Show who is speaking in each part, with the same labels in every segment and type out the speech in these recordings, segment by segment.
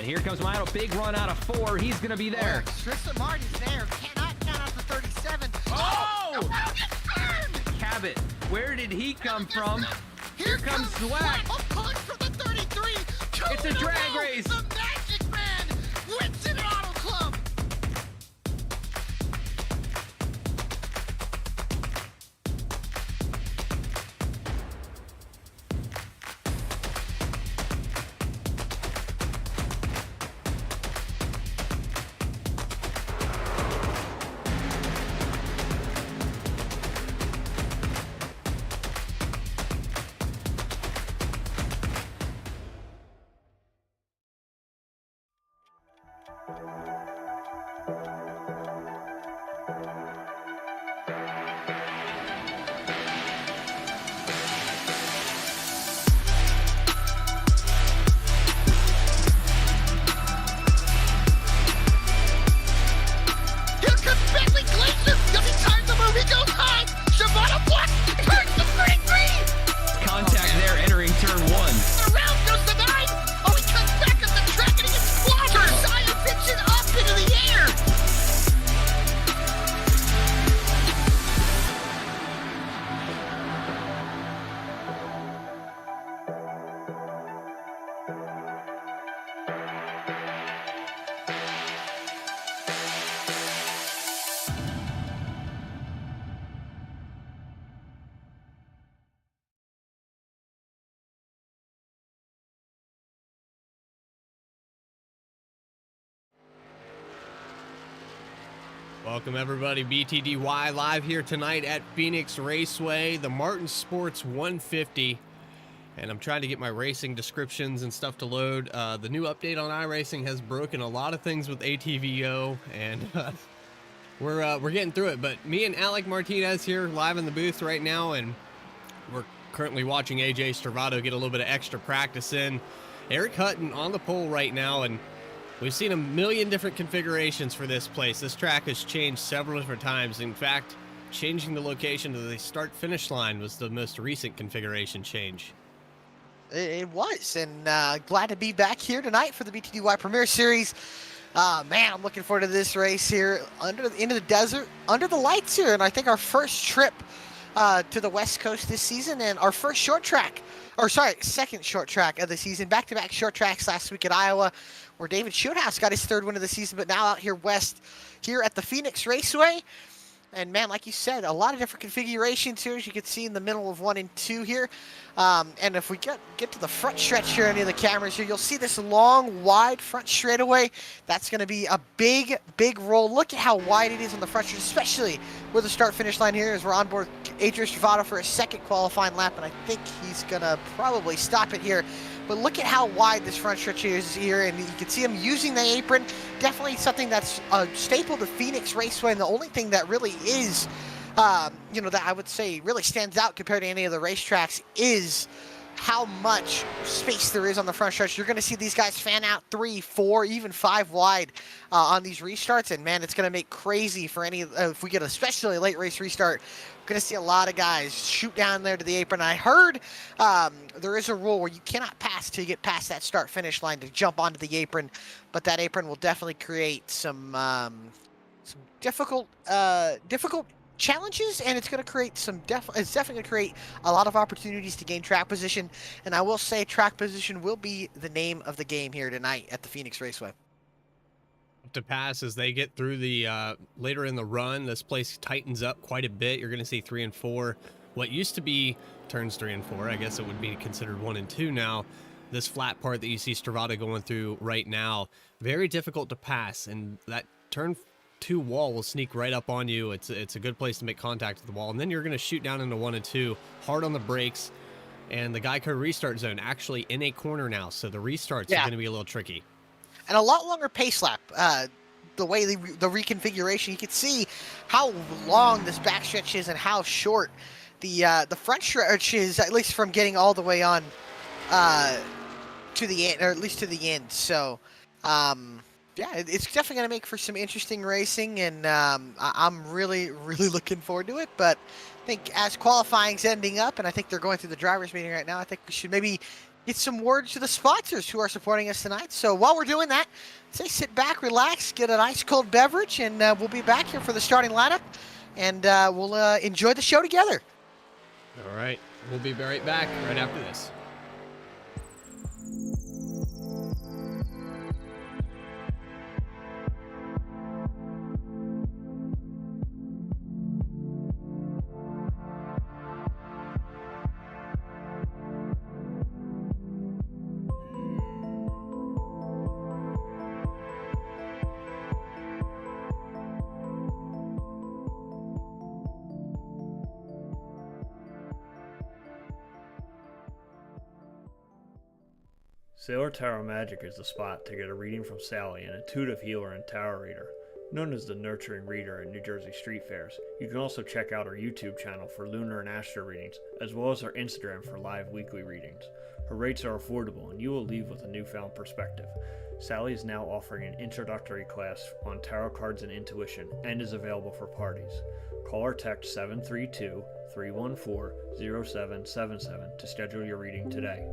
Speaker 1: And here comes Milo, big run out of 4. He's going to be there.
Speaker 2: Tristan Martin's there, cannot count out the 37.
Speaker 1: Oh!
Speaker 2: Milo gets burned!
Speaker 1: Cabot, where did he come from?
Speaker 2: Here
Speaker 1: comes Swack.
Speaker 2: A punch from the 33.
Speaker 1: It's a drag race.
Speaker 2: The Magic Man wins it at Auto Club.
Speaker 1: Contact there entering turn 1.
Speaker 2: Around goes the 9. Oh, he comes back up the track and he gets squandered. Zion picks it up into the air.
Speaker 3: Welcome everybody, BTDY live here tonight at Phoenix Raceway, the Marrtin Sports 150, and I'm trying to get my racing descriptions and stuff to load. The new update on iRacing has broken a lot of things with ATVO, and we're getting through it. But me and Alec Martinez here live in the booth right now, and we're currently watching AJ Stravado get a little bit of extra practice in. Eric Hutton on the pole right now, and we've seen a million different configurations for this place. This track has changed several different times. In fact, changing the location to the start-finish line was the most recent configuration change.
Speaker 2: It was, and glad to be back here tonight for the BTDY Premier Series. Man, I'm looking forward to this race here into the desert, under the lights here, and I think our first trip to the West Coast this season, and our first short track, or sorry, second short track of the season. Back-to-back short tracks last week at Iowa, where David Schoenhaus got his 3rd win of the season, but now out here west, here at the Phoenix Raceway. And man, like you said, a lot of different configurations here, as you can see in the middle of 1 and 2 here. And if we get to the front stretch here, any of the cameras here, you'll see this long, wide front straightaway. That's going to be a big, big roll. Look at how wide it is on the front stretch, especially where the start-finish line here is. We're on board Adrian Stravado for a 2nd qualifying lap, and I think he's going to probably stop it here. But look at how wide this front stretch is here, and you can see him using the apron. Definitely something that's a staple to Phoenix Raceway, and the only thing that really is, that I would say really stands out compared to any of the racetracks is how much space there is on the front stretch. You're going to see these guys fan out 3, 4, even 5 wide on these restarts, and man, it's going to make crazy for any, if we get especially a late race restart. We're going to see a lot of guys shoot down there to the apron. I heard there is a rule where you cannot pass till you get past that start-finish line to jump onto the apron, but that apron will definitely create some difficult challenges, and it's going to create it's definitely going to create a lot of opportunities to gain track position. And I will say track position will be the name of the game here tonight at the Phoenix Raceway.
Speaker 3: To pass as they get through the later in the run, this place tightens up quite a bit. You're going to see 3 and 4. What used to be turns 3 and 4, I guess it would be considered 1 and 2 now. This flat part that you see Stravado going through right now, very difficult to pass, and that turn 2 wall will sneak right up on you. It's a good place to make contact with the wall, and then you're going to shoot down into 1 and 2, hard on the brakes, and the Geico restart zone actually in a corner now, so the restarts are going to be a little tricky. And
Speaker 2: a lot longer pace lap. The way the reconfiguration, you can see how long this backstretch is and how short the front stretch is, at least from getting all the way on to the end, or at least to the end. So, yeah, it's definitely going to make for some interesting racing, and I'm really, really looking forward to it. But I think as qualifying's ending up, and I think they're going through the drivers' meeting right now, I think we should maybe get some words to the sponsors who are supporting us tonight. So while we're doing that, say sit back, relax, get an ice cold beverage, and we'll be back here for the starting lineup, and we'll enjoy the show together.
Speaker 3: All right, we'll be right back right after this.
Speaker 4: Sailor Tarot Magic is the spot to get a reading from Sally, an intuitive healer and tarot reader, known as the Nurturing Reader at New Jersey Street Fairs. You can also check out our YouTube channel for lunar and astro readings, as well as our Instagram for live weekly readings. Her rates are affordable, and you will leave with a newfound perspective. Sally is now offering an introductory class on tarot cards and intuition, and is available for parties. Call or text 732-314-0777 to schedule your reading today.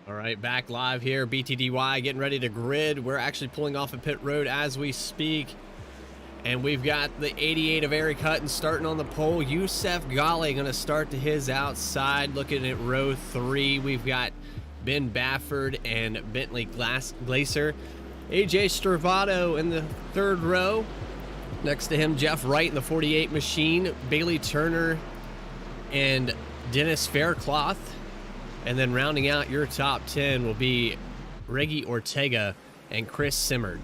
Speaker 3: All right, back live here, BTDY, getting ready to grid. We're actually pulling off a pit road as we speak. And we've got the 88 of Eric Hutton starting on the pole. Youssef Ghali going to start to his outside. Looking at row 3, we've got Ben Bafford and Bentley Glaser. AJ Stravato in the 3rd row. Next to him, Jeff Wright in the 48 machine. Bailey Turner and Dennis Faircloth. And then rounding out your top 10 will be Reggie Ortega and Chris Simmerd.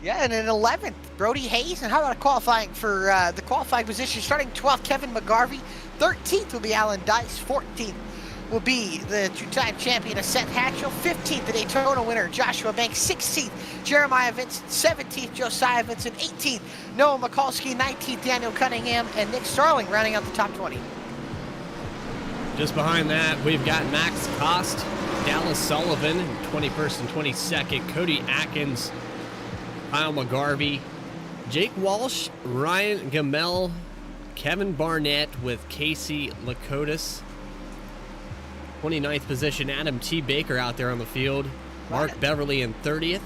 Speaker 2: Yeah, and in 11th, Brody Hayes. And how about qualifying for the qualifying position? Starting 12th, Kevin McGarvey. 13th will be Alan Dice. 14th will be the two-time champion, Seth Hatchell. 15th, the Daytona winner, Joshua Banks. 16th, Jeremiah Vincent. 17th, Josiah Vincent. 18th, Noah Mikulski. 19th, Daniel Cunningham. And Nick Starling rounding out the top 20.
Speaker 3: Just behind that, we've got Max Kost, Dallas Sullivan, 21st and 22nd, Cody Atkins, Kyle McGarvey, Jake Walsh, Ryan Gamel, Kevin Barnett with Casey Lakotis. 29th position, Adam T. Baker out there on the field. Mark Beverly in 30th.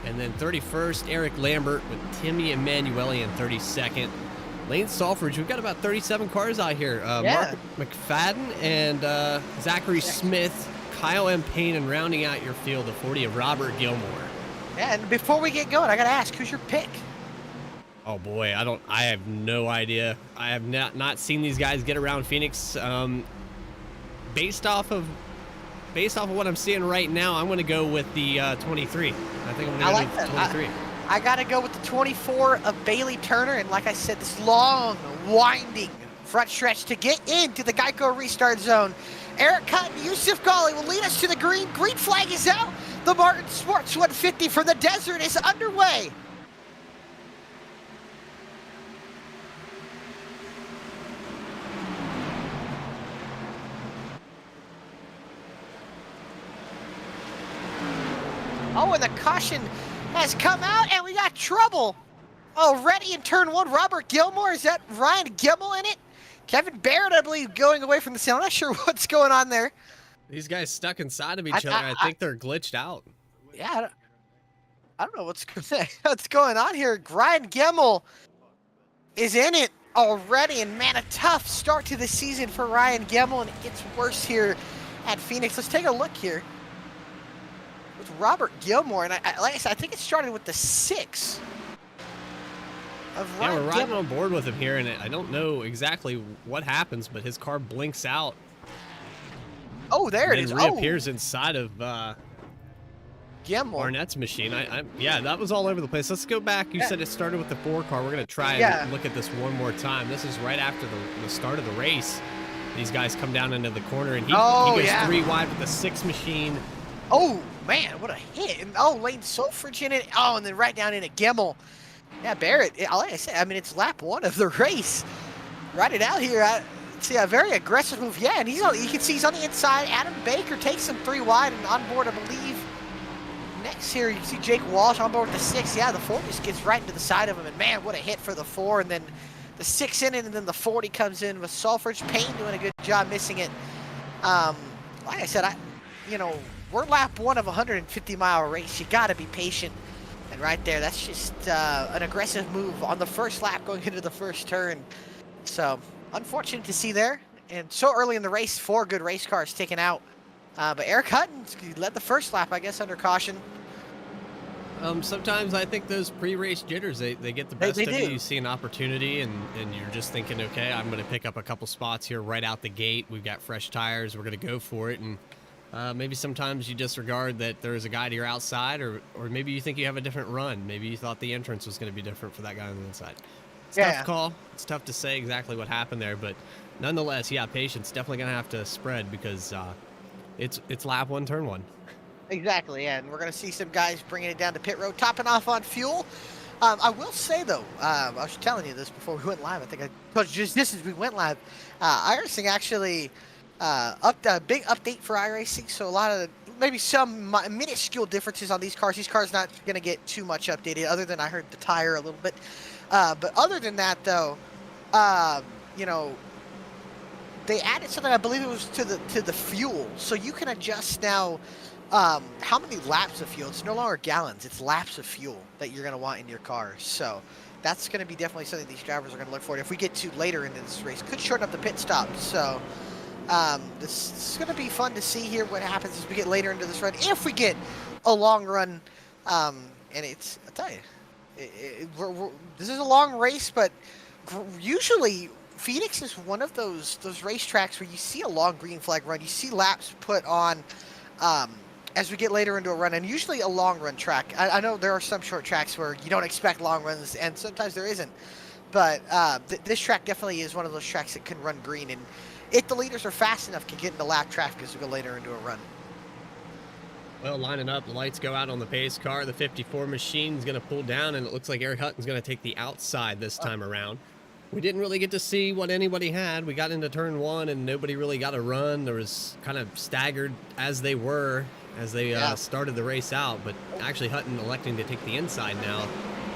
Speaker 3: And then 31st, Eric Lambert with Timmy Emanuele in 32nd. Lane Salfridge, we've got about 37 cars out here. Mark McFadden and Zachary Smith, Kyle M. Payne, and rounding out your field, the 40 of Robert Gilmore.
Speaker 2: Yeah, and before we get going, I got to ask, who's your pick?
Speaker 3: Oh boy, I have no idea. I have not seen these guys get around Phoenix. Based off of what I'm seeing right now, I'm going to go with the 23. I think I'm going to go with the 23.
Speaker 2: I got to go with the 24 of Bailey Turner. And like I said, this long, winding front stretch to get into the Geico restart zone. Eric Hutton, Yusuf Ghali will lead us to the green. Green flag is out. The Marrtin Sports 150 from the desert is underway. Oh, and the caution has come out, and we got trouble already in turn 1. Robert Gilmore, is that Ryan Gimmel in it? Kevin Barrett, I believe, going away from the scene. I'm not sure what's going on there.
Speaker 3: These guys stuck inside of each other. I think they're glitched out.
Speaker 2: Yeah, I don't know what's going on here. Ryan Gimmel is in it already, and man, a tough start to the season for Ryan Gimmel, and it gets worse here at Phoenix. Let's take a look here with Robert Gilmore, and like I said, I think it started with the 6 of Ryan
Speaker 3: we're riding
Speaker 2: Gimmel.
Speaker 3: on board with him here, and I don't know exactly what happens, but his car blinks out.
Speaker 2: Oh, there it
Speaker 3: and
Speaker 2: is.
Speaker 3: Reappears inside of
Speaker 2: Gimmel.
Speaker 3: Barnett's machine. Yeah, that was all over the place. Let's go back. You said it started with the 4 car. We're gonna try and look at this one more time. This is right after the start of the race. These guys come down into the corner, and he goes 3 wide with the 6 machine.
Speaker 2: Oh man, what a hit! And Lane Solfridge in it. Oh, and then right down into Gimmel. Yeah, Barrett. Like I said, I mean, it's lap 1 of the race. Ride it out here. See a very aggressive move. Yeah, and you can see he's on the inside. Adam Baker takes him 3 wide and on board, I believe. Next here, you can see Jake Walsh on board with the 6. Yeah, the 4 just gets right into the side of him, and man, what a hit for the 4. And then the 6 in it, and then the 40 comes in with Solfridge. Payne doing a good job missing it. Like I said, we're lap 1 of a 150-mile race. You got to be patient. And right there, that's just an aggressive move on the first lap going into the first turn. So unfortunate to see there. And so early in the race, 4 good race cars taken out. But Eric Hutton led the first lap, I guess, under caution.
Speaker 3: Sometimes I think those pre-race jitters, they get the best of you. You see an opportunity, and you're just thinking, okay, I'm going to pick up a couple spots here right out the gate. We've got fresh tires. We're going to go for it. And maybe sometimes you disregard that there's a guy to your outside, or maybe you think you have a different run. Maybe you thought the entrance was going to be different for that guy on the inside. It's tough to call. It's tough to say exactly what happened there, but nonetheless, yeah, patience definitely going to have to spread because it's lap 1, turn 1. Exactly,
Speaker 2: and we're going to see some guys bringing it down to pit road, topping off on fuel. I will say, though, I was telling you this before we went live. I think I told you just as we went live. iRacing actually a big update for iRacing, so a lot of maybe some minuscule differences on these cars. These cars not going to get too much updated, other than I heard the tire a little bit. But other than that, though, they added something. I believe it was to the fuel, so you can adjust now how many laps of fuel. It's no longer gallons; it's laps of fuel that you're going to want in your car. So that's going to be definitely something these drivers are going to look for. If we get to later in this race, could shorten up the pit stop. So this is going to be fun to see here what happens as we get later into this run. If we get a long run, and it's, I'll tell you, this is a long race, but usually Phoenix is one of those racetracks where you see a long green flag run. You see laps put on as we get later into a run, and usually a long run track. I know there are some short tracks where you don't expect long runs, and sometimes there isn't. But this track definitely is one of those tracks that can run green, and if the leaders are fast enough, can get into lap traffic as we go later into a run.
Speaker 3: Well, lining up, the lights go out on the pace car. The 54 machine is going to pull down, and it looks like Eric Hutton's going to take the outside this time around. We didn't really get to see what anybody had. We got into turn 1, and nobody really got a run. There was kind of staggered as they started the race out, but actually Hutton electing to take the inside now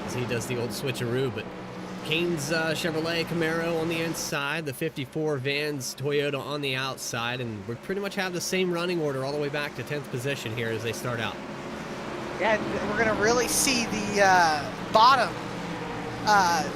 Speaker 3: as he does the old switcheroo. But Kane's Chevrolet Camaro on the inside, the 54 Vans Toyota on the outside, and we pretty much have the same running order all the way back to 10th position here as they start out.
Speaker 2: Yeah, we're going to really see the bottom.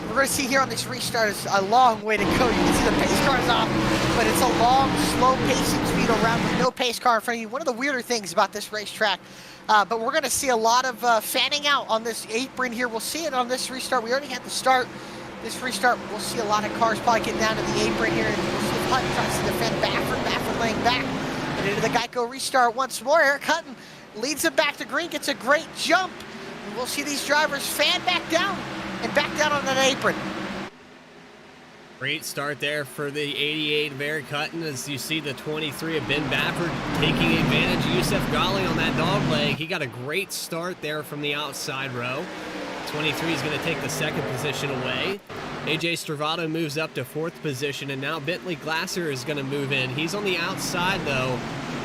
Speaker 2: We're going to see here on this restart is a long way to go. You can see the pace cars off, but it's a long, slow pacing speed around with no pace car in front of you. One of the weirder things about this racetrack. But we're going to see a lot of fanning out on this apron here. We'll see it on this restart. We already had the start. This restart, we'll see a lot of cars probably getting down to the apron here. And we'll see if Hutton tries to defend Baffert laying back. And into the Geico restart once more. Eric Hutton leads him back to green, gets a great jump And we'll see these drivers fan back down and back down on that apron.
Speaker 3: Great start there for the 88 of Eric Hutton, as you see the 23 of Ben Bafford taking advantage of Yusuf Ghali on that dog leg. He got a great start there from the outside row. 23 is going to take the second position away. AJ Stravato moves up to fourth position, and now Bentley Glasser is going to move in. He's on the outside, though.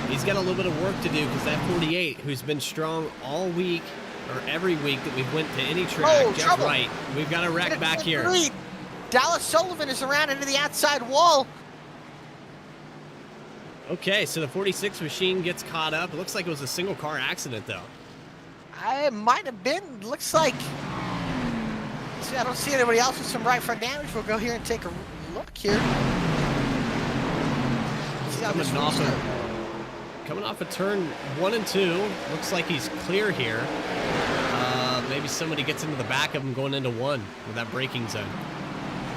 Speaker 3: He's got a little bit of work to do because that 48, who's been strong all week, or every week that we've went to any track, just right. We've got a wreck back here.
Speaker 2: Dallas Sullivan is around into the outside wall.
Speaker 3: Okay, so the 46 machine gets caught up. It looks like it was a single car accident, though.
Speaker 2: It might have been. Looks like. See, I don't see anybody else with some right front damage. We'll go here and take a look here. See how this
Speaker 3: coming off of turn 1 and 2. Looks like he's clear here. Maybe somebody gets into the back of him going into 1 with that braking zone.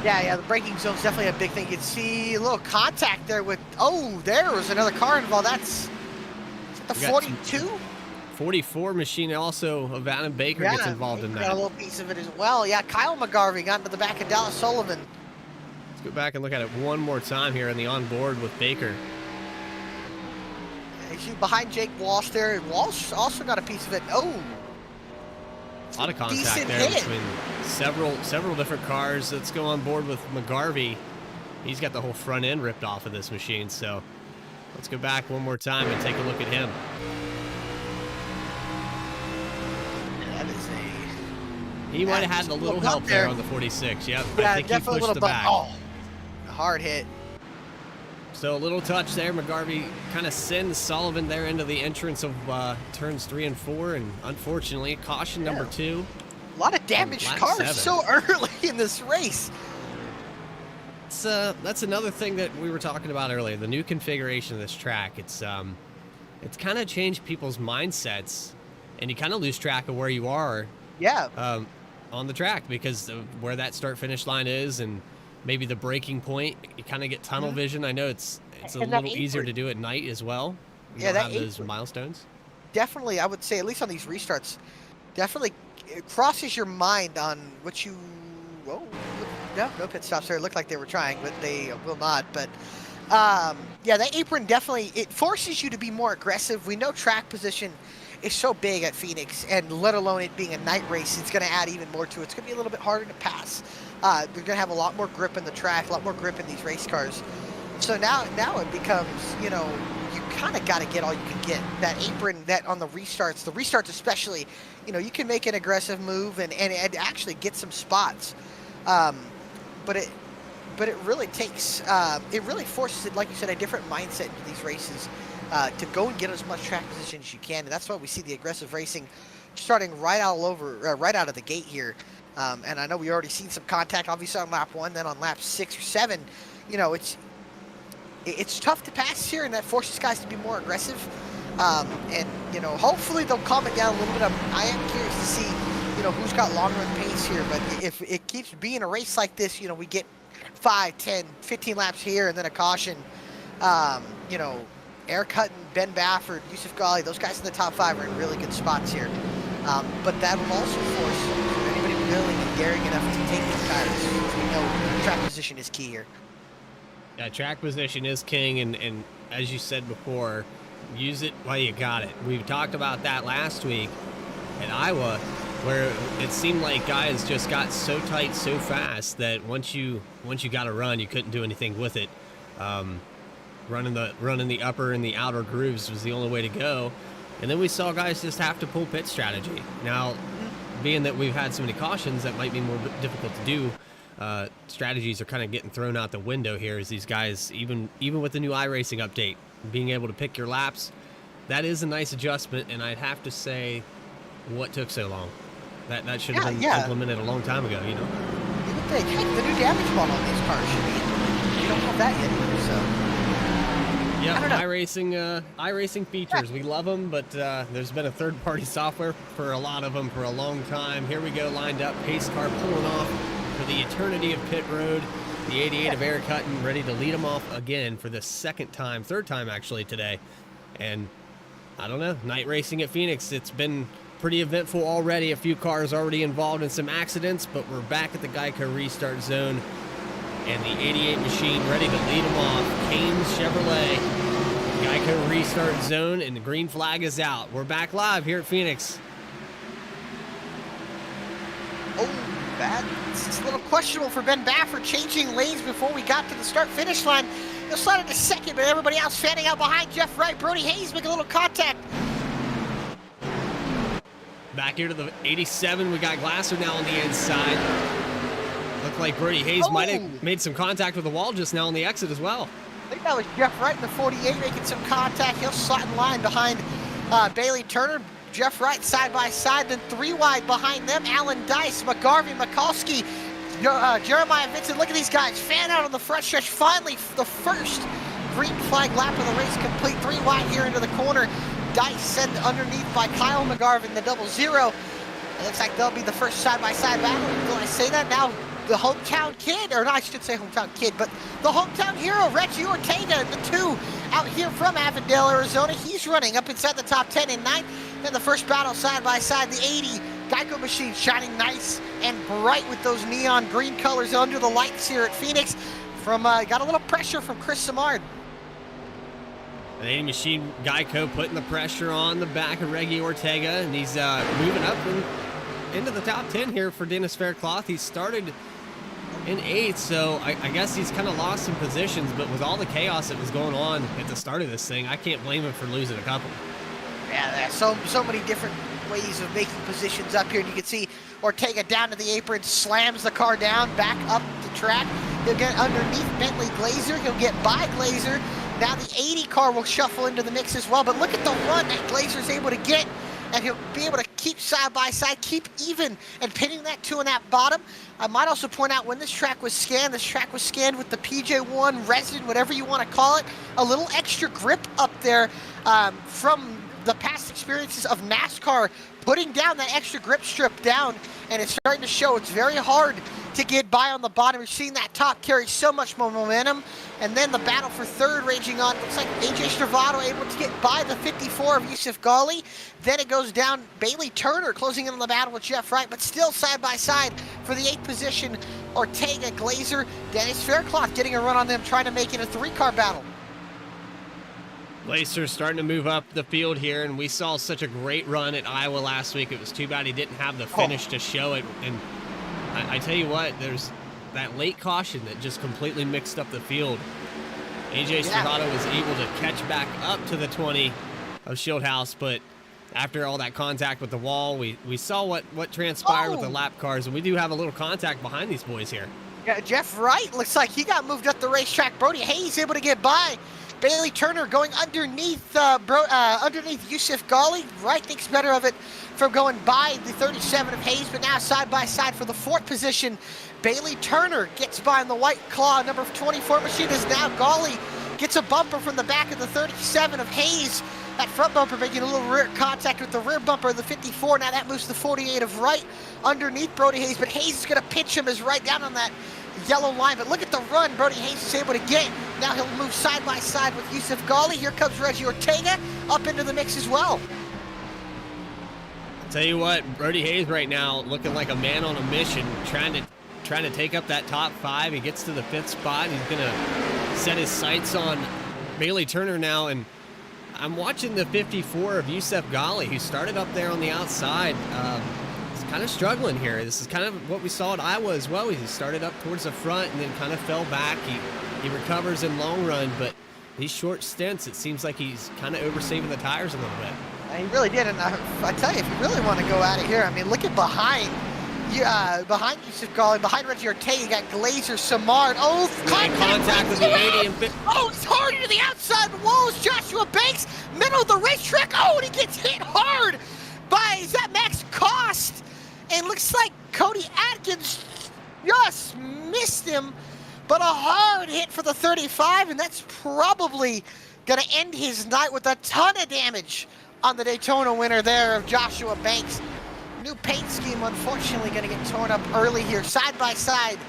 Speaker 2: Yeah, the braking zone is definitely a big thing. You can see a little contact there with, there was another car involved. Is that the 42?
Speaker 3: 44 machine also of Adam Baker gets involved in that.
Speaker 2: Got a little piece of it as well. Yeah, Kyle McGarvey got into the back of Dallas Sullivan.
Speaker 3: Let's go back and look at it one more time here in the onboard with Baker.
Speaker 2: He's behind Jake Walsh there. Walsh also got a piece of it.
Speaker 3: A lot of contact there between several different cars. Let's go on board with McGarvey. He's got the whole front end ripped off of this machine. So let's go back one more time and take a look at him.
Speaker 2: That is
Speaker 3: he might have had a little help there on the 46. Yep.
Speaker 2: Yeah,
Speaker 3: I think
Speaker 2: definitely
Speaker 3: he pushed the back.
Speaker 2: A hard hit.
Speaker 3: So a little touch there. McGarvey kind of sends Sullivan there into the entrance of turns 3 and 4, and unfortunately, caution number 2.
Speaker 2: A lot of damaged cars so early in this race.
Speaker 3: That's another thing that we were talking about earlier. The new configuration of this track. It's kind of changed people's mindsets, and you kind of lose track of where you are.
Speaker 2: Yeah.
Speaker 3: On the track because of where that start-finish line is, and maybe the braking point. You kind of get tunnel vision. I know it's a little easier to do at night as well. You don't have those milestones.
Speaker 2: Definitely, I would say, at least on these restarts, definitely it crosses your mind on what you. Whoa, no pit stops there. It looked like they were trying, but they will not. But yeah, that apron definitely it forces you to be more aggressive. We know track position is so big at Phoenix, and let alone it being a night race, it's going to add even more to it. It's going to be a little bit harder to pass. They're going to have a lot more grip in the track, a lot more grip in these race cars. So now it becomes, you kind of got to get all you can get. That apron, that on the restarts especially, you can make an aggressive move and actually get some spots. But it really takes, it really forces it, like you said, a different mindset into these races to go and get as much track position as you can. And that's why we see the aggressive racing starting right out of the gate here. And I know we already seen some contact, obviously on lap 1, then on lap 6 or 7. It's tough to pass here, and that forces guys to be more aggressive. And hopefully they'll calm it down a little bit. I am curious to see, who's got long run pace here. But if it keeps being a race like this, we get 5, 10, 15 laps here, and then a caution. Eric Hutton, Ben Bafford, Yusuf Ghali, those guys in the top 5 are in really good spots here. But that will also force anybody willing and daring enough to take these tires. We know track position is key here.
Speaker 3: Yeah, track position is king, and as you said before, use it while you got it. We talked about that last week at Iowa, where it seemed like guys just got so tight so fast that once you got a run, you couldn't do anything with it. Running the upper and the outer grooves was the only way to go. And then we saw guys just have to pull pit strategy. Now, being that we've had so many cautions, that might be more difficult to do. Strategies are kind of getting thrown out the window here as these guys, even with the new iRacing update, being able to pick your laps, that is a nice adjustment. And I'd have to say, what took so long? That should have been implemented a long time ago, You
Speaker 2: would think, heck, the new damage model on these cars should be. You don't have that yet either, so.
Speaker 3: Yeah, iRacing features. We love them, but there's been a third-party software for a lot of them for a long time. Here we go, lined up. Pace car pulling off for the eternity of pit road. The 88 of Eric Hutton ready to lead him off again for the third time actually today. And I don't know, night racing at Phoenix, it's been pretty eventful already. A few cars already involved in some accidents, but we're back at the Geico restart zone. And the 88 machine ready to lead them off. Canes Chevrolet, Geico restart zone, and the green flag is out. We're back live here at Phoenix.
Speaker 2: Oh, that's a little questionable for Ben Baffert, changing lanes before we got to the start-finish line. He'll slide into second, but everybody else fanning out behind Jeff Wright. Brody Hayes making a little contact.
Speaker 3: Back here to the 87, we got Glasser now on the inside. Looked like Brody Hayes might have made some contact with the wall just now on the exit as well.
Speaker 2: I think that was Jeff Wright in the 48 making some contact. He'll slot in line behind Bailey Turner. Jeff Wright side by side, then 3 wide behind them. Alan Dice, McGarvey, Mikulski, Jeremiah Vincent. Look at these guys fan out on the front stretch. Finally, the first green flag lap of the race complete. 3 wide here into the corner. Dice sent underneath by Kyle McGarvin, the 00. It looks like they'll be the first side-by-side battle. Did I say that? Now the hometown kid, or no, I should say hometown kid, but the hometown hero, Reggie Ortega, the 2 out here from Avondale, Arizona. He's running up inside the top 10 in 9th. Then the first battle side-by-side, the 80 Geico machine shining nice and bright with those neon green colors under the lights here at Phoenix. Got a little pressure from Chris Samard.
Speaker 3: The 80 machine Geico putting the pressure on the back of Reggie Ortega, and he's moving up into the top 10 here for Dennis Faircloth. He started in 8th, so I guess he's kind of lost some positions, but with all the chaos that was going on at the start of this thing, I can't blame him for losing a couple.
Speaker 2: Yeah, there's so many different ways of making positions up here, and you can see Ortega down to the apron, slams the car down, back up the track. He'll get underneath Bentley Glazer, he'll get by Glazer. Now the 80 car will shuffle into the mix as well, but look at the run that Glazer's able to get, and he'll be able to keep side by side, keep even, and pinning that 2 on that bottom. I might also point out when this track was scanned with the PJ1 resin, whatever you want to call it, a little extra grip up there from the past experiences of NASCAR, putting down that extra grip strip down, and it's starting to show. It's very hard to get by on the bottom. You're seeing that top carry so much more momentum, and then the battle for 3rd raging on. Looks like AJ Stravado able to get by the 54 of Yusuf Ghali. Then it goes down Bailey Turner closing in on the battle with Jeff Wright, but still side by side for the 8th position. Ortega, Glazer, Dennis Faircloth getting a run on them, trying to make it a 3-car battle.
Speaker 3: Glazer starting to move up the field here, and we saw such a great run at Iowa last week. It was too bad he didn't have the finish to show it. And I tell you what, there's that late caution that just completely mixed up the field. AJ Stravado was able to catch back up to the 20 of Shieldhouse, but after all that contact with the wall, we saw what transpired with the lap cars, and we do have a little contact behind these boys here.
Speaker 2: Yeah, Jeff Wright looks like he got moved up the racetrack. Brody Hayes able to get by. Bailey Turner going underneath Yusuf Ghali. Wright thinks better of it from going by the 37 of Hayes, but now side by side for the 4th position. Bailey Turner gets by on the white claw. Number 24 machine is now Ghali. Gets a bumper from the back of the 37 of Hayes. That front bumper making a little rear contact with the rear bumper of the 54. Now that moves the 48 of Wright underneath Brody Hayes, but Hayes is going to pinch him as right down on that yellow line. But look at the run Brody Hayes is able to get. Now he'll move side by side with Yusuf Ghali. Here comes Reggie Ortega up into the mix as well.
Speaker 3: I'll tell you what, Brody Hayes right now looking like a man on a mission, trying to take up that top 5. He gets to the 5th spot. He's gonna set his sights on Bailey Turner now, and I'm watching the 54 of Yusuf Ghali, who started up there on the outside. He's kind of struggling here. This is kind of what we saw at Iowa as well. He started up towards the front and then kind of fell back. He recovers in long run, but these short stints, it seems like he's kind of oversaving the tires a little bit.
Speaker 2: He really did, and I tell you, if you really want to go at it here, I mean, look at behind Yusuf Ghali, behind Reggie Ortega, you got Glazer, Samard. Oh,
Speaker 3: contact with the 80 and 50.
Speaker 2: Oh, it's hard into the outside walls. Joshua Banks, middle of the racetrack. Oh, and he gets hit hard by, is that Max Cost? And looks like Cody Atkins just missed him, but a hard hit for the 35, and that's probably going to end his night with a ton of damage on the Daytona winner there of Joshua Banks. New paint scheme, unfortunately, going to get torn up early here, side by side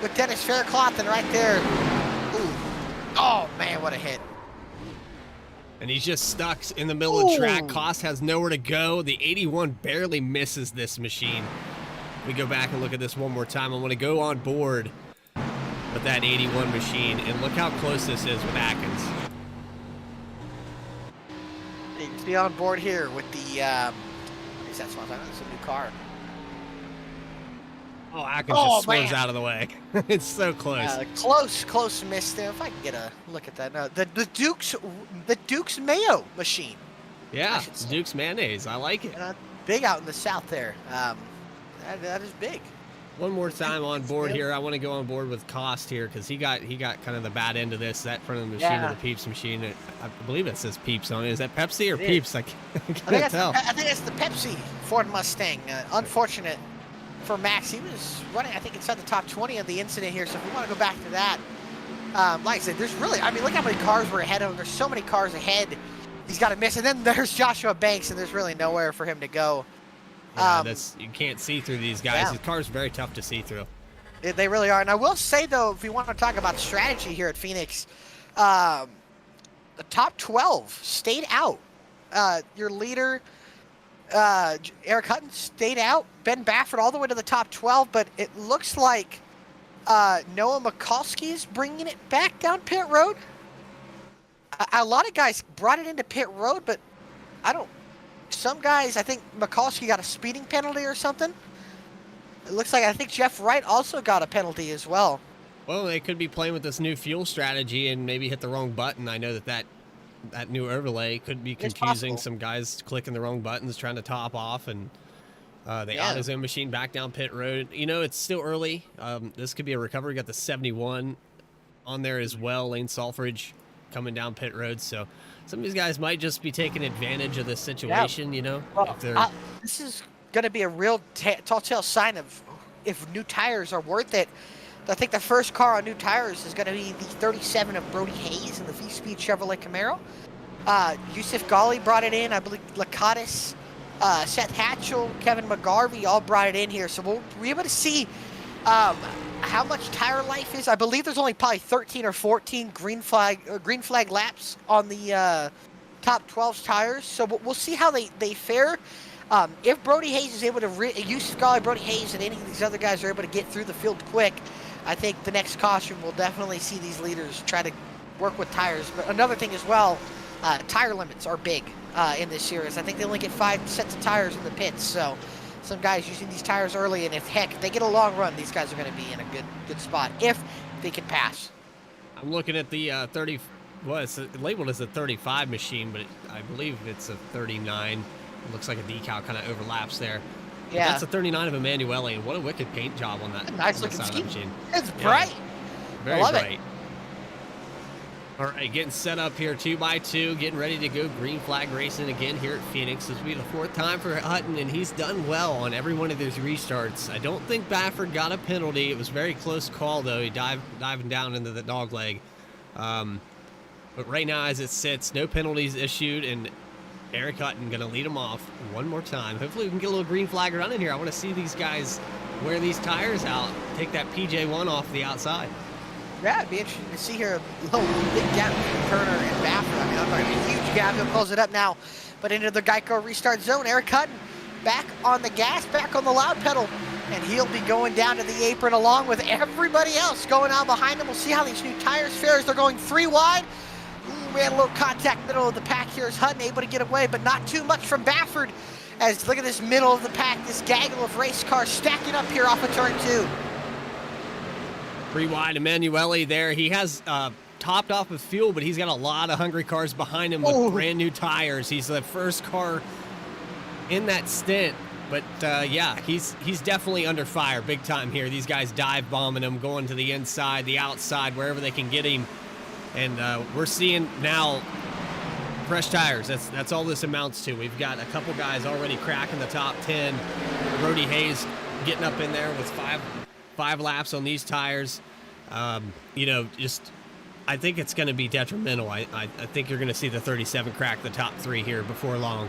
Speaker 2: with Dennis Faircloth, and right there, ooh, oh man, what a hit.
Speaker 3: And he's just stuck in the middle of the track.
Speaker 2: Ooh.
Speaker 3: Koss has nowhere to go. The 81 barely misses this machine. We go back and look at this one more time. I want to go on board with that 81 machine, and look how close this is with Atkins.
Speaker 2: You can see on board here with the, is that small time? It's a new car.
Speaker 3: Oh, Atkins
Speaker 2: Oh,
Speaker 3: just swerves
Speaker 2: man.
Speaker 3: out of the way. It's so close.
Speaker 2: Close miss there. If I can get a look at that. No, the Duke's Mayo machine.
Speaker 3: Yeah,
Speaker 2: I should say.
Speaker 3: Duke's mayonnaise. I like it.
Speaker 2: Big out in the south there. That is big.
Speaker 3: One more time on board here. I want to go on board with Koss here because he got kind of the bad end of this. That front of the machine,
Speaker 2: Yeah.
Speaker 3: of the Peeps machine. I believe it says Peeps on it. Is that Pepsi or
Speaker 2: It is.
Speaker 3: Peeps? I can't tell.
Speaker 2: I think that's the Pepsi Ford Mustang. Unfortunate for Max. He was running, I think, inside the top 20 of the incident here. So if we want to go back to that, like I said, there's really, I mean, look how many cars were ahead of him. There's so many cars ahead. He's got to miss. And then there's Joshua Banks, and there's really nowhere for him to go.
Speaker 3: Yeah, you can't see through these guys.
Speaker 2: Yeah.
Speaker 3: These cars are very tough to see through.
Speaker 2: They really are. And I will say, though, if we want to talk about strategy here at Phoenix, the top 12 stayed out. Your leader, Eric Hutton, stayed out. Ben Baffert all the way to the top 12, but it looks like Noah Mikulski is bringing it back down pit road. A lot of guys brought it into pit road, but some guys, I think Mikulski got a speeding penalty or something. It looks like I think Jeff Wright also got a penalty as well.
Speaker 3: Well, they could be playing with this new fuel strategy and maybe hit the wrong button. I know that new overlay could be
Speaker 2: It's
Speaker 3: confusing.
Speaker 2: possible.
Speaker 3: Some guys clicking the wrong buttons, trying to top off, and the
Speaker 2: Yeah.
Speaker 3: AutoZone machine back down pit road. You know, it's still early. This could be a recovery. Got the 71 on there as well. Lane Salfridge coming down pit road. So some of these guys might just be taking advantage of this situation, you know.
Speaker 2: Well,
Speaker 3: if they're
Speaker 2: this is going to be a real tall tale sign of if new tires are worth it. I think the first car on new tires is going to be the 37 of Brody Hayes in the VSPEED Chevrolet Camaro. Yusuf Ghali brought it in. I believe Lakatis, Seth Hatchell, Kevin McGarvey all brought it in here. So we'll be able to see how much tire life is. I believe there's only probably 13 or 14 green flag laps on the top 12 tires. So we'll see how they fare. If Brody Hayes is able to, Yusuf Ghali, Brody Hayes, and any of these other guys are able to get through the field quick, I think the next caution will definitely see these leaders try to work with tires. But another thing as well, tire limits are big in this series. I think they only get 5 sets of tires in the pits. So some guys using these tires early, and if they get a long run, these guys are going to be in a good spot if they can pass.
Speaker 3: I'm looking at the 30. Well, it's labeled as a 35 machine, but I believe it's a 39. It looks like a decal kind of overlaps there. But
Speaker 2: Yeah.
Speaker 3: that's a 39 of Emanuele, and what a wicked paint job on that.
Speaker 2: Nice
Speaker 3: on the
Speaker 2: looking
Speaker 3: side of
Speaker 2: scheme.
Speaker 3: that machine.
Speaker 2: It's
Speaker 3: Yeah.
Speaker 2: bright.
Speaker 3: Very
Speaker 2: love it.
Speaker 3: bright. All right, getting set up here 2x2, getting ready to go green flag racing again here at Phoenix. This will be the 4th time for Hutton, and he's done well on every one of those restarts. I don't think Baffert got a penalty. It was a very close call, though. He diving down into the dog leg. But right now, as it sits, no penalties issued, and Eric Hutton going to lead him off one more time. Hopefully we can get a little green flag running here. I want to see these guys wear these tires out, take that PJ1 off the outside.
Speaker 2: Yeah, it'd be interesting to see here a little big gap between Turner and Baffert. I mean, I'm talking a huge gap. He'll close it up now. But into the Geico restart zone, Eric Hutton back on the gas, back on the loud pedal. And he'll be going down to the apron along with everybody else going out behind him. We'll see how these new tires fare as they're going 3 wide. Ooh, we had a little contact middle of the pack here as Hutton able to get away, but not too much from Baffert. As look at this middle of the pack, this gaggle of race cars stacking up here off of turn 2.
Speaker 3: 3 wide, Emanuele there. He has topped off with fuel, but he's got a lot of hungry cars behind him with brand new tires. He's the first car in that stint, but yeah, he's definitely under fire big time here. These guys dive bombing him, going to the inside, the outside, wherever they can get him. And we're seeing now fresh tires. That's all this amounts to. We've got a couple guys already cracking the top 10. Brody Hayes getting up in there with five laps on these tires. You know, I think it's going to be detrimental. I think you're going to see the 37 crack the top 3 here before long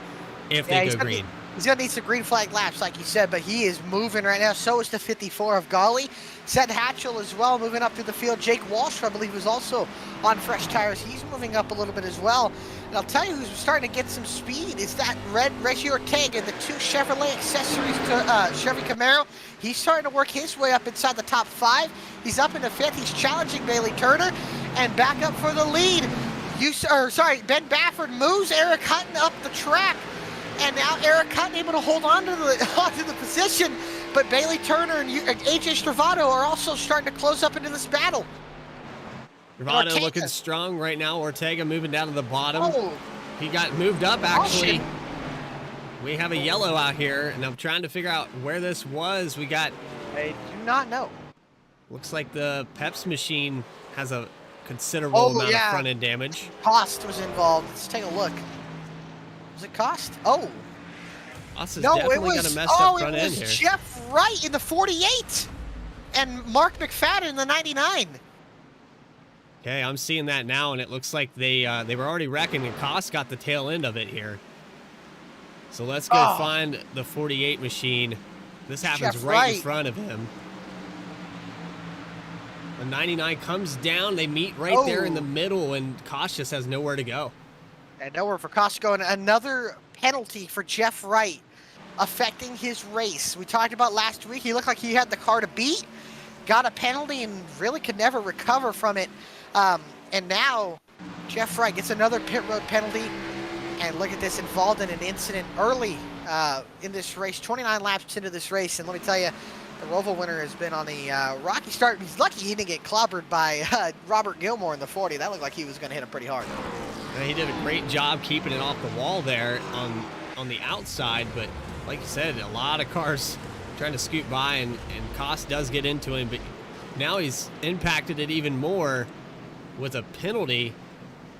Speaker 3: if they go green.
Speaker 2: He's going to need some green flag laps, like you said, but he is moving right now. So is the 54 of Ghali. Seth Hatchell as well, moving up through the field. Jake Walsh, I believe, was also on fresh tires. He's moving up a little bit as well. And I'll tell you who's starting to get some speed is that red Reggie Ortega, the 2 Chevrolet accessories to Chevy Camaro. He's starting to work his way up inside the top 5. He's up into 5th. He's challenging Bailey Turner and back up for the lead. Ben Baffert moves Eric Hutton up the track. And now Eric Hutton able to hold on to the position. But Bailey Turner and AJ Stravato are also starting to close up into this battle.
Speaker 3: Stravato looking strong right now. Ortega moving down to the bottom.
Speaker 2: Oh.
Speaker 3: He got moved up, actually. We have a yellow out here, and I'm trying to figure out where this was. We got...
Speaker 2: I do not know.
Speaker 3: Looks like the Peps machine has a considerable amount of front-end damage.
Speaker 2: Cost was involved. Let's take a look. Was it Cost? Oh.
Speaker 3: Cost is definitely got a messed up front end here.
Speaker 2: Jeff Wright in the 48 and Mark McFadden in the 99.
Speaker 3: Okay, I'm seeing that now, and it looks like they were already wrecking, and Cost got the tail end of it here. So let's go find the 48 machine. This happens right in front of him. The 99 comes down. They meet right there in the middle, and Cost just has nowhere to go.
Speaker 2: And nowhere for Cost going. Another penalty for Jeff Wright affecting his race. We talked about last week. He looked like he had the car to beat, got a penalty, and really could never recover from it. And now Jeff Wright gets another pit road penalty. And look at this, involved in an incident early in this race, 29 laps into this race. And let me tell you, the Roval winner has been on the rocky start. He's lucky he didn't get clobbered by Robert Gilmore in the 40. That looked like he was going to hit him pretty hard.
Speaker 3: And he did a great job keeping it off the wall there on the outside. But like you said, a lot of cars trying to scoot by, and Cost does get into him. But now he's impacted it even more with a penalty.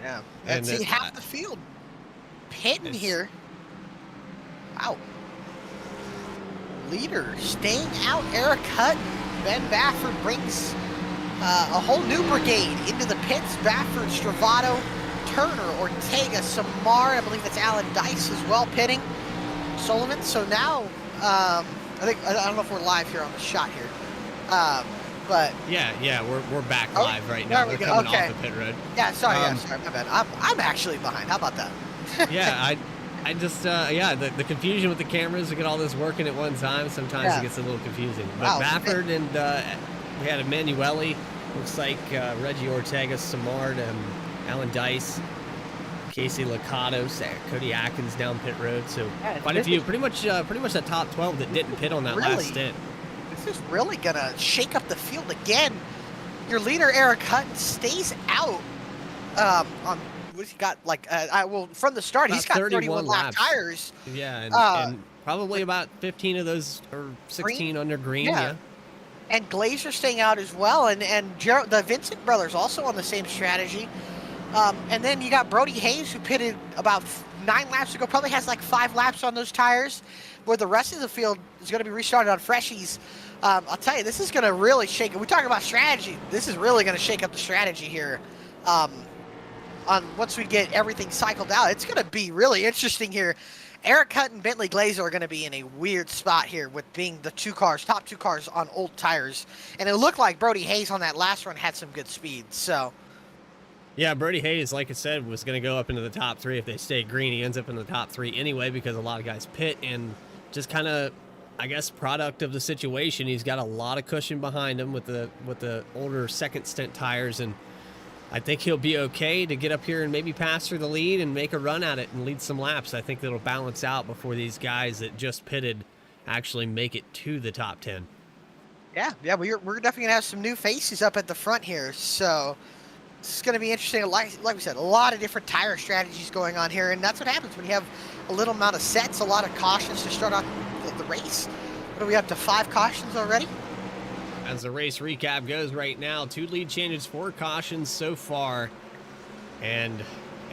Speaker 2: Yeah, and see half the field pitting here. Wow. Leader staying out, Eric Hutton. Ben Baffert brings a whole new brigade into the pits. Baffert, Stravato, Turner, Ortega, Samar, I believe that's Alan Dice as well pitting. Sullivan. So now, I don't know if we're live here on the shot here. But
Speaker 3: yeah, we're back live right now. We're coming off the pit road.
Speaker 2: Yeah, sorry, my bad. I'm actually behind. How about that?
Speaker 3: Yeah, I just the confusion with the cameras. We get all this working at one time. Sometimes it gets a little confusing. But Baffert and we had Emanuele. Looks like Reggie Ortega, Samard, Alan Dice, Casey Licato, Cody Atkins down pit road. So quite a few, pretty much the top 12 that didn't pit on that last stint.
Speaker 2: This is really gonna shake up the field again. Your leader Eric Hutton stays out on. What's he got? Like, well, from the start, he's got 31 lap tires.
Speaker 3: Yeah, and probably about 15 of those or 16 green? Under green. Yeah.
Speaker 2: And Glazer staying out as well, and the Vincent brothers also on the same strategy. And then you got Brody Hayes, who pitted about 9 laps ago, probably has like 5 laps on those tires, where the rest of the field is going to be restarted on freshies. I'll tell you, this is going to really shake it. We talk about strategy. This is really going to shake up the strategy here. Once we get everything cycled out, it's going to be really interesting here. Eric Hutton and Bentley Glazer are going to be in a weird spot here with being the top 2 cars on old tires. And it looked like Brody Hayes on that last run had some good speed. So,
Speaker 3: yeah, Brody Hayes, like I said, was going to go up into the top 3 if they stay green. He ends up in the top 3 anyway because a lot of guys pit, and just kind of, I guess, product of the situation. He's got a lot of cushion behind him with the older second stint tires, and I think he'll be okay to get up here and maybe pass through the lead and make a run at it and lead some laps. I think that'll balance out before these guys that just pitted actually make it to the top 10.
Speaker 2: Yeah, we're definitely gonna have some new faces up at the front here. So this is gonna be interesting. Like we said, a lot of different tire strategies going on here, and that's what happens when you have a little amount of sets, a lot of cautions to start off the race. What are we up to, 5 cautions already?
Speaker 3: As the race recap goes right now, 2 lead changes, 4 cautions so far. And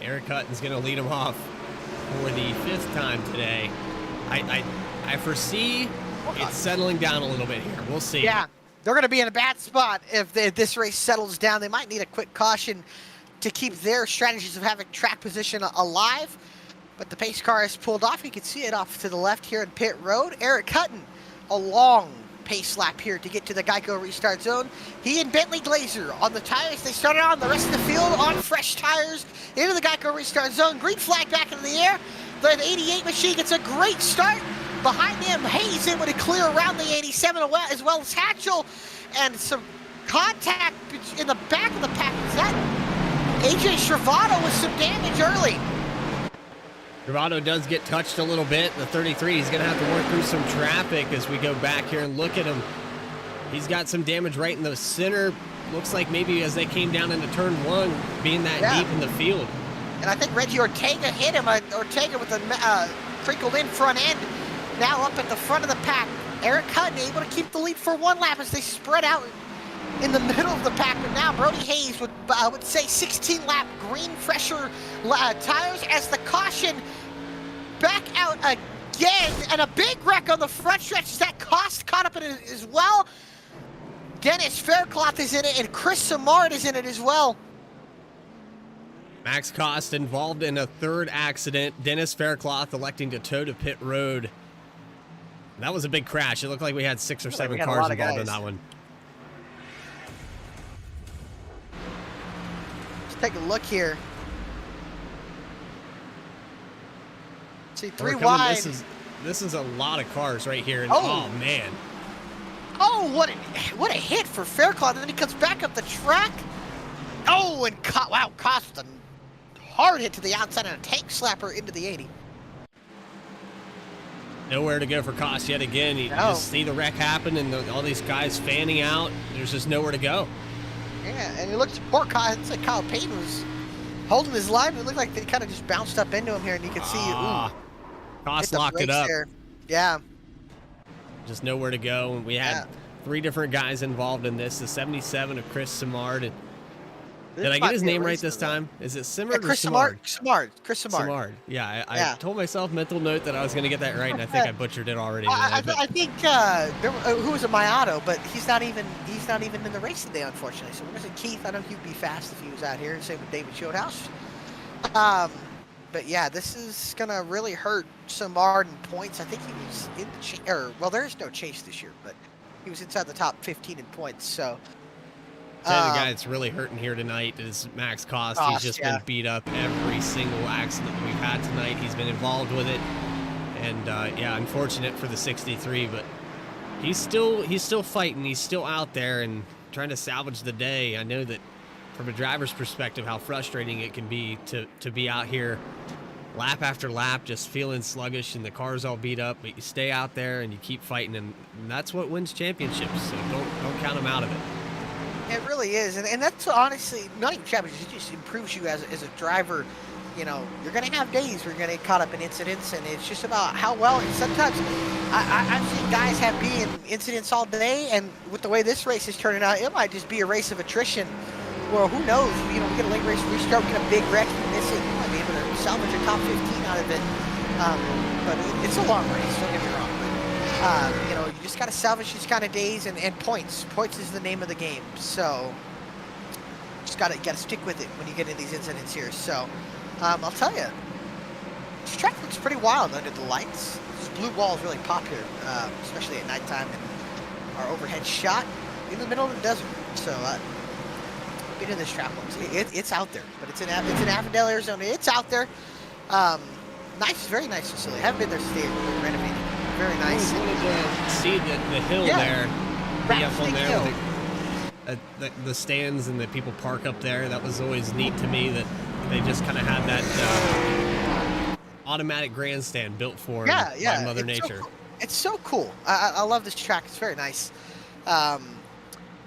Speaker 3: Eric Hutton's going to lead them off for the 5th time today. I foresee it's settling down a little bit here. We'll see.
Speaker 2: Yeah, they're going to be in a bad spot if this race settles down. They might need a quick caution to keep their strategies of having track position alive. But the pace car has pulled off. You can see it off to the left here in pit road. Eric Hutton, a long pace lap here to get to the Geico restart zone. He and Bentley Glazer on the tires. They started on the rest of the field on fresh tires into the Geico restart zone. Green flag back into the air. The 88 machine gets a great start. Behind him, Hayes able to clear around the 87 as well as Hatchell. And some contact in the back of the pack. Is that AJ Travato with some damage early?
Speaker 3: Travato does get touched a little bit. The 33, he's going to have to work through some traffic as we go back here and look at him. He's got some damage right in the center. Looks like maybe as they came down into turn 1, being that deep in the field.
Speaker 2: And I think Reggie Ortega hit him. Ortega with a crinkled in front end. Now up at the front of the pack. Eric Hutton able to keep the lead for 1 lap as they spread out in the middle of the pack. But now Brody Hayes with, I would say, 16-lap green fresher tires as the caution back out again. And a big wreck on the front stretch as that Cost caught up in it as well. Dennis Faircloth is in it, and Chris Samard is in it as well.
Speaker 3: Max Cost involved in a 3rd accident. Dennis Faircloth electing to tow to pit road. That was a big crash. It looked like we had 6 or 7 cars involved in that one.
Speaker 2: Let's take a look here. See, 3
Speaker 3: Coming,
Speaker 2: wide.
Speaker 3: This is a lot of cars right here. And,
Speaker 2: Oh.
Speaker 3: oh man.
Speaker 2: Oh, what a hit for Faircloth, and then he comes back up the track. Oh, and wow, Cost with a hard hit to the outside and a tank slapper into the 80.
Speaker 3: Nowhere to go for Cost yet again. You just see the wreck happen and all these guys fanning out. There's just nowhere to go.
Speaker 2: Yeah, and it looks poor Kyle. It's like Kyle Payton was holding his line. It looked like they kind of just bounced up into him here, and you could see
Speaker 3: Cost locked it up.
Speaker 2: there. Yeah.
Speaker 3: Just nowhere to go. And we had 3 different guys involved in this. The 77 of Chris Samard. And did I get his name right this time? Is it Simard or Samard?
Speaker 2: Samard. Chris Samard.
Speaker 3: Samard. Yeah, I told myself mental note that I was going to get that right, and I think I butchered it already.
Speaker 2: I think who was a Mayato, but he's not even in the race today, unfortunately. So we're missing Keith. I know he'd be fast if he was out here. Same with David Shieldhouse. But yeah, this is gonna really hurt Samard in points. I think he was in the well, there is no chase this year, but he was inside the top 15 in points. So.
Speaker 3: The guy that's really hurting here tonight is Max Cost. He's just been beat up every single accident that we've had tonight. He's been involved with it, and yeah, unfortunate for the 63, but he's still fighting. He's still out there and trying to salvage the day. I know that from a driver's perspective, how frustrating it can be to be out here lap after lap, just feeling sluggish and the car's all beat up, but you stay out there and you keep fighting, and that's what wins championships. So don't count them out of it.
Speaker 2: It really is, and that's honestly not even championships. It just improves you as a driver. You know, you're going to have days where you're going to get caught up in incidents, and it's just about how well. And sometimes I've seen guys be in incidents all day, and with the way this race is turning out, it might just be a race of attrition. Well, who knows? You know, we get a late race restart, we get a big wreck, you miss it, you might be able to salvage a top 15 out of it. But it's a long race, don't get me wrong. You know, you just got to salvage these kind of days and points. Points is the name of the game. So just got to stick with it when you get into these incidents here. So I'll tell you, this track looks pretty wild under the lights. This blue wall is really popular, especially at nighttime. And our overhead shot in the middle of the desert. So been in this track once. It's out there, but it's in Avondale, Arizona. It's out there. Nice, very nice facility. Haven't been there since they renovated. Very nice.
Speaker 3: I wanted to see the hill there. Be up on there with the stands and the people park up there. That was always neat to me that they just kind of had that automatic grandstand built for by Mother Nature.
Speaker 2: So cool. It's so cool. I love this track. It's very nice. Like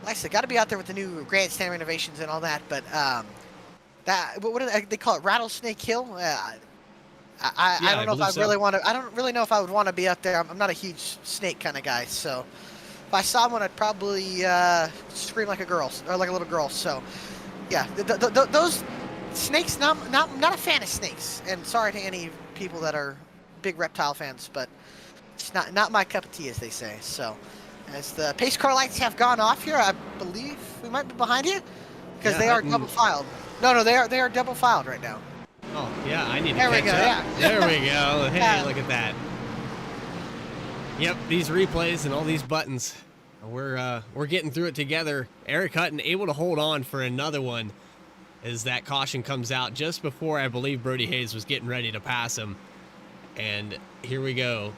Speaker 2: I said, got to be out there with the new grandstand renovations and all that. But what do they call it? Rattlesnake Hill. I don't know if I really want to. I don't really know if I would want to be out there. I'm not a huge snake kind of guy, so if I saw one, I'd probably scream like a girl or like a little girl. So, yeah, those snakes. Not a fan of snakes, and sorry to any people that are big reptile fans, but it's not my cup of tea, as they say. So, as the pace car lights have gone off here, I believe we might be behind you because they are double filed. No, they are double filed right now.
Speaker 3: Oh, yeah, I need to
Speaker 2: catch
Speaker 3: up.
Speaker 2: Yeah.
Speaker 3: There we go. Hey, look at that. Yep, these replays and all these buttons. We're getting through it together. Eric Hutton able to hold on for another one as that caution comes out just before I believe Brody Hayes was getting ready to pass him. And here we go.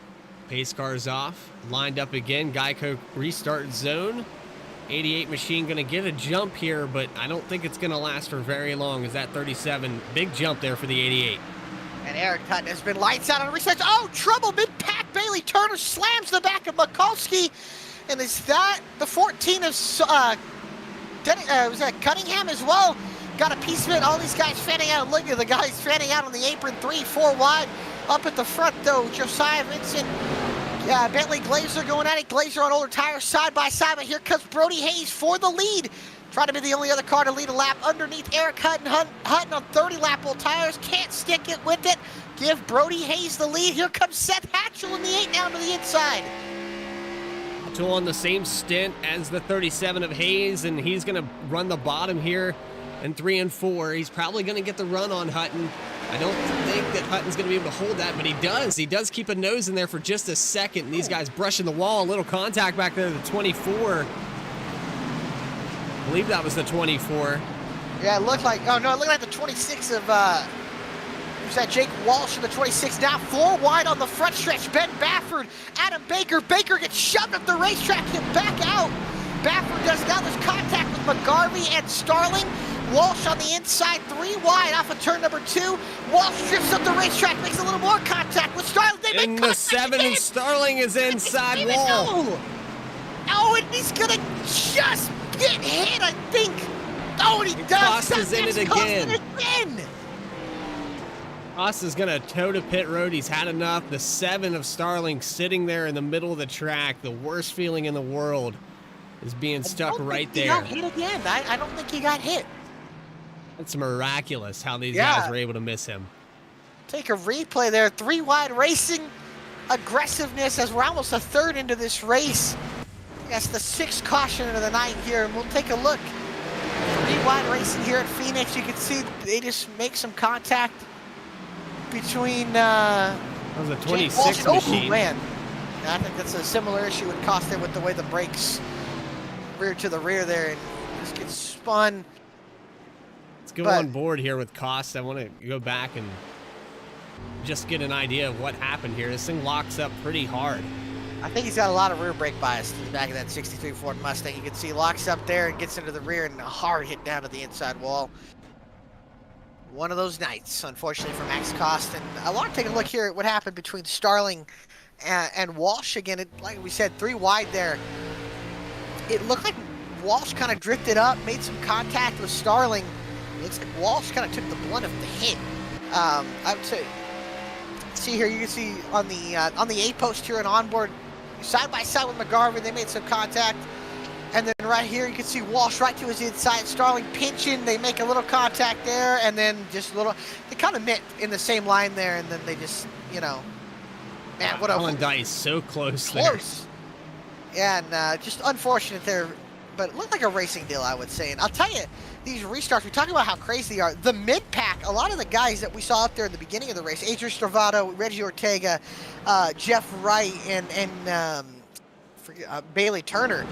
Speaker 3: Pace car's off, lined up again. Geico restart zone. 88 machine going to get a jump here, but I don't think it's going to last for very long. Is that 37? Big jump there for the 88.
Speaker 2: And Eric Hutton has been lights out on research. Oh, trouble mid-pack. Bailey Turner slams the back of Mikulski. And is that the 14 of was that Cunningham as well? Got a piece of it. All these guys fanning out. Look at the guys fanning out on the apron. 3-4 wide. Up at the front, though, Josiah Vincent, Bentley Glazer going at it. Glazer on older tires side by side. But here comes Brody Hayes for the lead. Trying to be the only other car to lead a lap underneath Eric Hutton. Hutton on 30-lap old tires. Can't stick it with it. Give Brody Hayes the lead. Here comes Seth Hatchell in the 8 down to the inside.
Speaker 3: Hatchell on the same stint as the 37 of Hayes, and he's going to run the bottom here in 3 and 4. He's probably going to get the run on Hutton. I don't think that Hutton's going to be able to hold that, but he does. He does keep a nose in there for just a second. And these guys brushing the wall. A little contact back there to the 24. I believe that was the 24.
Speaker 2: Yeah, it looked like, oh no, it looked like the 26 of, who's that, Jake Walsh in the 26. Now 4 wide on the front stretch. Ben Bafford, Adam Baker. Baker gets shoved up the racetrack, hit back out. Bafford does now. There's contact with McGarvey and Starling. Walsh on the inside, 3 wide off of turn number 2. Walsh drifts up the racetrack, makes a little more contact with Starling. They make
Speaker 3: the 7 and Starling is inside wall.
Speaker 2: Oh, and he's gonna just get hit, I think. Oh, and he does.
Speaker 3: Costa's in it again.
Speaker 2: again.
Speaker 3: Costa's gonna toe to pit road. He's had enough. The 7 of Starling sitting there in the middle of the track. The worst feeling in the world is being stuck right there.
Speaker 2: He got hit again. I don't think he got hit.
Speaker 3: It's miraculous how these guys were able to miss him.
Speaker 2: Take a replay there. 3 wide racing aggressiveness as we're almost a third into this race. That's the 6th caution of the night here, and we'll take a look. 3 wide racing here at Phoenix. You can see they just make some contact between
Speaker 3: that was a 26 machine.
Speaker 2: Oh, man. I think that's a similar issue with Costa with the way the brakes rear to the rear there and just gets spun.
Speaker 3: Let's go on board here with Costa. I want to go back and just get an idea of what happened here. This thing locks up pretty hard.
Speaker 2: I think he's got a lot of rear brake bias to the back of that 63 Ford Mustang. You can see he locks up there and gets into the rear and a hard hit down to the inside wall. One of those nights, unfortunately, for Max Costa. And I want to take a look here at what happened between Starling and Walsh. Again, like we said, 3 wide there. It looked like Walsh kind of drifted up, made some contact with Starling. It looks like Walsh kind of took the blunt of the hit. I would say, see here, you can see on the A post here and onboard, side by side with McGarvey, they made some contact. And then right here, you can see Walsh right to his inside, Starling pinching, they make a little contact there, and then just a little, they kind of met in the same line there, and then they just, you know, man, what a...
Speaker 3: Alan Dice so close there.
Speaker 2: Close. Yeah, and just unfortunate there, but it looked like a racing deal, I would say. And I'll tell you, these restarts, we talk about how crazy they are. The mid-pack, a lot of the guys that we saw up there in the beginning of the race, Adrian Stravato, Reggie Ortega, Jeff Wright, and Bailey Turner,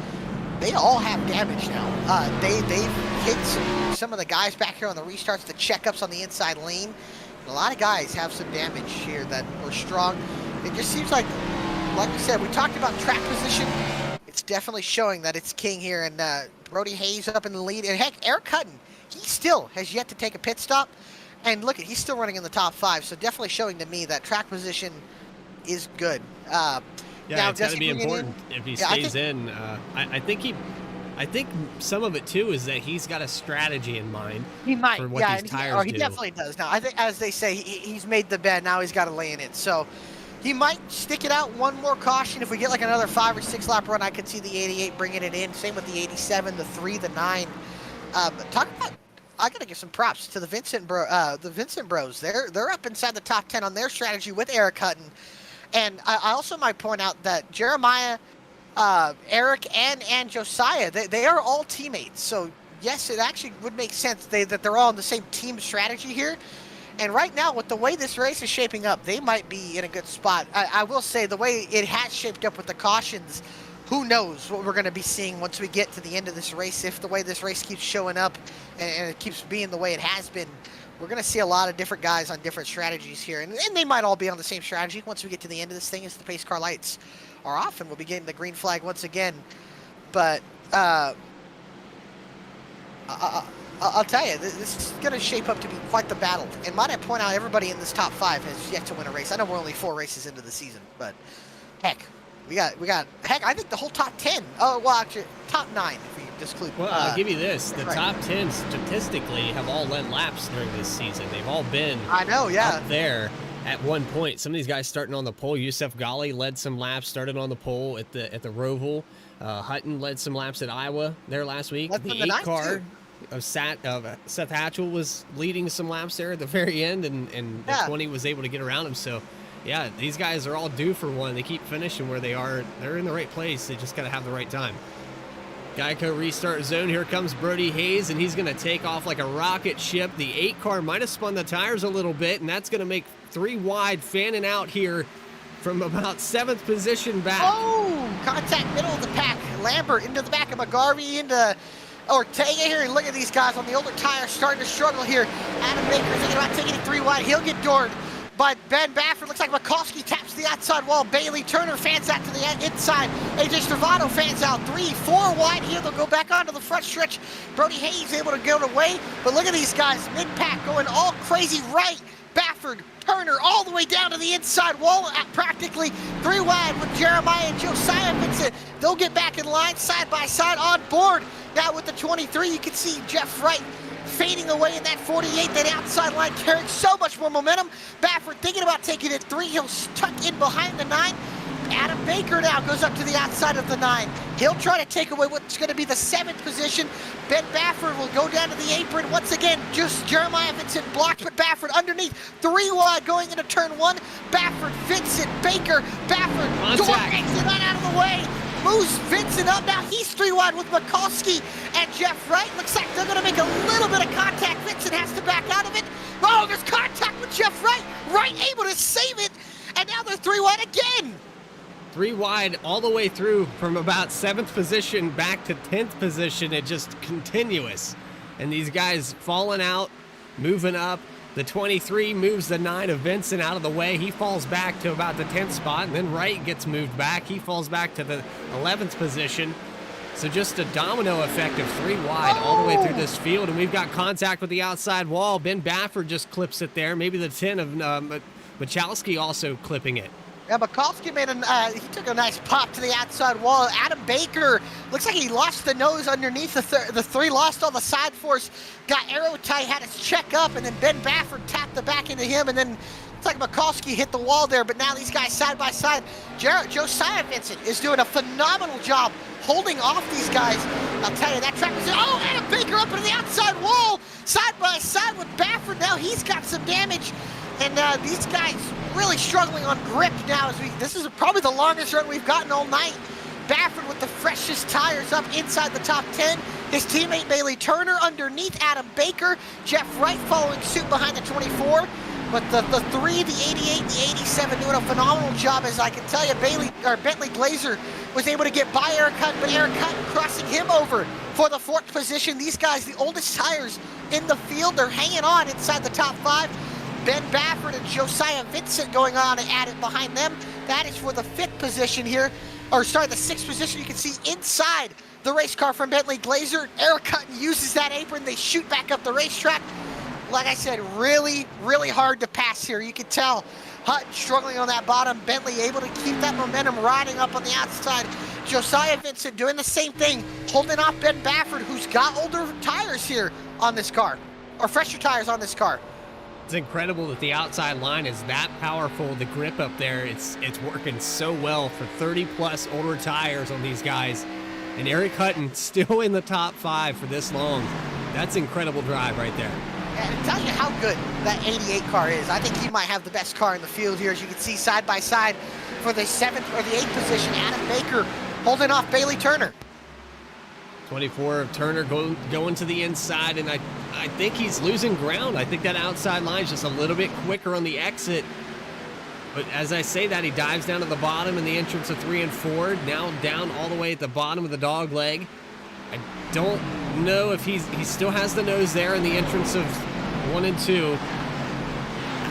Speaker 2: they all have damage now. They've hit some of the guys back here on the restarts, the checkups on the inside lane. And a lot of guys have some damage here that were strong. It just seems like we said, we talked about track position. It's definitely showing that it's king here, and Brody Hayes up in the lead. And heck, Eric Hutton, he still has yet to take a pit stop. And look, he's still running in the top 5, so definitely showing to me that track position is good.
Speaker 3: Yeah,
Speaker 2: now,
Speaker 3: it's got to be important if he stays in. I think some of it too is that he's got a strategy in mind.
Speaker 2: He might,
Speaker 3: for what these tires
Speaker 2: he
Speaker 3: do.
Speaker 2: definitely does. Now, I think, as they say, he's made the bed. Now he's got to lay in it. So he might stick it out one more caution. If we get like another 5 or 6 lap run, I could see the 88 bringing it in. Same with the 87, the 3, the 9. Talk about, I got to give some props to the Vincent Bros. They're up inside the top 10 on their strategy with Eric Hutton. And I also might point out that Jeremiah, Eric, and Josiah, they are all teammates. So yes, it actually would make sense that they're all in the same team strategy here. And right now, with the way this race is shaping up, they might be in a good spot. I will say, the way it has shaped up with the cautions, who knows what we're going to be seeing once we get to the end of this race. If the way this race keeps showing up and it keeps being the way it has been, we're going to see a lot of different guys on different strategies here. And they might all be on the same strategy once we get to the end of this thing as the pace car lights are off and we'll be getting the green flag once again. But I'll tell you, this is going to shape up to be quite the battle. And might I point out, everybody in this top 5 has yet to win a race. I know we're only 4 races into the season, but heck, we got heck, I think the whole top 10. Oh, well, actually, top 9 if we exclude.
Speaker 3: Well, I'll give you this: the
Speaker 2: right.
Speaker 3: top 10 statistically have all led laps during this season. They've all been
Speaker 2: I know, yeah.
Speaker 3: up there at one point. Some of these guys starting on the pole. Yusuf Ghali led some laps, started on the pole at the Roval. Hutton led some laps at Iowa there last week.
Speaker 2: Led
Speaker 3: The
Speaker 2: from the
Speaker 3: 8
Speaker 2: ninth,
Speaker 3: car
Speaker 2: too.
Speaker 3: of Seth Hatchell was leading some laps there at the very end, and
Speaker 2: Yeah.
Speaker 3: the 20 was able to get around him. So, yeah, these guys are all due for one. They keep finishing where they are. They're in the right place. They just got to have the right time. Geico restart zone. Here comes Brody Hayes, and he's going to take off like a rocket ship. The 8 car might have spun the tires a little bit, and that's going to make 3 wide fanning out here from about 7th position back.
Speaker 2: Oh, contact middle of the pack. Lambert into the back of McGarvey, into Ortega here. And look at these guys on the older tires starting to struggle here. Adam Baker thinking about taking it 3 wide. He'll get doored. But Ben Baffert, looks like Mikulski taps the outside wall. Bailey Turner fans out to the inside. AJ Stravano fans out 3, 4 wide here. They'll go back onto the front stretch. Brody Hayes able to get away. But look at these guys, mid-pack going all crazy right. Baffert, Turner, all the way down to the inside wall at practically 3 wide with Jeremiah and Josiah Vincent. They'll get back in line side by side on board. Now with the 23, you can see Jeff Wright fading away in that 48, that outside line carrying so much more momentum. Baffert thinking about taking it 3. He'll tuck in behind the 9. Adam Baker now goes up to the outside of the 9. He'll try to take away what's going to be the 7th position. Ben Baffert will go down to the apron once again. Just Jeremiah Vincent blocked, but Baffert underneath. 3 wide going into turn 1. Baffert, Vincent, Baker, Baffert. Door exit right out of the way. Moves Vincent up. Now he's 3 wide with Mikulski and Jeff Wright. Looks like they're going to make a little bit of contact. Vincent has to back out of it. Oh, there's contact with Jeff Wright. Wright able to save it. And now they're 3 wide again.
Speaker 3: 3 wide all the way through from about 7th position back to 10th position. It just continuous. And these guys falling out, moving up. The 23 moves the 9 of Vincent out of the way. He falls back to about the 10th spot, and then Wright gets moved back. He falls back to the 11th position. So just a domino effect of 3 wide all the way through this field. And we've got contact with the outside wall. Ben Baffert just clips it there. Maybe the 10 of Michalski also clipping it.
Speaker 2: Yeah, Mikulski he took a nice pop to the outside wall. Adam Baker looks like he lost the nose underneath the 3, lost all the side force, got arrow tight, had his check up, and then Ben Baffert tapped the back into him, and then it's like Mikulski hit the wall there. But now these guys side by side. Josiah Vincent is doing a phenomenal job holding off these guys. I'll tell you, that track was, Adam Baker up into the outside wall, side by side with Baffert. Now he's got some damage. And these guys really struggling on grip now. This is probably the longest run we've gotten all night. Baffert with the freshest tires up inside the top 10. His teammate Bailey Turner underneath Adam Baker. Jeff Wright following suit behind the 24. But the 3, the 88, the 87 doing a phenomenal job. As I can tell you, Bentley Glazer was able to get by Eric Hutton, but Eric Hutton crossing him over for the 4th position. These guys, the oldest tires in the field, they're hanging on inside the top 5. Ben Baffert and Josiah Vincent going on at it behind them. That is for the 5th position here. The 6th position. You can see inside the race car from Bentley Glazer. Eric Hutton uses that apron. They shoot back up the racetrack. Like I said, really, really hard to pass here. You can tell Hutton struggling on that bottom. Bentley able to keep that momentum riding up on the outside. Josiah Vincent doing the same thing, holding off Ben Baffert, who's got older tires here on this car, or fresher tires on this car.
Speaker 3: It's incredible that the outside line is that powerful. The grip up there, it's working so well for 30-plus older tires on these guys. And Eric Hutton still in the top 5 for this long. That's incredible drive right there.
Speaker 2: And it tells you how good that 88 car is. I think he might have the best car in the field here. As you can see side by side for the 7th or the 8th position, Adam Baker holding off Bailey Turner.
Speaker 3: 24 of Turner going to the inside, and I think he's losing ground. I think that outside line is just a little bit quicker on the exit. But as I say that, he dives down to the bottom in the entrance of 3 and 4. Now down all the way at the bottom of the dog leg. I don't know if he still has the nose there in the entrance of 1 and 2.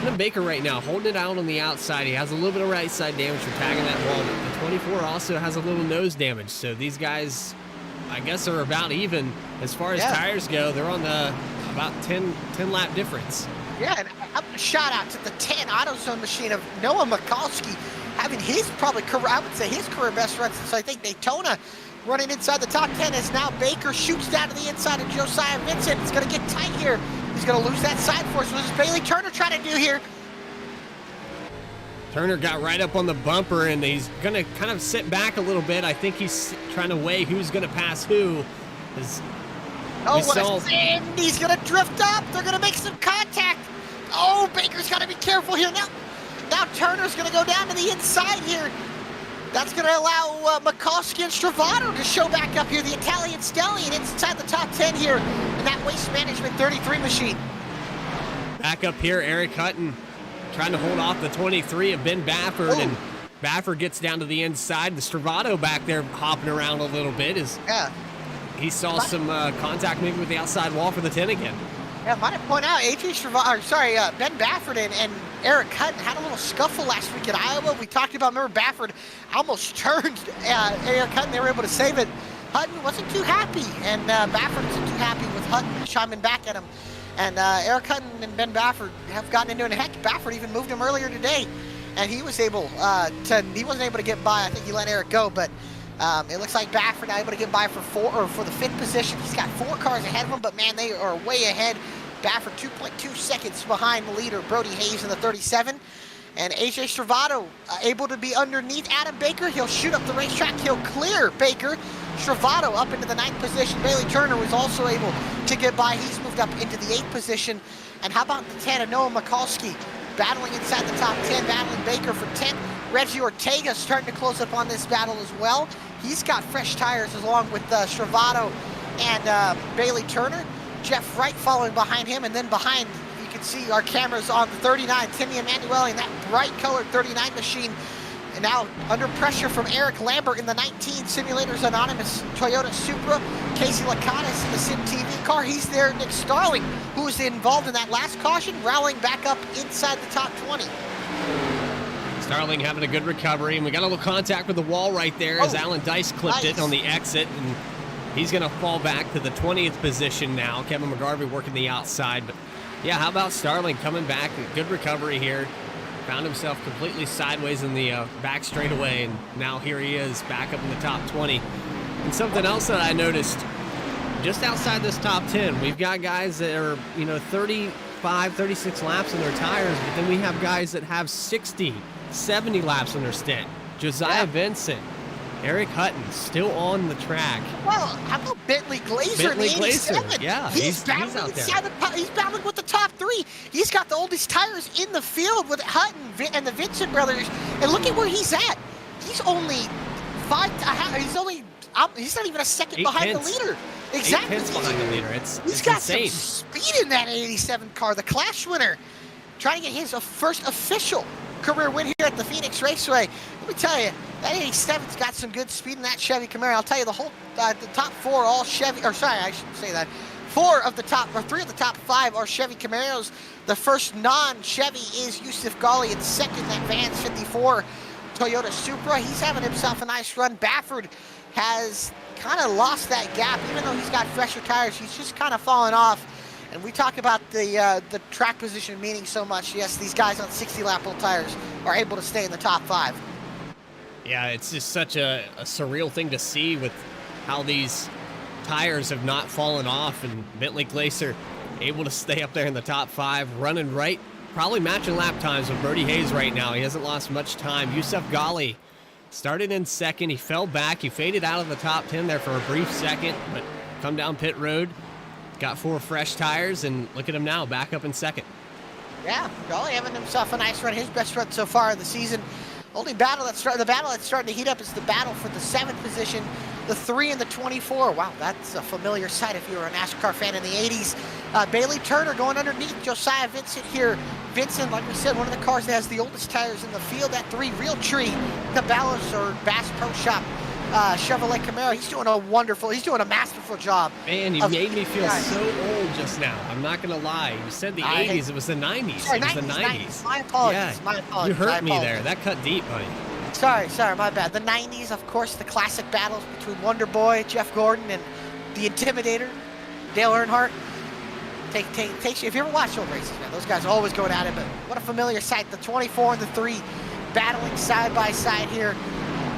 Speaker 3: Adam Baker right now holding it out on the outside. He has a little bit of right side damage from tagging that wall. But the 24 also has a little nose damage. So these guys, I guess, are about even as far as tires go. They're on the about 10 lap difference.
Speaker 2: Yeah, and a shout out to the 10 AutoZone machine of Noah Mikulski having his probably career, I would say his career best run since I think Daytona. Running inside the top 10 as now Baker shoots down to the inside of Josiah Vincent. It's going to get tight here. He's going to lose that side force. What is Bailey Turner trying to do here?
Speaker 3: Turner got right up on the bumper, and he's going to kind of sit back a little bit. I think he's trying to weigh who's going to pass who.
Speaker 2: Oh, what a send! He's going to drift up. They're going to make some contact. Oh, Baker's got to be careful here. Now Turner's going to go down to the inside here. That's going to allow Mikulski and Stravato to show back up here. The Italian Stallion inside the top 10 here in that Waste Management 33 machine.
Speaker 3: Back up here, Eric Hutton trying to hold off the 23 of Ben Baffert, and Baffert gets down to the inside. The Stravato back there hopping around a little bit as he saw some contact maybe with the outside wall for the 10 again.
Speaker 2: Yeah, might have point out, Ben Baffert and Eric Hutton had a little scuffle last week at Iowa. We talked about, remember, Baffert almost turned Eric Hutton. They were able to save it. Hutton wasn't too happy, and Baffert wasn't too happy with Hutton chiming back at him. And Eric Hutton and Ben Baffert have gotten into it. And heck, Baffert even moved him earlier today, and he was able he wasn't able to get by. I think he let Eric go, but it looks like Baffert now able to get by for the 5th position. He's got 4 cars ahead of him, but man, they are way ahead. Baffert 2.2 seconds behind the leader, Brody Hayes in the 37. And AJ Stravato able to be underneath Adam Baker. He'll shoot up the racetrack. He'll clear Baker. Stravato up into the 9th position. Bailey Turner was also able to get by. He's moved up into the 8th position. And how about the 10 of Noah Mikulski battling inside the top 10, battling Baker for 10th. Reggie Ortega starting to close up on this battle as well. He's got fresh tires along with Stravato and Bailey Turner. Jeff Wright following behind him, and then behind, you can see our cameras on the 39, Timmy Emanuele in that bright colored 39 machine. And now under pressure from Eric Lambert in the 19 Simulators Anonymous Toyota Supra. Casey Lakatos in the Sim TV car. He's there. Nick Starling, who was involved in that last caution, rallying back up inside the top 20.
Speaker 3: Starling having a good recovery, and we got a little contact with the wall right there as Alan Dice clipped it on the exit, and he's going to fall back to the 20th position now. Kevin McGarvey working the outside, but yeah, how about Starling coming back? Good recovery here. Found himself completely sideways in the back straightaway, and now here he is back up in the top 20. And something else that I noticed, just outside this top 10, we've got guys that are, 35, 36 laps in their tires, but then we have guys that have 60, 70 laps in their stint. Josiah Vincent, Eric Hutton still on the track.
Speaker 2: Well, how about Bentley Glazer in the 87?
Speaker 3: Yeah,
Speaker 2: he's battling
Speaker 3: out there.
Speaker 2: He's battling with the top 3. He's got the oldest tires in the field with Hutton and the Vincent brothers. And look at where he's at. He's only he's not even a second behind the leader. Exactly.
Speaker 3: 8 tenths behind the leader.
Speaker 2: He's got insane. Some speed in that 87 car. The Clash winner, trying to get his first official career win here at the Phoenix Raceway. Let me tell you, that 87's got some good speed in that Chevy Camaro. I'll tell you, the top 4 all Chevy, or sorry, I shouldn't say that. 3 of the top 5 are Chevy Camaros. The first non-Chevy is Yusuf Ghali, and second that Vans 54 Toyota Supra. He's having himself a nice run. Baffert has kind of lost that gap, even though he's got fresher tires. He's just kind of fallen off. And we talk about the track position meaning so much. Yes, these guys on 60-lap old tires are able to stay in the top 5.
Speaker 3: Yeah, it's just such a surreal thing to see with how these tires have not fallen off, and Bentley Glazer able to stay up there in the top 5, running right, probably matching lap times with Brody Hayes right now. He hasn't lost much time. Yusuf Ghali started in second. He fell back. He faded out of the top 10 there for a brief second, but come down pit road. Got 4 fresh tires, and look at him now, back up in second.
Speaker 2: Yeah, Ghali having himself a nice run, his best run so far of the season. The battle that's starting to heat up is the battle for the 7th position, the 3 and the 24. Wow, that's a familiar sight if you were a NASCAR fan in the 80s. Bailey Turner going underneath Josiah Vincent here Vincent, like we said, one of the cars that has the oldest tires in the field. That 3 Real Tree, the Ballas or Bass Pro Shop Chevrolet Camaro. He's doing a masterful job.
Speaker 3: Man, you made me feel so old just now. I'm not going to lie. You said the 80s. It was the 90s.
Speaker 2: Sorry,
Speaker 3: it was
Speaker 2: 90s,
Speaker 3: the 90s.
Speaker 2: My apologies.
Speaker 3: Yeah,
Speaker 2: My apologies.
Speaker 3: you hurt me there. That cut deep, buddy.
Speaker 2: Sorry, my bad. The 90s, of course, the classic battles between Wonder Boy, Jeff Gordon, and the Intimidator, Dale Earnhardt. If you ever watch old races, man, those guys are always going at it, but what a familiar sight. The 24 and the 3 battling side by side here.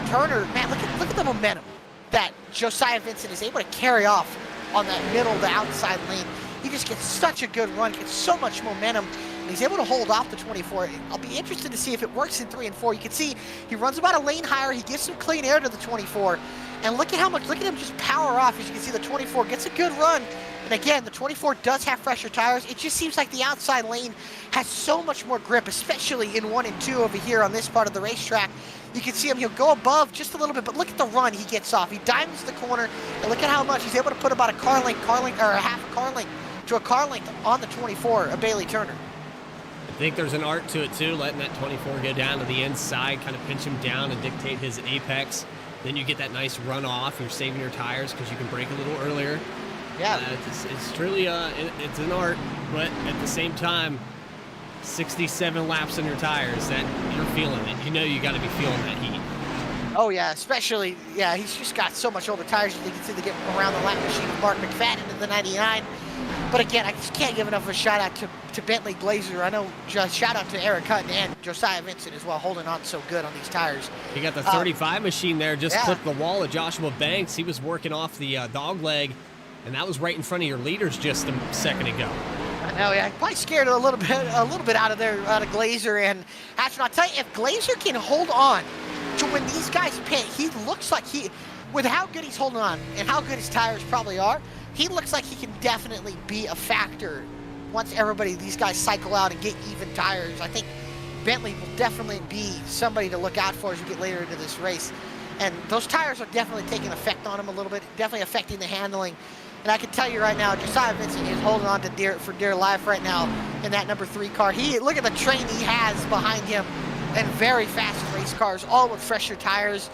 Speaker 2: Turner, man, look at the momentum that Josiah Vincent is able to carry off on that middle, the outside lane. He just gets such a good run, gets so much momentum, and he's able to hold off the 24. I'll be interested to see if it works in 3 and 4. You can see he runs about a lane higher. He gives some clean air to the 24, and look at him just power off. As you can see, the 24 gets a good run. And again, the 24 does have fresher tires. It just seems like the outside lane has so much more grip, especially in 1 and 2 over here on this part of the racetrack. You can see him, he'll go above just a little bit, but look at the run he gets off. He diamonds the corner, and look at how much he's able to put about a car length, or a half a car length to a car length on the 24 of Bailey Turner.
Speaker 3: I think there's an art to it too, letting that 24 go down to the inside, kind of pinch him down and dictate his apex. Then you get that nice run off. You're saving your tires because you can brake a little earlier.
Speaker 2: Yeah,
Speaker 3: it's truly it's an art, but at the same time, 67 laps on your tires, that you're feeling it. You know you got to be feeling that heat.
Speaker 2: Oh yeah, especially, yeah, he's just got so much older tires. You can see they get around the lap machine of Mark McFadden in the 99. But again, I just can't give enough of a shout out to Bentley Glazer. I know, just shout out to Eric Hutton and Josiah Vincent as well, holding on so good on these tires.
Speaker 3: You got the 35 machine there, just clipped the wall of Joshua Banks. He was working off the dog leg, and that was right in front of your leaders just a second ago.
Speaker 2: I know, yeah, probably scared a little bit out of Glazer and Hatcher. I'll tell you, if Glazer can hold on to when these guys pit, he looks like with how good he's holding on and how good his tires probably are, he looks like he can definitely be a factor once these guys cycle out and get even tires. I think Bentley will definitely be somebody to look out for as we get later into this race. And those tires are definitely taking effect on him a little bit, definitely affecting the handling. And I can tell you right now, Josiah Vincent is holding on to for dear life right now in that number 3 car. Look at the train he has behind him, and very fast race cars, all with fresher tires.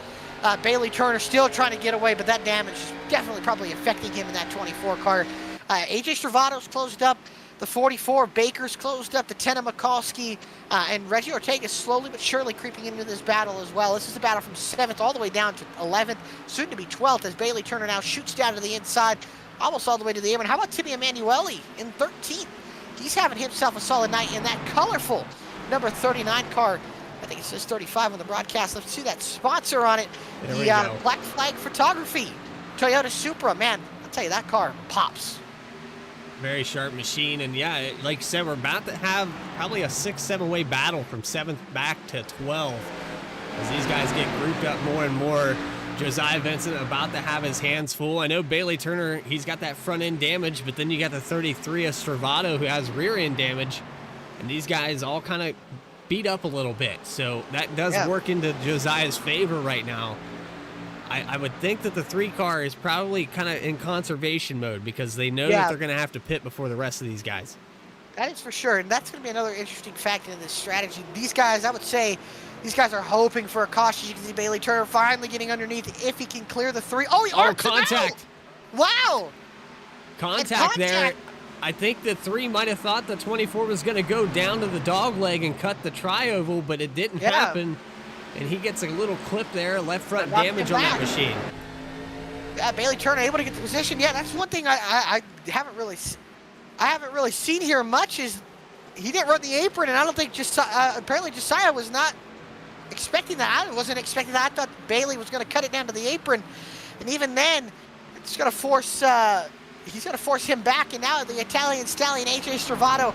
Speaker 2: Bailey Turner still trying to get away, but that damage is definitely probably affecting him in that 24 car. AJ Stravato's closed up. The 44, Baker's closed up. The 10 of Mikulski, and Reggie Ortega slowly but surely creeping into this battle as well. This is the battle from 7th all the way down to 11th, soon to be 12th, as Bailey Turner now shoots down to the inside, almost all the way to the apron. How about Timmy Emanuele in 13th? He's having himself a solid night in that colorful number 39 car. I think it says 35 on the broadcast. Let's see that sponsor on it. The Black Flag Photography Toyota Supra. Man, I'll tell you, that car pops.
Speaker 3: Very sharp machine. And yeah, like you said, we're about to have probably a 6-7 way battle from 7th back to 12th as these guys get grouped up more and more. Josiah Vincent about to have his hands full. I know Bailey Turner, he's got that front end damage, but then you got the 33 of Stravato who has rear end damage. And these guys all kind of beat up a little bit. So that does work into Josiah's favor right now. I would think that the 3 car is probably kind of in conservation mode because they know that they're going to have to pit before the rest of these guys.
Speaker 2: That is for sure. And that's going to be another interesting factor in this strategy. These guys, I would say, these guys are hoping for a caution. You can see Bailey Turner finally getting underneath if he can clear the 3. Oh, he arcs
Speaker 3: contact.
Speaker 2: Wow.
Speaker 3: Contact there. I think the 3 might have thought the 24 was going to go down to the dog leg and cut the tri-oval, but it didn't happen. And he gets a little clip there, left front damage on that machine.
Speaker 2: Bailey Turner able to get the position. Yeah, that's one thing I haven't really seen here much is he didn't run the apron, and I don't think apparently Josiah was not expecting that. I wasn't expecting that. I thought Bailey was going to cut it down to the apron, and even then, it's going to force. He's going to force him back, and now the Italian stallion AJ Stravato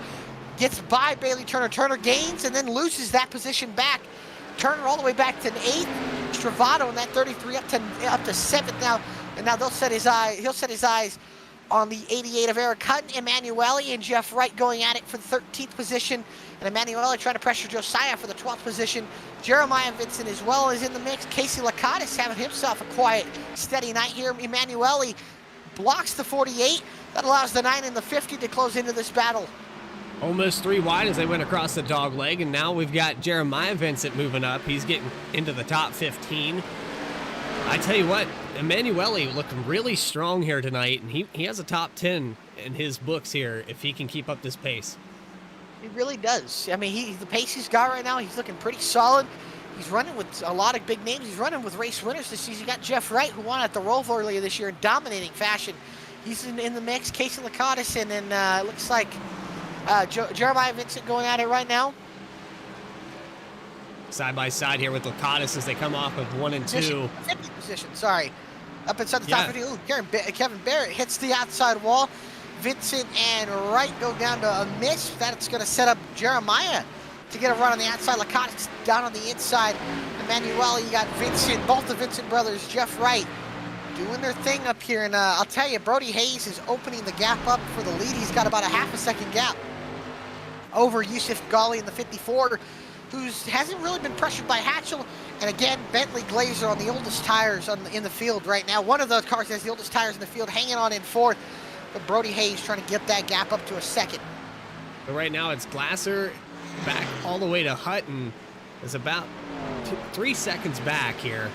Speaker 2: gets by Bailey Turner. Turner gains and then loses that position back. Turner all the way back to 8th. Stravato in that 33 up to 7th now, and now he'll set his eyes on the 88 of Eric Hutton, Emanuele, and Jeff Wright going at it for the 13th position, and Emanuele trying to pressure Josiah for the 12th position. Jeremiah Vincent as well is in the mix. Casey Lakatis having himself a quiet, steady night here. Emanuele blocks the 48. That allows the 9 and the 50 to close into this battle.
Speaker 3: Almost 3 wide as they went across the dog leg, and now we've got Jeremiah Vincent moving up. He's getting into the top 15. I tell you what, Emanuele looking really strong here tonight, and he has a top 10 in his books here if he can keep up this pace.
Speaker 2: He really does. I mean, the pace he's got right now, he's looking pretty solid. He's running with a lot of big names. He's running with race winners this season. You got Jeff Wright, who won at the Roval earlier this year in dominating fashion. He's in the mix. Casey Lakatos, and then it looks like Jeremiah Vincent going at it right now.
Speaker 3: Side by side here with Lakatos as they come off of 1 and 2.
Speaker 2: 50 position, sorry. Up inside the top 50. Ooh, Kevin Barrett hits the outside wall. Vincent and Wright go down to a miss. That's going to set up Jeremiah to get a run on the outside. Lakatos down on the inside. Emanuele, you got Vincent, both the Vincent brothers, Jeff Wright, doing their thing up here. And I'll tell you, Brody Hayes is opening the gap up for the lead. He's got about a half a second gap over Yusuf Ghali in the 54, who hasn't really been pressured by Hatchell. And again, Bentley Glazer on the oldest tires in the field right now. One of those cars has the oldest tires in the field, hanging on in fourth. But Brody Hayes trying to get that gap up to a second.
Speaker 3: But right now it's Glasser back all the way to Hutton. Is about 3 seconds back here.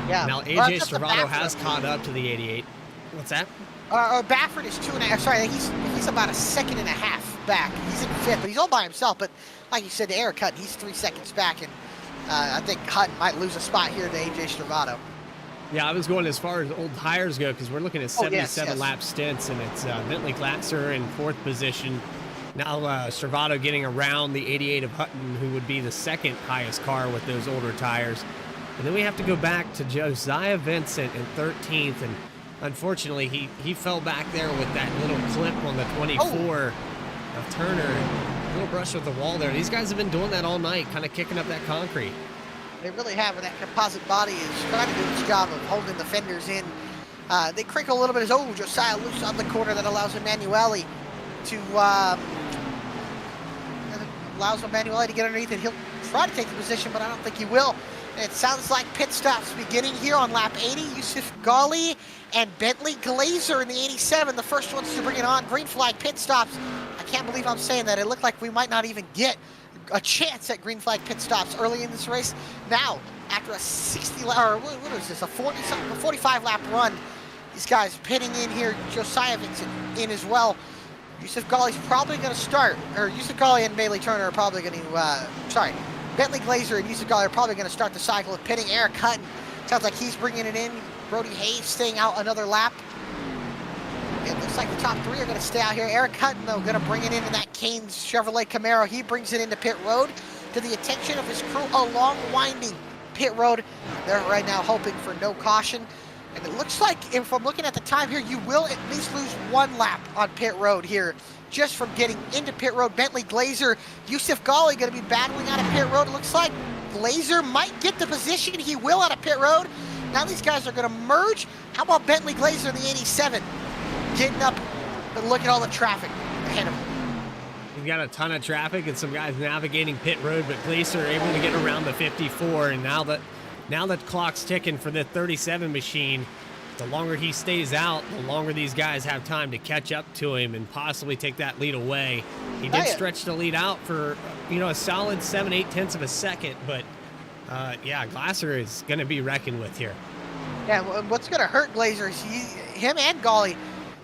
Speaker 2: Yeah.
Speaker 3: Now AJ Stravato has caught up to the 88. What's that?
Speaker 2: Baffert is 2.5. Sorry, he's about a second and a half back. He's in fifth, but he's all by himself. But like you said, to Eric Hutton, he's 3 seconds back, and I think Hutton might lose a spot here to AJ Stravato.
Speaker 3: Yeah, I was going as far as old tires go because we're looking at 77 lap stints, and it's Bentley Glatzer in 4th position. Now Stravato getting around the 88 of Hutton, who would be the 2nd highest car with those older tires. And then we have to go back to Josiah Vincent in 13th, and unfortunately he fell back there with that little clip on the 24 of Turner. A little brush with the wall there. These guys have been doing that all night, kind of kicking up that concrete.
Speaker 2: They really have, and that composite body is trying to do its job of holding the fenders in. They crinkle a little bit as, Josiah loose on the corner. That allows Emanuele to get underneath it. He'll try to take the position, but I don't think he will. And it sounds like pit stops beginning here on lap 80. Yusuf Ghali and Bentley Glazer in the 87, the first ones to bring it on. Green flag pit stops. I can't believe I'm saying that. It looked like we might not even get a chance at green flag pit stops early in this race. Now, after a 45 lap run, these guys pitting in here. Josiah Vincent in as well. Yusuf Ghali's probably going to start, or Yusuf Ghali and Bailey Turner are probably going to, Bentley Glazer and Yusuf Ghali are probably going to start the cycle of pitting. Eric Hutton sounds like he's bringing it in. Brody Hayes staying out another lap. It looks like the top 3 are going to stay out here. Eric Hutton, though, going to bring it into that Canes Chevrolet Camaro. He brings it into pit road to the attention of his crew, a long, winding pit road. They're right now hoping for no caution. And it looks like, if I'm looking at the time here, you will at least lose 1 lap on pit road here just from getting into pit road. Bentley Glazer, Yusuf Ghali going to be battling out of pit road. It looks like Glazer might get the position. He will out of pit road. Now these guys are going to merge. How about Bentley Glazer in the 87? Getting up, but look at all the traffic ahead of him.
Speaker 3: We've got a ton of traffic and some guys navigating pit road, but Glazer able to get around the 54, and now that clock's ticking for the 37 machine. The longer he stays out, the longer these guys have time to catch up to him and possibly take that lead away. He did stretch the lead out for, a solid 7/8 of a second, but Glasser is going to be reckoned with here.
Speaker 2: Yeah, what's going to hurt Glazer is him and Ghali.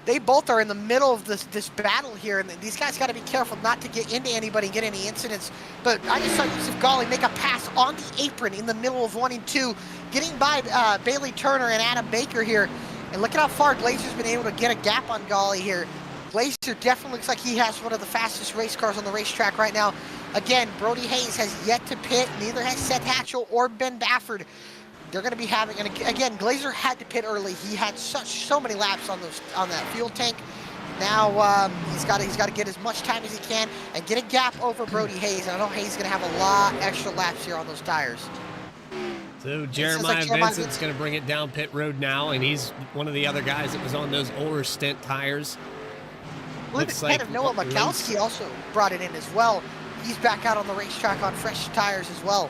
Speaker 2: They both are in the middle of this battle here, and these guys got to be careful not to get into anybody and get any incidents. But I just saw Yusuf Ghali make a pass on the apron in the middle of 1 and 2, getting by Bailey Turner and Adam Baker here. And look at how far Glazer's been able to get a gap on Ghali here. Glazer definitely looks like he has one of the fastest race cars on the racetrack right now. Again, Brody Hayes has yet to pit. Neither has Seth Hatchell or Ben Baffert. They're going to be having, and again, Glazer had to pit early. He had so many laps on that fuel tank. Now he's got to get as much time as he can and get a gap over Brody Hayes. I know Hayes is going to have a lot extra laps here on those tires.
Speaker 3: So Jeremiah Vincent's going to bring it down pit road now, and he's one of the other guys that was on those older stint tires.
Speaker 2: Looks like Noah Mikowski also brought it in as well. He's back out on the racetrack on fresh tires as well.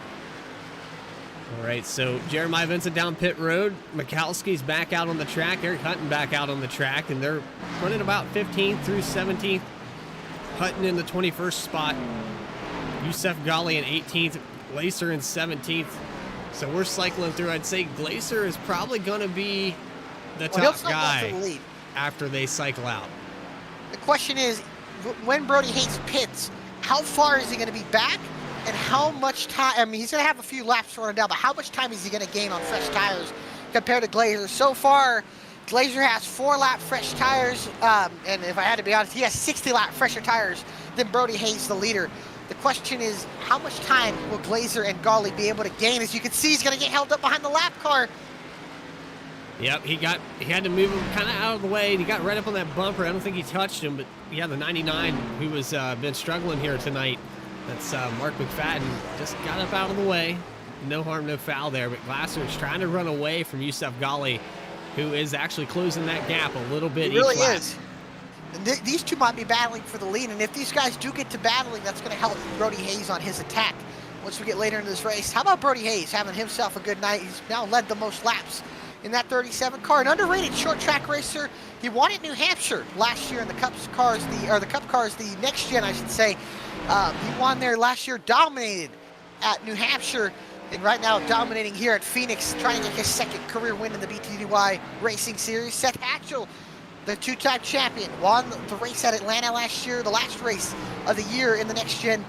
Speaker 3: All right, so Jeremiah Vincent down pit road. Mikowski's back out on the track. Eric Hutton back out on the track, and they're running about 15th through 17th Hutton in the 21st spot. Yusef Ghali in 18th. Glacier in 17th. So we're cycling through. I'd say Glacier is probably going to be the top guy after they cycle out.
Speaker 2: The question is, when Brody Hayes pits, how far is he going to be back? And how much time, I mean, he's going to have a few laps running down, but how much time is he going to gain on fresh tires compared to Glacier? So far, Glacier has 4-lap fresh tires, and if I had to be honest, he has 60-lap fresher tires than Brody Hayes, the leader. The question is, how much time will Glacier and Ghali be able to gain? As you can see, he's going to get held up behind the lap car.
Speaker 3: Yep, he had to move him kind of out of the way, and he got right up on that bumper. I don't think he touched him, but yeah, the 99 who was been struggling here tonight. That's Mark McFadden, just got up out of the way. No harm, no foul there, but Glacier is trying to run away from Yusef Ghali, who is actually closing that gap a little bit.
Speaker 2: He really is. And these two might be battling for the lead, and if these guys do get to battling, that's going to help Brody Hayes on his attack once we get later into this race. How about Brody Hayes having himself a good night? He's now led the most laps in that 37 car. An underrated short track racer. He won at New Hampshire last year in the Cup cars, the next gen, I should say. He won there last year, dominated at New Hampshire, and right now dominating here at Phoenix, trying to get his second career win in the BTDY Racing Series. Seth Hatchell, the two-time champion, won the race at Atlanta last year, the last race of the year in the next gen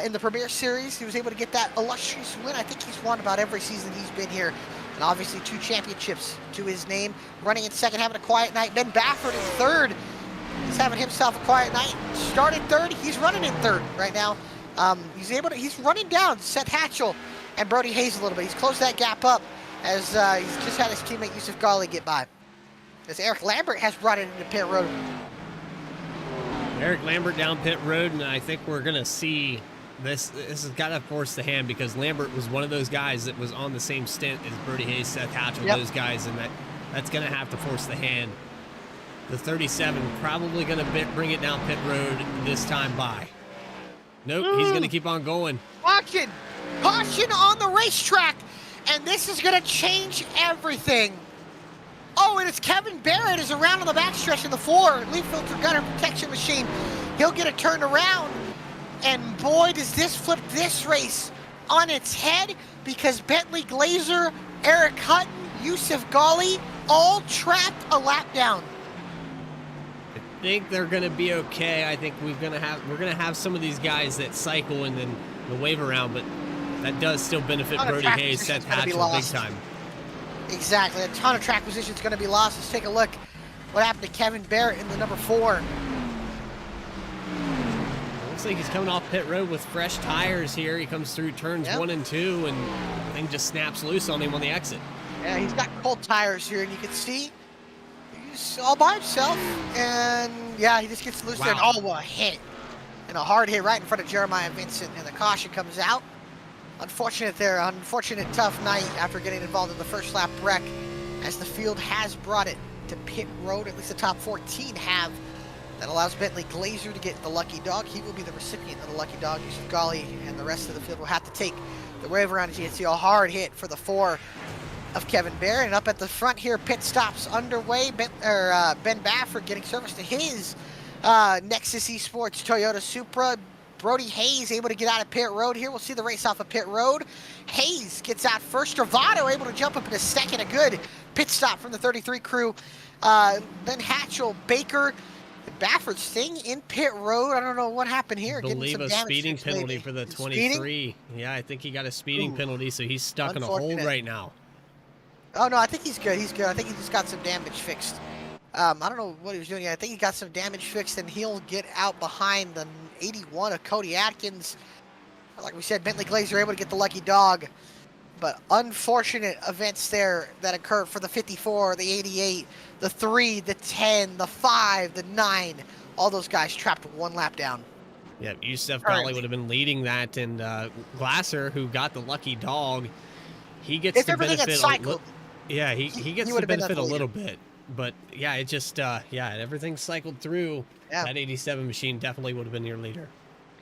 Speaker 2: in the Premier Series. He was able to get that illustrious win. I think he's won about every season he's been here, and obviously 2 championships to his name. Running in second, having a quiet night. Ben Baffert in third. He's having himself a quiet night. Started third. He's running in third right now. He's running down Seth Hatchell and Brody Hayes a little bit. He's closed that gap up as he's just had his teammate Yusef Ghali get by. As Eric Lambert has brought it into pit road.
Speaker 3: Eric Lambert down pit road, and I think we're going to see this. This has got to force the hand, because Lambert was one of those guys that was on the same stint as Brody Hayes, Seth Hatchell, those guys, and that's going to have to force the hand. The 37 probably going to bring it down pit road this time by. Nope, he's going to keep on going.
Speaker 2: Caution on the racetrack, and this is going to change everything. Oh, and it's Kevin Barrett is around on the backstretch in the 4 leaf filter gunner protection machine. He'll get it turned around, and boy, does this flip this race on its head, because Bentley Glacier, Eric Hutton, Yusef Ghali, all trapped a lap down.
Speaker 3: I think they're going to be okay. I think we're going to have some of these guys that cycle and then the wave around, but that does still benefit Brody Hayes, Seth Hatchell big time.
Speaker 2: Exactly, a ton of track position is going to be lost. Let's take a look what happened to Kevin Barrett in the number 4.
Speaker 3: Looks like he's coming off pit road with fresh tires here. He comes through turns 1 and 2, and the thing just snaps loose on him on the exit.
Speaker 2: Yeah, he's got cold tires here, and you can see he's all by himself, and yeah, he just gets loose there, and oh, what a hit. And a hard hit right in front of Jeremiah Vincent, and the caution comes out. Unfortunate there, unfortunate tough night after getting involved in the first lap wreck, as the field has brought it to pit road, at least the top 14 have. That allows Bentley Glacier to get the lucky dog. He will be the recipient of the lucky dog. Yusef Ghali and the rest of the field will have to take the wave around. As you can see, a hard hit for the 4 of Kevin Barrett. And up at the front here, pit stops underway. Ben Baffert getting service to his Nexus Esports Toyota Supra. Brody Hayes able to get out of pit road here. We'll see the race off of pit road. Hayes gets out first. Travato able to jump up into second. A good pit stop from the 33 crew. Then Hatchell, Baker, Baffert's thing in pit road. I don't know what happened here.
Speaker 3: I believe a speeding penalty for the 23. Speeding? Yeah, I think he got a speeding penalty, so he's stuck in a hold right now.
Speaker 2: Oh, no, I think he's good. He's good. I think he just got some damage fixed. I don't know what he was doing. I think he got some damage fixed, and he'll get out behind the 81 of Cody Atkins. Like we said, Bentley Glacier able to get the lucky dog. But unfortunate events there that occurred for the 54, the 88, the 3, the 10, the 5, the 9. All those guys trapped 1 lap down.
Speaker 3: Yeah, Yusef Ghali would have been leading that, and Glacier, who got the lucky dog, he gets the benefit. Yeah, he gets the benefit a little bit. But yeah, it just everything cycled through. Yeah. That 87 machine definitely would have been your leader.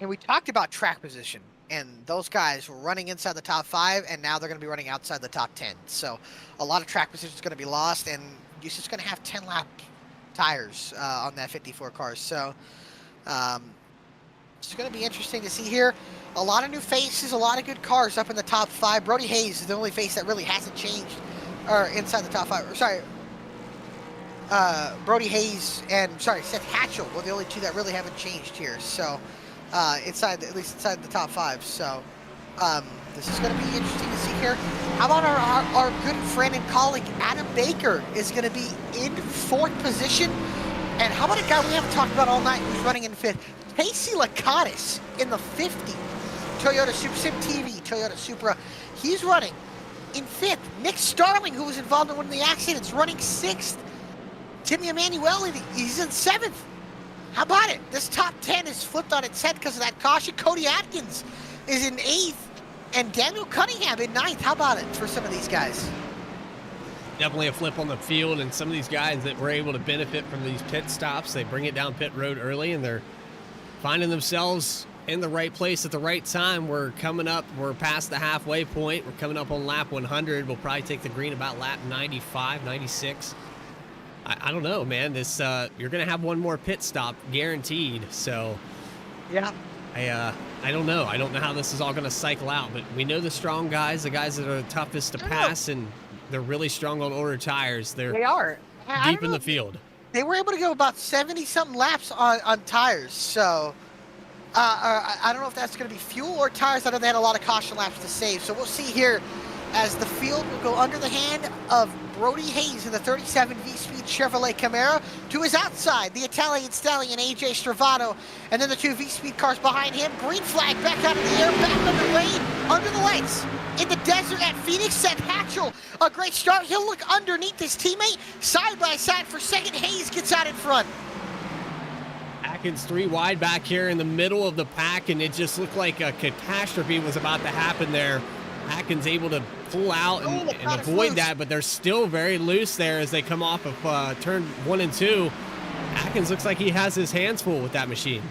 Speaker 2: And we talked about track position, and those guys were running inside the top 5, and now they're going to be running outside the top 10. So a lot of track position is going to be lost, and you're just going to have 10 lap tires on that 54 car. So It's going to be interesting to see here. A lot of new faces, a lot of good cars up in the top 5. Brody Hayes is the only face that really hasn't changed, or inside the top 5. Sorry, Brody Hayes and Seth Hatchell were the only two that really haven't changed here. So at least inside the top 5. So this is going to be interesting to see here. How about our good friend and colleague Adam Baker is going to be in 4th position. And how about a guy we haven't talked about all night who's running in 5th? Casey Lakatis in the 50. Toyota Super Sim TV, Toyota Supra. He's running in 5th. Nick Starling, who was involved in one of the accidents, running 6th. Timmy Emanuele, he's in 7th. How about it? This top 10 is flipped on its head because of that caution. Cody Atkins is in 8th. And Daniel Cunningham in 9th. How about it for some of these guys?
Speaker 3: Definitely a flip on the field, and some of these guys that were able to benefit from these pit stops, they bring it down pit road early, and they're finding themselves in the right place at the right time. We're past the halfway point. We're coming up on lap 100. We'll probably take the green about lap 95, 96. I don't know, man. This you're going to have one more pit stop guaranteed, so
Speaker 2: yeah.
Speaker 3: I don't know. I don't know how this is all going to cycle out, but we know the strong guys, the guys that are the toughest to pass, and they're really strong on older tires.
Speaker 2: They are.
Speaker 3: Deep in the field.
Speaker 2: They were able to go about 70-something laps on tires, so I don't know if that's going to be fuel or tires. I know they had a lot of caution laps to save, so we'll see here as the field will go under the hand of Brody Hayes in the 37 VSPEED Chevrolet Camaro. To his outside, the Italian stallion AJ Stravato, and then the 2 VSPEED cars behind him. Green flag back out of the air, back underway, under the lights. In the desert at Phoenix, Seth Hatchell, a great start. He'll look underneath his teammate, side by side for second. Hayes gets out in front.
Speaker 3: Atkins 3 wide back here in the middle of the pack, and it just looked like a catastrophe was about to happen there. Atkins able to pull out and avoid that, but they're still very loose there as they come off of turn 1 and 2. Atkins looks like he has his hands full with that machine.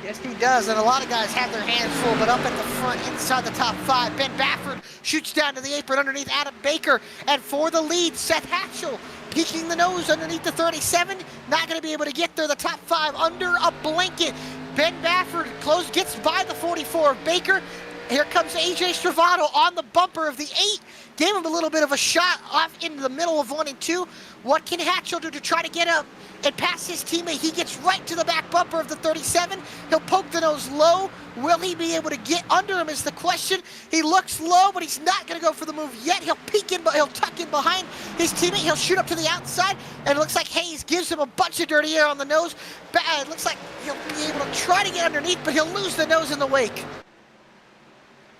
Speaker 2: Yes, he does, and a lot of guys have their hands full, but up at the front, inside the top 5, Ben Bafford shoots down to the apron underneath Adam Baker, and for the lead, Seth Hatchell peeking the nose underneath the 37, not going to be able to get there. The top 5 under a blanket. Ben Bafford gets by the 44 of Baker. Here comes AJ Stravato on the bumper of the 8. Gave him a little bit of a shot off into the middle of 1 and 2. What can Hatchell do to try to get up and pass his teammate? He gets right to the back bumper of the 37. He'll poke the nose low. Will he be able to get under him is the question. He looks low, but he's not going to go for the move yet. He'll peek in, but he'll tuck in behind his teammate. He'll shoot up to the outside, and it looks like Hayes gives him a bunch of dirty air on the nose. It looks like he'll be able to try to get underneath, but he'll lose the nose in the wake.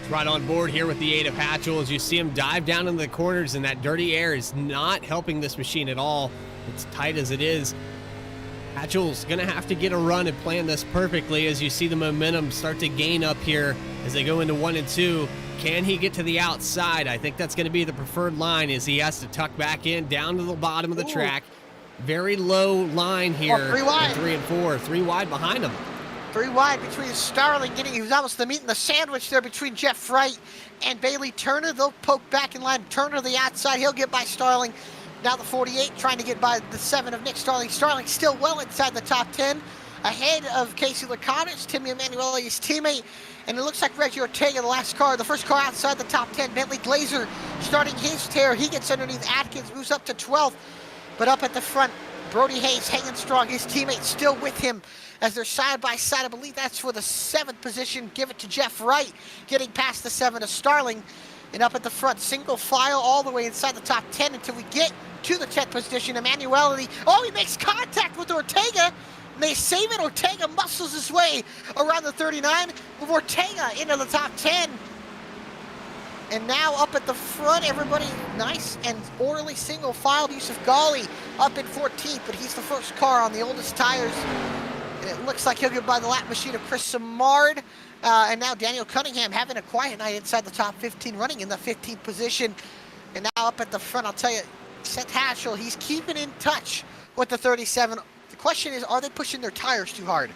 Speaker 3: Right on board here with the 8 of Hatchell as you see him dive down into the corners, and that dirty air is not helping this machine at all. It's tight as it is. Hatchell's going to have to get a run and plan this perfectly as you see the momentum start to gain up here as they go into 1 and 2. Can he get to the outside? I think that's going to be the preferred line as he has to tuck back in down to the bottom of the track. Very low line here.
Speaker 2: 3 wide.
Speaker 3: 3 and 4. 3 wide behind him.
Speaker 2: 3 wide between Starling he was almost the meat and the sandwich there between Jeff Wright and Bailey Turner. They'll poke back in line. Turner to the outside. He'll get by Starling. Now the 48 trying to get by the 7 of Nick Starling. Starling still well inside the top 10. Ahead of Casey Lakatis, Timmy Emanuele's teammate. And it looks like Reggie Ortega, the first car outside the top 10. Bentley Glazer starting his tear. He gets underneath Atkins, moves up to 12th. But up at the front, Brody Hayes hanging strong. His teammate still with him as they're side by side. I believe that's for the 7th position. Give it to Jeff Wright, getting past the 7 of Starling. And up at the front, single file all the way inside the top 10 until we get to the 10th position. Emanuele, he makes contact with Ortega. And they save it. Ortega muscles his way around the 39. With Ortega into the top 10. And now up at the front, everybody nice and orderly single file. Yusuf Ghali up in 14th, but he's the first car on the oldest tires. And it looks like he'll get by the lap machine of Chris Samard. And now Daniel Cunningham having a quiet night inside the top 15, running in the 15th position. And now up at the front, I'll tell you, Seth Hatchell, he's keeping in touch with the 37. The question is, are they pushing their tires too hard?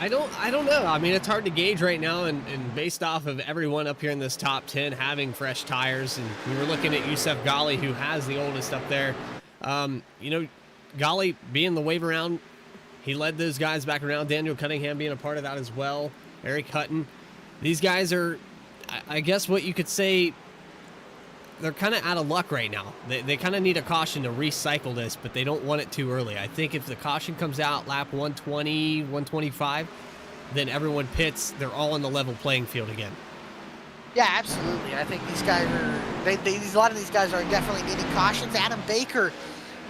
Speaker 3: I don't know. I mean, it's hard to gauge right now, and based off of everyone up here in this top 10 having fresh tires, and we were looking at Yusuf Ghali, who has the oldest up there. Ghali being the wave around he led those guys back around. Daniel Cunningham being a part of that as well. Eric Hutton. These guys are, I guess what you could say, they're kind of out of luck right now. They kind of need a caution to recycle this, but they don't want it too early. I think if the caution comes out lap 120, 125, then everyone pits. They're all on the level playing field again.
Speaker 2: Yeah, absolutely. I think these guys are, a lot of these guys are definitely needing cautions. Adam Baker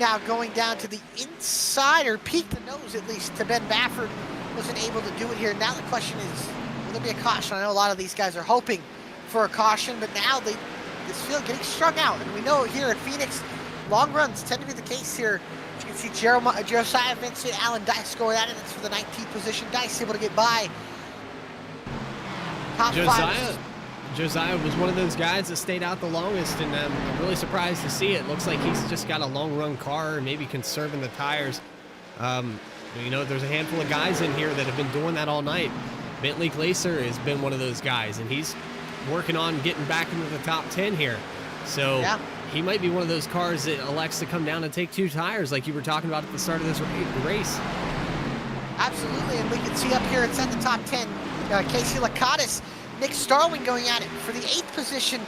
Speaker 2: now going down to the inside, or peek the nose at least, to Ben Baffert. Wasn't able to do it here. Now the question is, will there be a caution? I know a lot of these guys are hoping for a caution, but now this field getting strung out. And we know here at Phoenix, long runs tend to be the case here. You can see Josiah Vincent, Alan Dice going at it. It's for the 19th position. Dice able to get by. Top five.
Speaker 3: Josiah was one of those guys that stayed out the longest, and I'm really surprised to see it. Looks like he's just got a long run car and maybe conserving the tires. You know, there's a handful of guys in here that have been doing that all night. Bentley Glaser has been one of those guys, and he's working on getting back into the top 10 here. So yeah, he might be one of those cars that elects to come down and take 2 tires like you were talking about at the start of this race.
Speaker 2: Absolutely, and we can see up here inside the top 10, Casey Lakatos, Nick Starling going at it for the 8th position.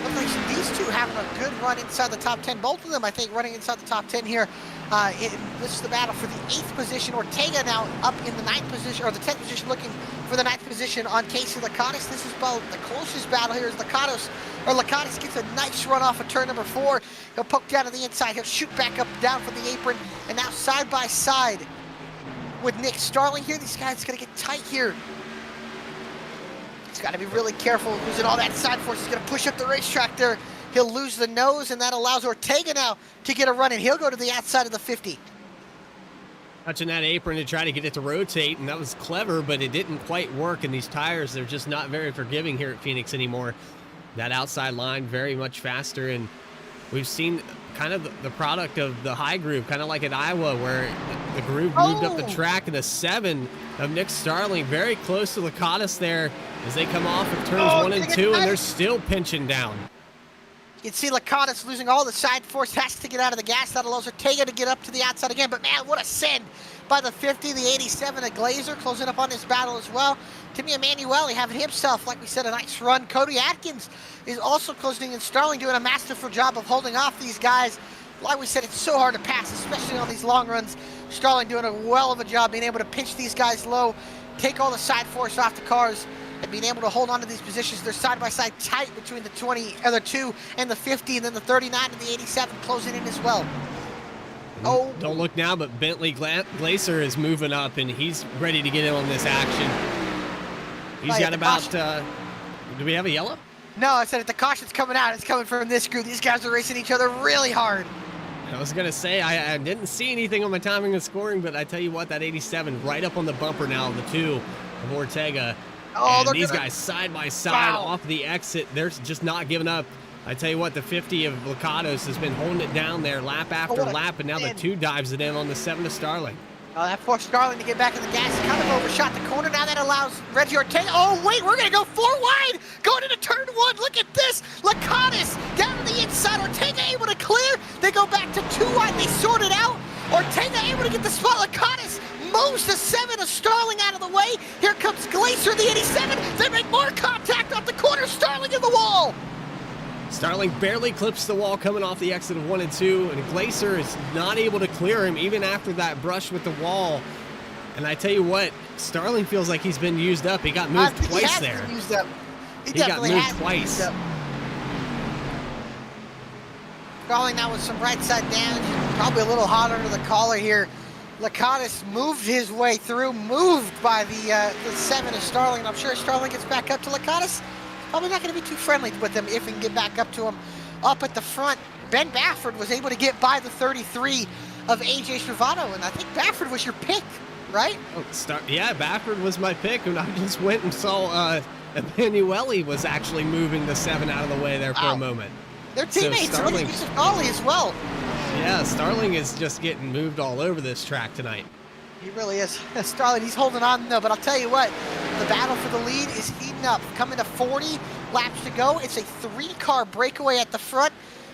Speaker 2: Looks like these two having a good run inside the top 10. Both of them, I think, running inside the top 10 here. This is the battle for the 8th position. Ortega now up in the 9th position, or the 10th position, looking for the 9th position on Casey Lakatos. This is about the closest battle here. Is Lakatos gets a nice run off of turn number 4. He'll poke down to the inside. He'll shoot back up down from the apron, and now side by side with Nick Starling here. These guys going to get tight here. He's got to be really careful losing all that side force. He's going to push up the racetrack there. He'll lose the nose, and that allows Ortega now to get a run, and he'll go to the outside of the 50.
Speaker 3: Touching that apron to try to get it to rotate, and that was clever, but it didn't quite work. And these tires, they're just not very forgiving here at Phoenix anymore. That outside line very much faster, and we've seen kind of the product of the high groove, kind of like at Iowa, where the groove moved up the track, and the 7 of Nick Starling very close to Lakatos there as they come off of turns 1 and 2, and they're still pinching down.
Speaker 2: You can see Lakatos losing all the side force, has to get out of the gas. That allows Ortega to get up to the outside again. But man, what a send by the 50, the 87 of Glaser, closing up on this battle as well. Timmy Emanuele having himself, like we said, a nice run. Cody Atkins is also closing in. Starling doing a masterful job of holding off these guys. Like we said, it's so hard to pass, especially on these long runs. Starling doing a well of a job being able to pinch these guys low, take all the side force off the cars, and being able to hold on to these positions. They're side by side tight between the 2 and the 50, and then the 39 and the 87 closing in as well. Oh,
Speaker 3: don't look now, but Bentley Glaser is moving up, and he's ready to get in on this action. He's got about, do we have a yellow?
Speaker 2: No, I said if the caution's coming out, it's coming from this group. These guys are racing each other really hard.
Speaker 3: I was going to say, I didn't see anything on my timing and scoring, but I tell you what, that 87 right up on the bumper now, the 2 of Ortega.
Speaker 2: Oh,
Speaker 3: and these guys side by side off the exit. They're just not giving up. I tell you what, the 50 of Lakatos has been holding it down there lap after lap, and now the 2 dives it in on the 7 of Starling.
Speaker 2: That forced Starling to get back in the gas. He kind of overshot the corner. Now that allows Reggie Ortega. Oh, wait, we're going to go 4 wide. Going into turn 1. Look at this. Lakatos down to the inside. Ortega able to clear. They go back to 2 wide. They sort it out. Ortega able to get the spot. Lakatos moves the 7 of Starling out of the way. Here comes Glaser, the 87. They make more contact off the corner. Starling in the wall.
Speaker 3: Starling barely clips the wall coming off the exit of 1 and 2, and Glaser is not able to clear him even after that brush with the wall. And I tell you what, Starling feels like he's been used up. He got moved twice there.
Speaker 2: He
Speaker 3: got moved twice.
Speaker 2: Starling now with some right side damage, probably a little hot under the collar here. Lakatos moved his way through, moved by the 7 of Starling. I'm sure Starling gets back up to Lakatos. Probably not going to be too friendly with him if he can get back up to him. Up at the front, Ben Baffert was able to get by the 33 of AJ Stravano, and I think Baffert was your pick, right?
Speaker 3: Yeah, Baffert was my pick, and I just went and saw Emanuele was actually moving the 7 out of the way there for a moment.
Speaker 2: They're teammates, so Starling as well.
Speaker 3: Yeah, Starling is just getting moved all over this track tonight.
Speaker 2: He really is. Starling, he's holding on though, but I'll tell you what, the battle for the lead is heating up. Coming to 40 laps to go. It's a 3-car breakaway at the front.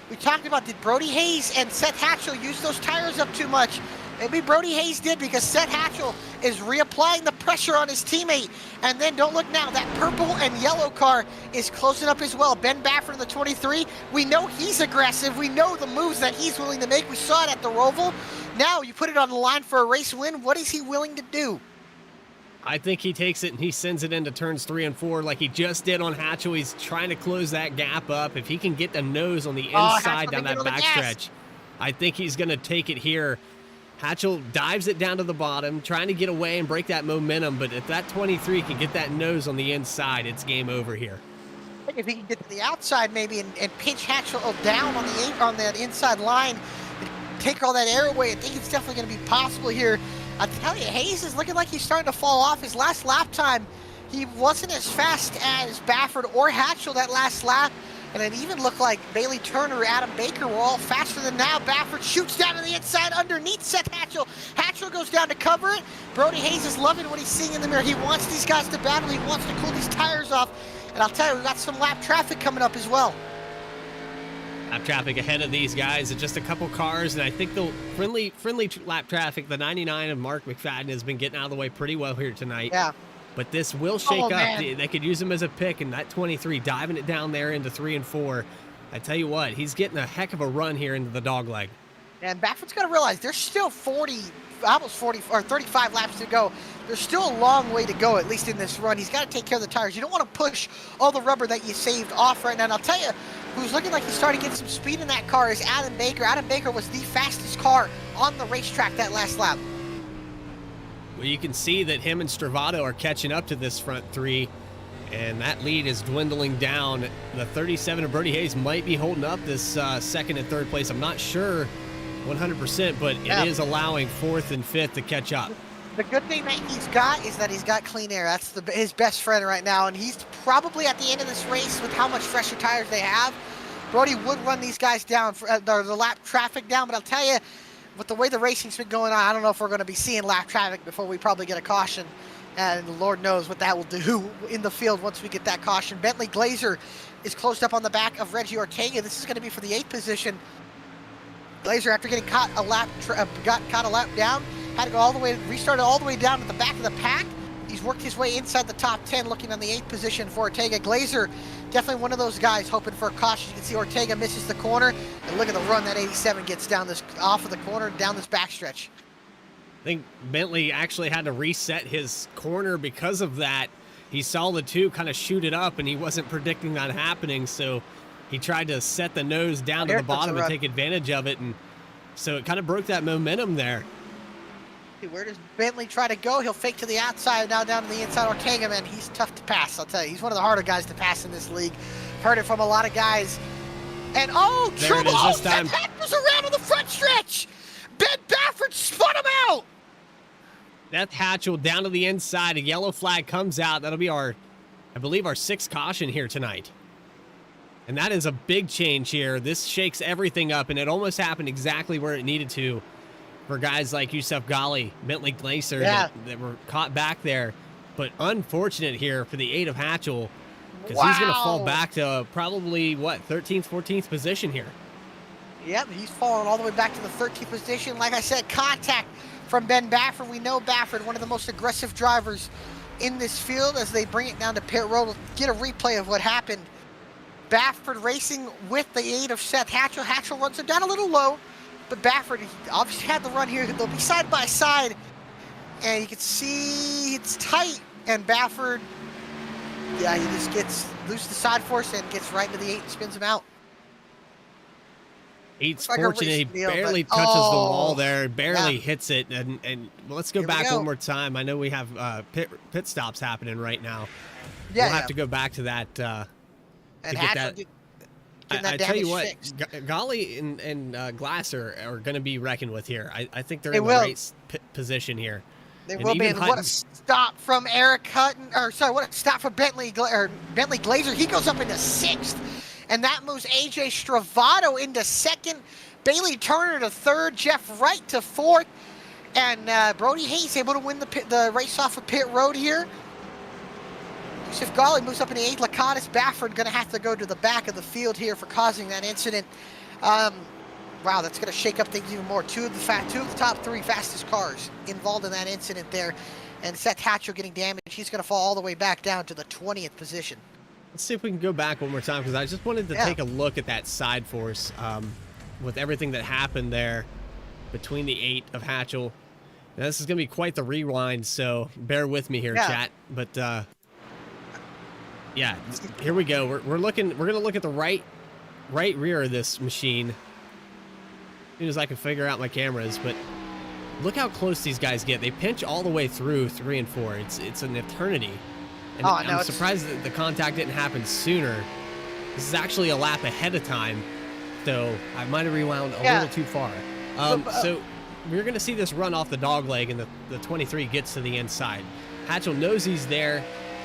Speaker 2: We talked about, did Brody Hayes and Seth Hatchell use those tires up too much? Maybe Brody Hayes did, because Seth Hatchell is reapplying the pressure on his teammate. And then don't look now, that purple and yellow car is closing up as well. Ben Baffert in the 23, we know he's aggressive. We know the moves that he's willing to make. We saw it at the Roval. Now you put it on the line for a race win. What is he willing to do?
Speaker 3: I think he takes it and he sends it into turns 3 and 4 like he just did on Hatchell. He's trying to close that gap up. If he can get the nose on the inside down that backstretch, I think he's going to take it here. Hatchell dives it down to the bottom, trying to get away and break that momentum, but if that 23 can get that nose on the inside, it's game over here.
Speaker 2: If he can get to the outside maybe and pinch Hatchell down on that inside line, take all that air away, I think it's definitely going to be possible here. I tell you, Hayes is looking like he's starting to fall off. His last lap time, he wasn't as fast as Baffert or Hatchell that last lap. And it even looked like Bailey Turner, Adam Baker were all faster than now. Baffert shoots down to the inside underneath Seth Hatchell. Hatchell goes down to cover it. Brody Hayes is loving what he's seeing in the mirror. He wants these guys to battle. He wants to cool these tires off. And I'll tell you, we've got some lap traffic coming up as well.
Speaker 3: Lap traffic ahead of these guys. It's just a couple cars, and I think the friendly lap traffic, the 99 of Mark McFadden, has been getting out of the way pretty well here tonight.
Speaker 2: Yeah.
Speaker 3: But this will shake up.
Speaker 2: Man.
Speaker 3: They could use him as a pick, and that 23 diving it down there into 3 and 4. I tell you what, he's getting a heck of a run here into the dog leg.
Speaker 2: And Baffert's got to realize there's still 35 laps to go. There's still a long way to go, at least in this run. He's got to take care of the tires. You don't want to push all the rubber that you saved off right now. And I'll tell you, who's looking like he's starting to get some speed in that car is Adam Baker. Adam Baker was the fastest car on the racetrack that last lap.
Speaker 3: Well, you can see that him and Stravato are catching up to this front three, and that lead is dwindling down. The 37 of Brody Hayes might be holding up this second and third place. I'm not sure 100%, but it is allowing fourth and fifth to catch up.
Speaker 2: The good thing that he's got is that he's got clean air. That's his best friend right now, and he's probably at the end of this race with how much fresher tires they have. Brody would run these guys down, for the lap traffic down, but I'll tell you, with the way the racing's been going on, I don't know if we're going to be seeing lap traffic before we probably get a caution. And Lord knows what that will do in the field once we get that caution. Bentley Glazer is closed up on the back of Reggie Ortega. This is going to be for the 8th position. Glazer, after getting caught a lap down, had to go all the way, restarted all the way down at the back of the pack. He's worked his way inside the top 10, looking on the 8th position for Ortega. Glazer, definitely one of those guys hoping for a caution. You can see Ortega misses the corner, and look at the run that 87 gets down this off of the corner down this backstretch.
Speaker 3: I think Bentley actually had to reset his corner because of that. He saw the two kind of shoot it up, and he wasn't predicting that happening, so he tried to set the nose down to the bottom and take advantage of it, and so it kind of broke that momentum there.
Speaker 2: Where does Bentley try to go? He'll fake to the outside, now down to the inside. Ortega, man, he's tough to pass, I'll tell you. He's one of the harder guys to pass in this league. Heard it from a lot of guys. And oh,
Speaker 3: there
Speaker 2: trouble!
Speaker 3: it is this time.
Speaker 2: That was around on the front stretch! Ben Baffert spun him out!
Speaker 3: That Hatchell down to the inside. A yellow flag comes out. That'll be I believe our 6th caution here tonight. And that is a big change here. This shakes everything up, and it almost happened exactly where it needed to for guys like Yusuf Ghali, Bentley Glazer that were caught back there. But unfortunate here for the 8 of Hatchell, because he's going to fall back to probably, 13th, 14th position here.
Speaker 2: Yep, he's falling all the way back to the 13th position. Like I said, contact from Ben Baffert. We know Baffert, one of the most aggressive drivers in this field, as they bring it down to pit road. We'll get a replay of what happened. Baffert racing with the 8 of Seth Hatchell. Hatchell runs him down a little low, but Baffert, he obviously had the run here. They'll be side by side, and you can see it's tight, and Baffert, he just gets loose the side force and gets right into the 8 and spins him out.
Speaker 3: He's fortunate he barely touches the wall there, barely hits it, and let's go back one more time. I know we have pit stops happening right now. We'll have to go back to that to get that. I tell you what, Ghali and Glaser are going to be reckoned with here. I think they're in the right position here.
Speaker 2: They will be. And what a stop from Eric Hutton, or sorry, what a stop from Bentley Glazer. He goes up into 6th, and that moves AJ Stravato into 2nd, Bailey Turner to 3rd, Jeff Wright to 4th, and Brody Hayes able to win the race off of pit road here. Yusuf Ghali moves up in the 8th. Lakatos Baffert going to have to go to the back of the field here for causing that incident. wow, that's going to shake up things even more. Two of the top 3 fastest cars involved in that incident there. And Seth Hatchell getting damaged. He's going to fall all the way back down to the 20th position.
Speaker 3: Let's see if we can go back one more time, because I just wanted to take a look at that side force with everything that happened there between the 8 of Hatchell. Now, this is going to be quite the rewind, so bear with me here, chat. But yeah, here we go. We're going to look at the right rear of this machine as soon as I can figure out my cameras. But look how close these guys get. They pinch all the way through 3 and 4. It's an eternity. And I'm surprised that the contact didn't happen sooner. This is actually a lap ahead of time, so I might have rewound a little too far. So we're going to see this run off the dog leg, and the 23 gets to the inside. Hatchell knows he's there,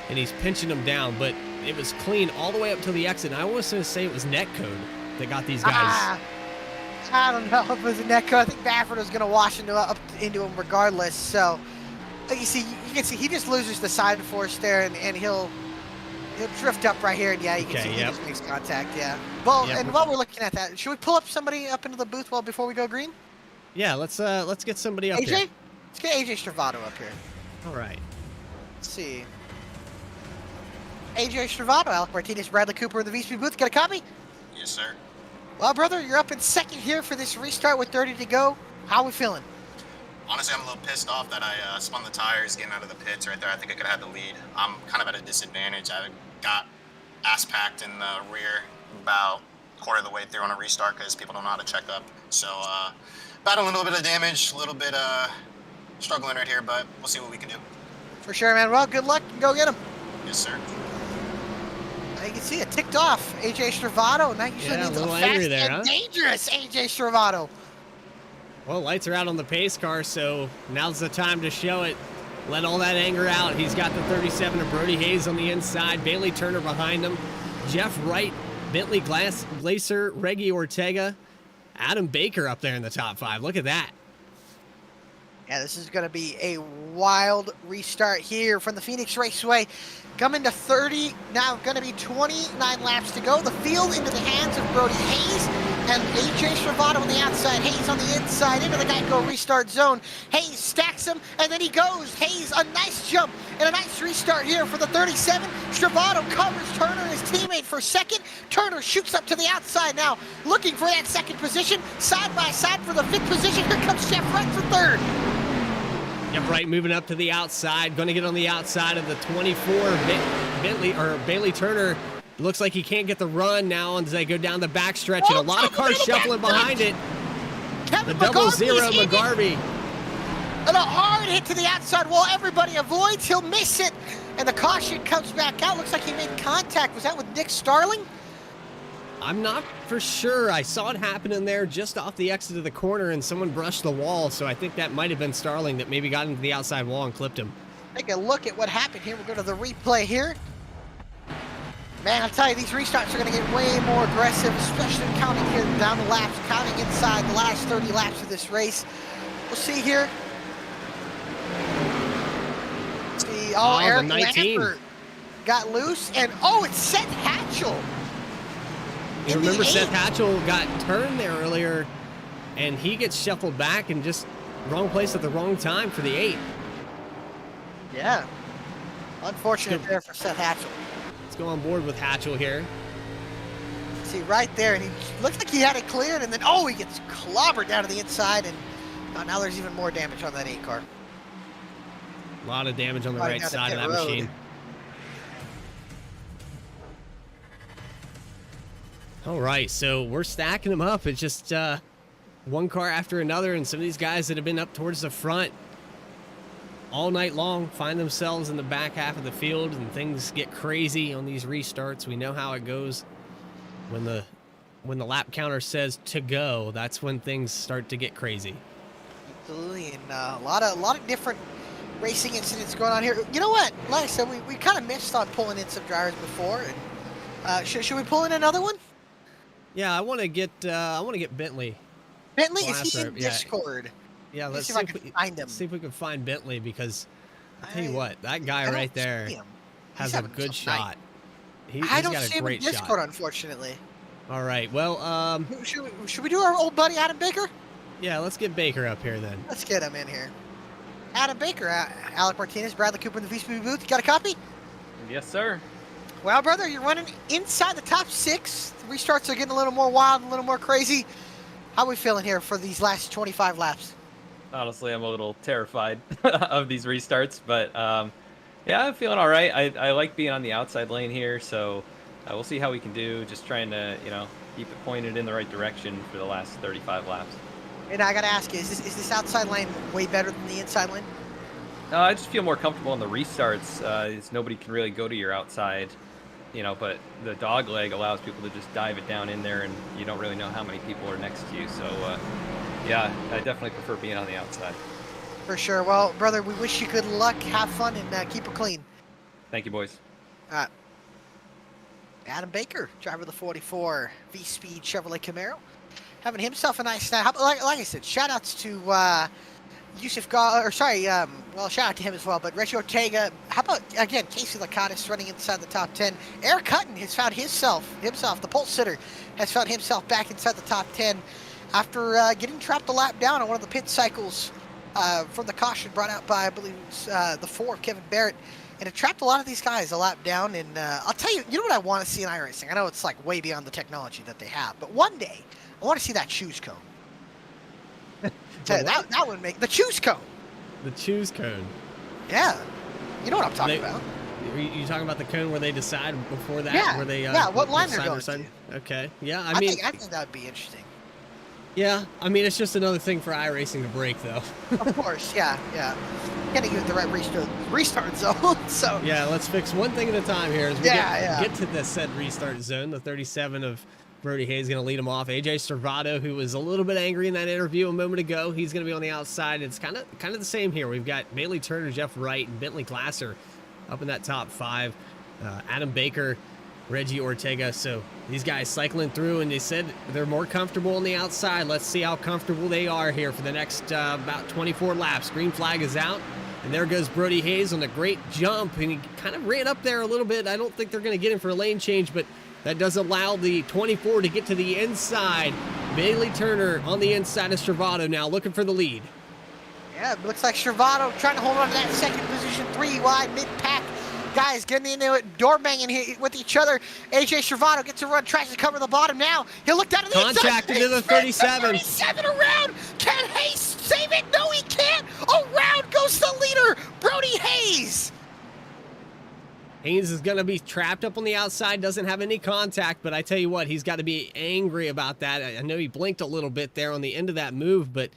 Speaker 3: and he's pinching him down, but it was clean all the way up to the exit. And I was going to say it was netcode that got these guys.
Speaker 2: I don't know if it was a netcode. I think Baffert was going to wash up into him regardless. So you can see he just loses the side force there, and he'll drift up right here, and you can see he just makes contact. Yeah. Well, and while we're looking at that, should we pull up somebody up into the booth before we go green?
Speaker 3: Yeah, let's get somebody up
Speaker 2: AJ?
Speaker 3: here.
Speaker 2: Let's get AJ Stravato up here.
Speaker 3: All right.
Speaker 2: Let's see. AJ Stravato, Alec Martinez, Bradley Cooper in the VSPEED booth. Got a copy?
Speaker 5: Yes, sir.
Speaker 2: Well, brother, you're up in second here for this restart with 30 to go. How are we feeling?
Speaker 5: Honestly, I'm a little pissed off that I spun the tires getting out of the pits right there. I think I could have had the lead. I'm kind of at a disadvantage. I got ass packed in the rear about quarter of the way through on a restart because people don't know how to check up. So battling a little bit of damage, a little bit struggling right here, but we'll see what we can do.
Speaker 2: For sure, man. Well, good luck and go get him.
Speaker 5: Yes, sir.
Speaker 2: You can see it ticked off. AJ Stravato. Now you should need
Speaker 3: a little
Speaker 2: fast
Speaker 3: angry there,
Speaker 2: and dangerous AJ Stravato.
Speaker 3: Well, lights are out on the pace car, so now's the time to show it. Let all that anger out. He's got the 37 of Brody Hayes on the inside. Bailey Turner behind him. Jeff Wright, Bentley Glaser, Reggie Ortega, Adam Baker up there in the top 5. Look at that.
Speaker 2: Yeah, this is going to be a wild restart here from the Phoenix Raceway. Coming to 30, now going to be 29 laps to go. The field into the hands of Brody Hayes and AJ Stravato on the outside. Hayes on the inside into the Geico restart zone. Hayes stacks him, and then he goes. Hayes, a nice jump and a nice restart here for the 37. Stravato covers Turner, his teammate, for second. Turner shoots up to the outside now, looking for that second position. Side by side for the 5th position. Here comes Jeff Wright for 3rd.
Speaker 3: Yep, Wright moving up to the outside. Going to get on the outside of the 24. Bailey Turner. Looks like he can't get the run now as they go down the backstretch, and a lot of cars shuffling behind it. The double zero McGarvey.
Speaker 2: And a hard hit to the outside wall. Everybody avoids. He'll miss it. And the caution comes back out. Looks like he made contact. Was that with Nick Starling?
Speaker 3: I'm not for sure. I saw it happen in there just off the exit of the corner, and someone brushed the wall, so I think that might have been Starling that maybe got into the outside wall and clipped him.
Speaker 2: Take a look at what happened here. We'll go to the replay here. Man, I'll tell you, these restarts are going to get way more aggressive, especially counting here down the laps, counting inside the last 30 laps of this race. We'll see here. Let's see, Eric Lambert got loose, and it's Seth Hatchell.
Speaker 3: You remember Seth Hatchell got turned there earlier, and he gets shuffled back and just wrong place at the wrong time for the 8.
Speaker 2: Yeah. Unfortunate there for Seth Hatchell.
Speaker 3: Let's go on board with Hatchell here.
Speaker 2: See, right there, and he looks like he had it cleared, and then, he gets clobbered down to the inside, and now there's even more damage on that 8 car.
Speaker 3: A lot of damage on the right side of that machine. All right, so we're stacking them up. It's just one car after another, and some of these guys that have been up towards the front all night long find themselves in the back half of the field, and things get crazy on these restarts. We know how it goes when the lap counter says to go. That's when things start to get crazy.
Speaker 2: Absolutely, and a lot of different racing incidents going on here. You know what? Like I said, we kind of missed on pulling in some drivers before. And should we pull in another one?
Speaker 3: Yeah, I want to get Bentley.
Speaker 2: Bentley, is he in Discord?
Speaker 3: Yeah, let's see if we can find him. See if we can find Bentley, because I tell you what, that guy right there has a good shot.
Speaker 2: I don't see him in Discord, unfortunately.
Speaker 3: All right. Well,
Speaker 2: Should we do our old buddy Adam Baker?
Speaker 3: yeah, let's get Baker up here then.
Speaker 2: Let's get him in here. Adam Baker, Alec Martinez, Bradley Cooper in the VSPEED booth. You got a copy?
Speaker 6: Yes, sir.
Speaker 2: Well, brother, you're running inside the top 6. The restarts are getting a little more wild, a little more crazy. How are we feeling here for these last 25 laps?
Speaker 6: Honestly, I'm a little terrified of these restarts, but yeah, I'm feeling all right. I like being on the outside lane here, so we'll see how we can do. Just trying to, keep it pointed in the right direction for the last 35 laps.
Speaker 2: And I got to ask you, is this outside lane way better than the inside lane?
Speaker 6: I just feel more comfortable in the restarts. As nobody can really go to your outside, but the dog leg allows people to just dive it down in there, and you don't really know how many people are next to you. So, yeah, I definitely prefer being on the outside.
Speaker 2: For sure. Well, brother, we wish you good luck. Have fun and keep it clean.
Speaker 6: Thank you, boys.
Speaker 2: All right. Adam Baker, driver of the 44 VSPEED Chevrolet Camaro, having himself a nice night. Like I said, shout outs to Yusuf well, shout out to him as well, but Reggie Ortega. How about, again, Casey Lacatus running inside the top 10. Eric Hutton has found himself, the pole sitter, has found himself back inside the top 10 after getting trapped a lap down on one of the pit cycles from the caution brought out by, I believe, the 4 of Kevin Barrett. And it trapped a lot of these guys a lap down. And I'll tell you, you know what I want to see in iRacing? I know it's like way beyond the technology that they have, but one day I want to see that choose cone. That would make the choose cone.
Speaker 3: The choose cone.
Speaker 2: Yeah, you know what I'm talking about.
Speaker 3: You talking about the cone where they decide before that?
Speaker 2: Yeah.
Speaker 3: Where they
Speaker 2: What line they're
Speaker 3: decide
Speaker 2: going
Speaker 3: decide?
Speaker 2: to.
Speaker 3: Okay. Yeah.
Speaker 2: I think that would be interesting.
Speaker 3: Yeah. I mean, it's just another thing for iRacing to break, though.
Speaker 2: Of course. Yeah. Gotta get the right restart zone. So.
Speaker 3: Yeah. Let's fix one thing at a time here as we get to the said restart zone. The 37 of Brody Hayes going to lead him off. AJ Servato, who was a little bit angry in that interview a moment ago, he's going to be on the outside. It's kind of the same here. We've got Bailey Turner, Jeff Wright, and Bentley Glasser up in that top 5. Adam Baker, Reggie Ortega. So these guys cycling through, and they said they're more comfortable on the outside. Let's see how comfortable they are here for the next about 24 laps. Green flag is out, and there goes Brody Hayes on a great jump, and he kind of ran up there a little bit. I don't think they're going to get him for a lane change, but that does allow the 24 to get to the inside. Bailey Turner on the inside of Servato now, looking for the lead.
Speaker 2: Yeah, it looks like Servato trying to hold on to that second position, 3 wide, mid-pack. Guys getting into it, door banging here with each other. AJ Servato gets a run, tries to cover the bottom now. He'll look down to the
Speaker 3: Contact
Speaker 2: inside.
Speaker 3: into the 37.
Speaker 2: 37 around. Can Hayes save it? No, he can't. Around goes the leader, Brody Hayes.
Speaker 3: Hayes is going to be trapped up on the outside, doesn't have any contact, but I tell you what, he's got to be angry about that. I know he blinked a little bit there on the end of that move, but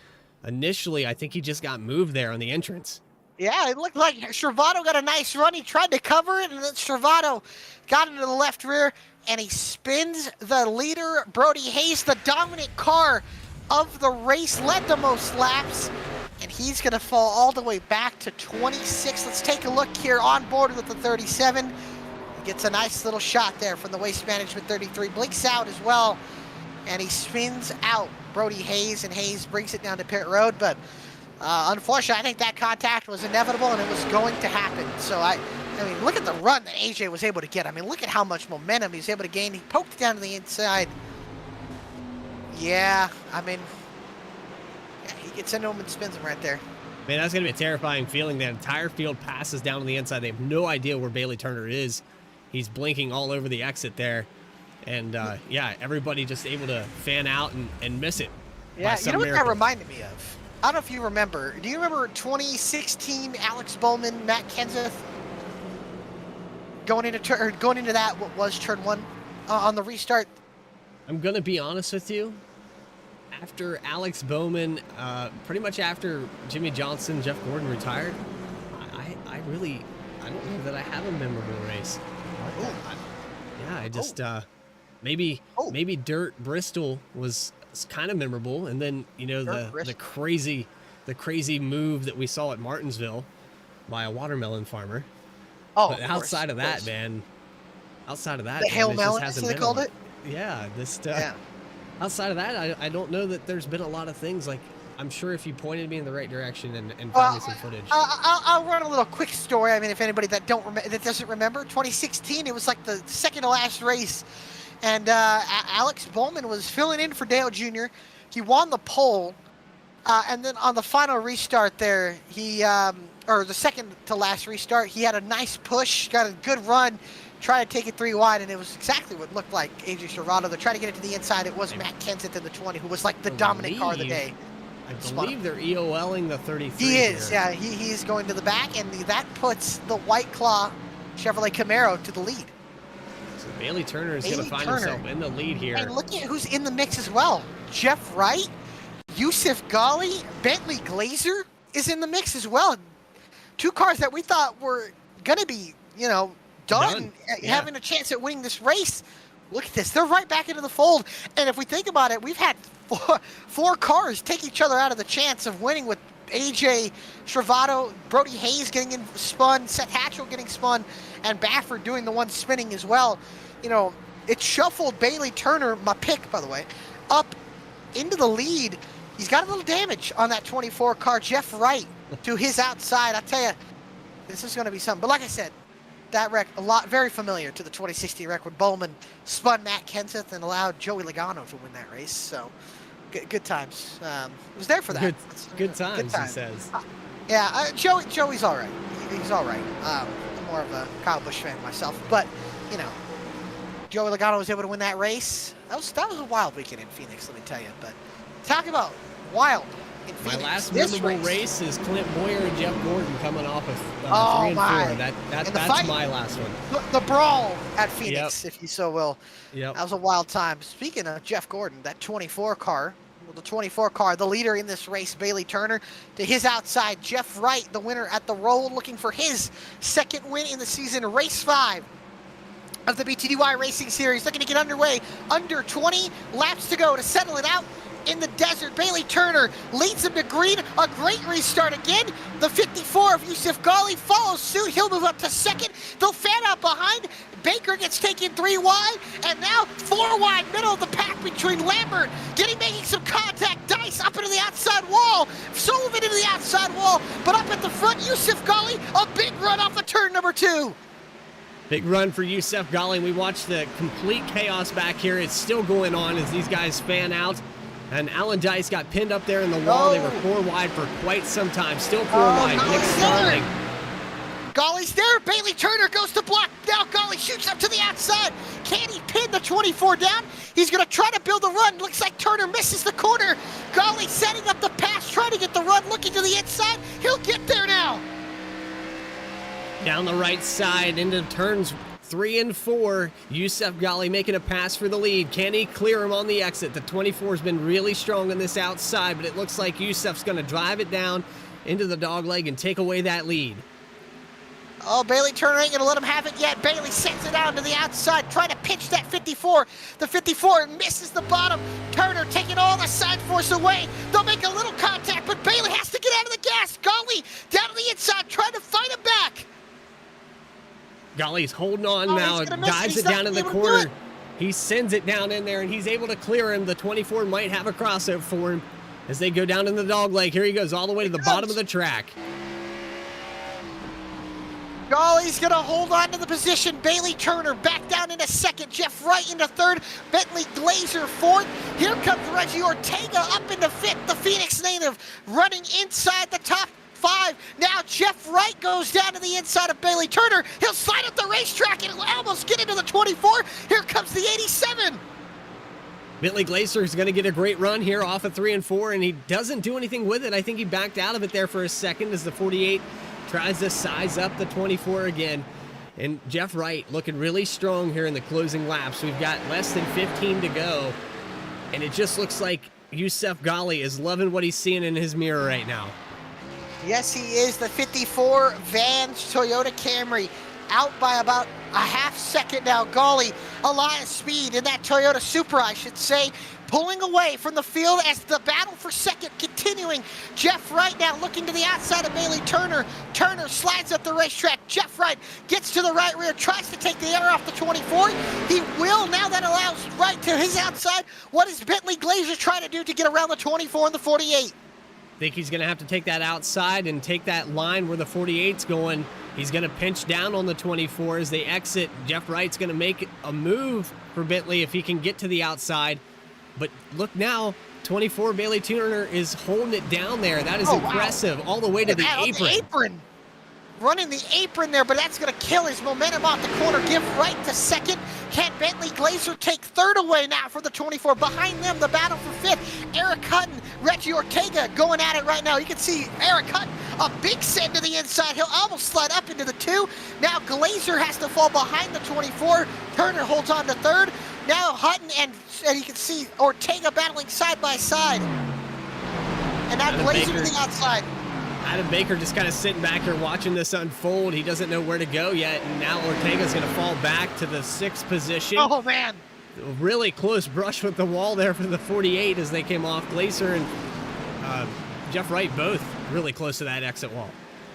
Speaker 3: initially I think he just got moved there on the entrance.
Speaker 2: Yeah, it looked like Servato got a nice run. He tried to cover it, and then Servato got into the left rear, and he spins the leader, Brody Hayes, the dominant car of the race, led the most laps. And he's going to fall all the way back to 26. Let's take a look here on board with the 37. He gets a nice little shot there from the Waste Management 33. Blinks out as well, and he spins out Brody Hayes, and Hayes brings it down to pit road. But unfortunately, I think that contact was inevitable, and it was going to happen. So, I mean, look at the run that AJ was able to get. I mean, look at how much momentum he was able to gain. He poked it down to the inside. Yeah, I mean... he gets into him and spins him right there.
Speaker 3: Man, that's going to be a terrifying feeling. The entire field passes down on the inside. They have no idea where Bailey Turner is. He's blinking all over the exit there. And, yeah, everybody just able to fan out and miss it.
Speaker 2: Yeah, you know what that reminded me of? I don't know if you remember. Do you remember 2016 Alex Bowman, Matt Kenseth going into that, what was turn 1 on the restart?
Speaker 3: I'm going to be honest with you. After Alex Bowman, pretty much after Jimmy Johnson, Jeff Gordon retired, I don't know that I have a memorable race. I just maybe Dirt Bristol was kind of memorable, and then the crazy move that we saw at Martinsville by a watermelon farmer.
Speaker 2: Oh,
Speaker 3: but outside of that, man,
Speaker 2: the hail melon, as they called it.
Speaker 3: Yeah,
Speaker 2: yeah.
Speaker 3: Outside of that, I don't know that there's been a lot of things. Like, I'm sure if you pointed me in the right direction and found me some footage.
Speaker 2: I'll run a little quick story. I mean, if anybody that doesn't remember, 2016, it was like the second to last race And Alex Bowman was filling in for Dale Jr. He won the pole. And then on the final restart there, he, or the second to last restart, he had a nice push, got a good run, tried to take it 3 wide, and it was exactly what looked like AJ Serrato. They're trying to get it to the inside. It was Matt Kenseth in the 20, who was like the dominant car of the day.
Speaker 3: I believe they're EOLing the 33.
Speaker 2: He is,
Speaker 3: here.
Speaker 2: yeah. He's going to the back, and that puts the White Claw Chevrolet Camaro to the lead.
Speaker 3: So Bailey Turner is going to find himself in the lead here.
Speaker 2: And look at who's in the mix as well. Jeff Wright, Yusuf Ghali, Bentley Glazer is in the mix as well. 2 cars that we thought were going to be, you know, done. Having a chance at winning this race. Look at this. They're right back into the fold. And if we think about it, we've had four cars take each other out of the chance of winning, with AJ Stravato, Brody Hayes getting in spun, Seth Hatchell getting spun, and Baffert doing the one spinning as well. You know, it shuffled Bailey Turner, my pick, by the way, up into the lead. He's got a little damage on that 24 car. Jeff Wright to his outside. I tell you, this is going to be something. But like I said, that wreck, very familiar to the 2016 wreck when Bowman spun Matt Kenseth and allowed Joey Logano to win that race. So, good times. Was there for that.
Speaker 3: Good times, he says.
Speaker 2: Yeah, Joey's all right. He's all right. I'm more of a Kyle Busch fan myself, but you know, Joey Logano was able to win that race. That was a wild weekend in Phoenix, let me tell you. But talk about wild.
Speaker 3: My last memorable race is Clint Boyer and Jeff Gordon coming off of 3 and 4. That's my last one.
Speaker 2: The brawl at Phoenix, if you so will.
Speaker 3: Yep.
Speaker 2: That was a wild time. Speaking of Jeff Gordon, that 24 car, the leader in this race, Bailey Turner, to his outside, Jeff Wright, the winner at the roll, looking for his second win in the season. Race 5 of the BTDY Racing Series, looking to get underway. Under 20 laps to go to settle it out in the desert. Bailey Turner leads him to green. A great restart again. The 54 of Yusuf Ghali follows suit. He'll move up to second. They'll fan out behind. Baker gets taken 3 wide, and now 4 wide, middle of the pack between Lambert making some contact. Dice up into the outside wall. Sullivan into the outside wall, but up at the front, Yusuf Ghali, a big run off of turn number 2.
Speaker 3: Big run for Yusuf Ghali. We watched the complete chaos back here. It's still going on as these guys fan out. And Alan Dice got pinned up there in the wall. They were 4 wide for quite some time. Still 4 wide. Nick Starling.
Speaker 2: Ghali's there. Bailey Turner goes to block. Now Ghali shoots up to the outside. Can he pin the 24 down? He's going to try to build a run. Looks like Turner misses the corner. Ghali setting up the pass, trying to get the run, looking to the inside. He'll get there now.
Speaker 3: Down the right side into turns 3 and 4. Yusuf Ghali making a pass for the lead. Can he clear him on the exit? The 24 has been really strong on this outside, but it looks like Yusuf's going to drive it down into the dogleg and take away that lead.
Speaker 2: Oh, Bailey Turner ain't going to let him have it yet. Bailey sends it out to the outside, trying to pitch that 54. The 54 misses the bottom. Turner taking all the side force away. They'll make a little contact, but Bailey has to get out of the gas. Ghali down to the inside, trying to fight him back.
Speaker 3: Ghali's holding on now, dives it down in the corner. He sends it down in there, and he's able to clear him. The 24 might have a crossover for him as they go down in the dogleg. Here he goes all the way to the bottom of the track.
Speaker 2: Ghali's going to hold on to the position. Bailey Turner back down into second. Jeff Wright into third. Bentley Glazer fourth. Here comes Reggie Ortega up into fifth. The Phoenix native running inside the top 5. Now Jeff Wright goes down to the inside of Bailey Turner. He'll slide up the racetrack and he'll almost get into the 24. Here comes the 87.
Speaker 3: Bentley Glazer is going to get a great run here off of 3 and 4, and he doesn't do anything with it. I think he backed out of it there for a second as the 48 tries to size up the 24 again. And Jeff Wright looking really strong here in the closing laps. We've got less than 15 to go, and it just looks like Yusuf Ghali is loving what he's seeing in his mirror right now.
Speaker 2: Yes, he is. The 54 Vans Toyota Camry out by about a half second now. Ghali, Elias Speed in that Toyota Supra, I should say, pulling away from the field as the battle for second continuing. Jeff Wright now looking to the outside of Bailey Turner. Turner slides up the racetrack. Jeff Wright gets to the right rear, tries to take the air off the 24. He will. Now that allows Wright to his outside. What is Bentley Glazer trying to do to get around the 24 and the 48?
Speaker 3: Think he's going to have to take that outside and take that line where the 48's going He's going to pinch down on the 24 as they exit. Jeff Wright's going to make a move for Bentley if he can get to the outside. But look now, 24 Bailey Turner is holding it down there. That is impressive, all the way to the apron.
Speaker 2: Running the apron there, but that's going to kill his momentum off the corner. Give Wright to second. Can Bentley Glazer take third away now for the 24? Behind them, the battle for fifth. Eric Hutton, Reggie Ortega going at it right now. You can see Eric Hutton, a big send to the inside. He'll almost slide up into the 2. Now Glazer has to fall behind the 24. Turner holds on to third. Now Hutton and you can see Ortega battling side by side. And now Glazer to the outside.
Speaker 3: Adam Baker just kind of sitting back here watching this unfold. He doesn't know where to go yet, and now Ortega's going to fall back to the 6th position.
Speaker 2: Oh, man.
Speaker 3: A really close brush with the wall there for the 48 as they came off. Glazer and Jeff Wright both really close to that exit wall.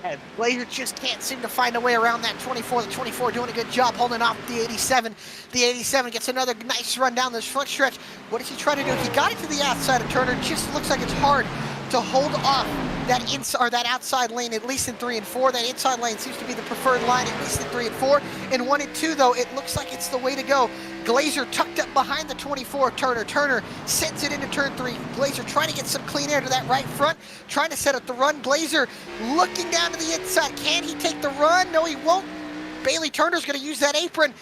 Speaker 2: And Glazer just can't seem to find a way around that 24. The 24 doing a good job holding off the 87. The 87 gets another nice run down this front stretch. What does he try to do? He got it to the outside of Turner. Just looks like it's hard to hold off that outside lane, at least in 3 and 4. That inside lane seems to be the preferred line, at least in 3 and 4. In 1 and 2, though, it looks like it's the way to go. Glazer tucked up behind the 24. Turner sends it into turn 3. Glazer trying to get some clean air to that right front, trying to set up the run. Glazer looking down to the inside. Can he take the run? No, he won't. Bailey Turner's going to use that apron,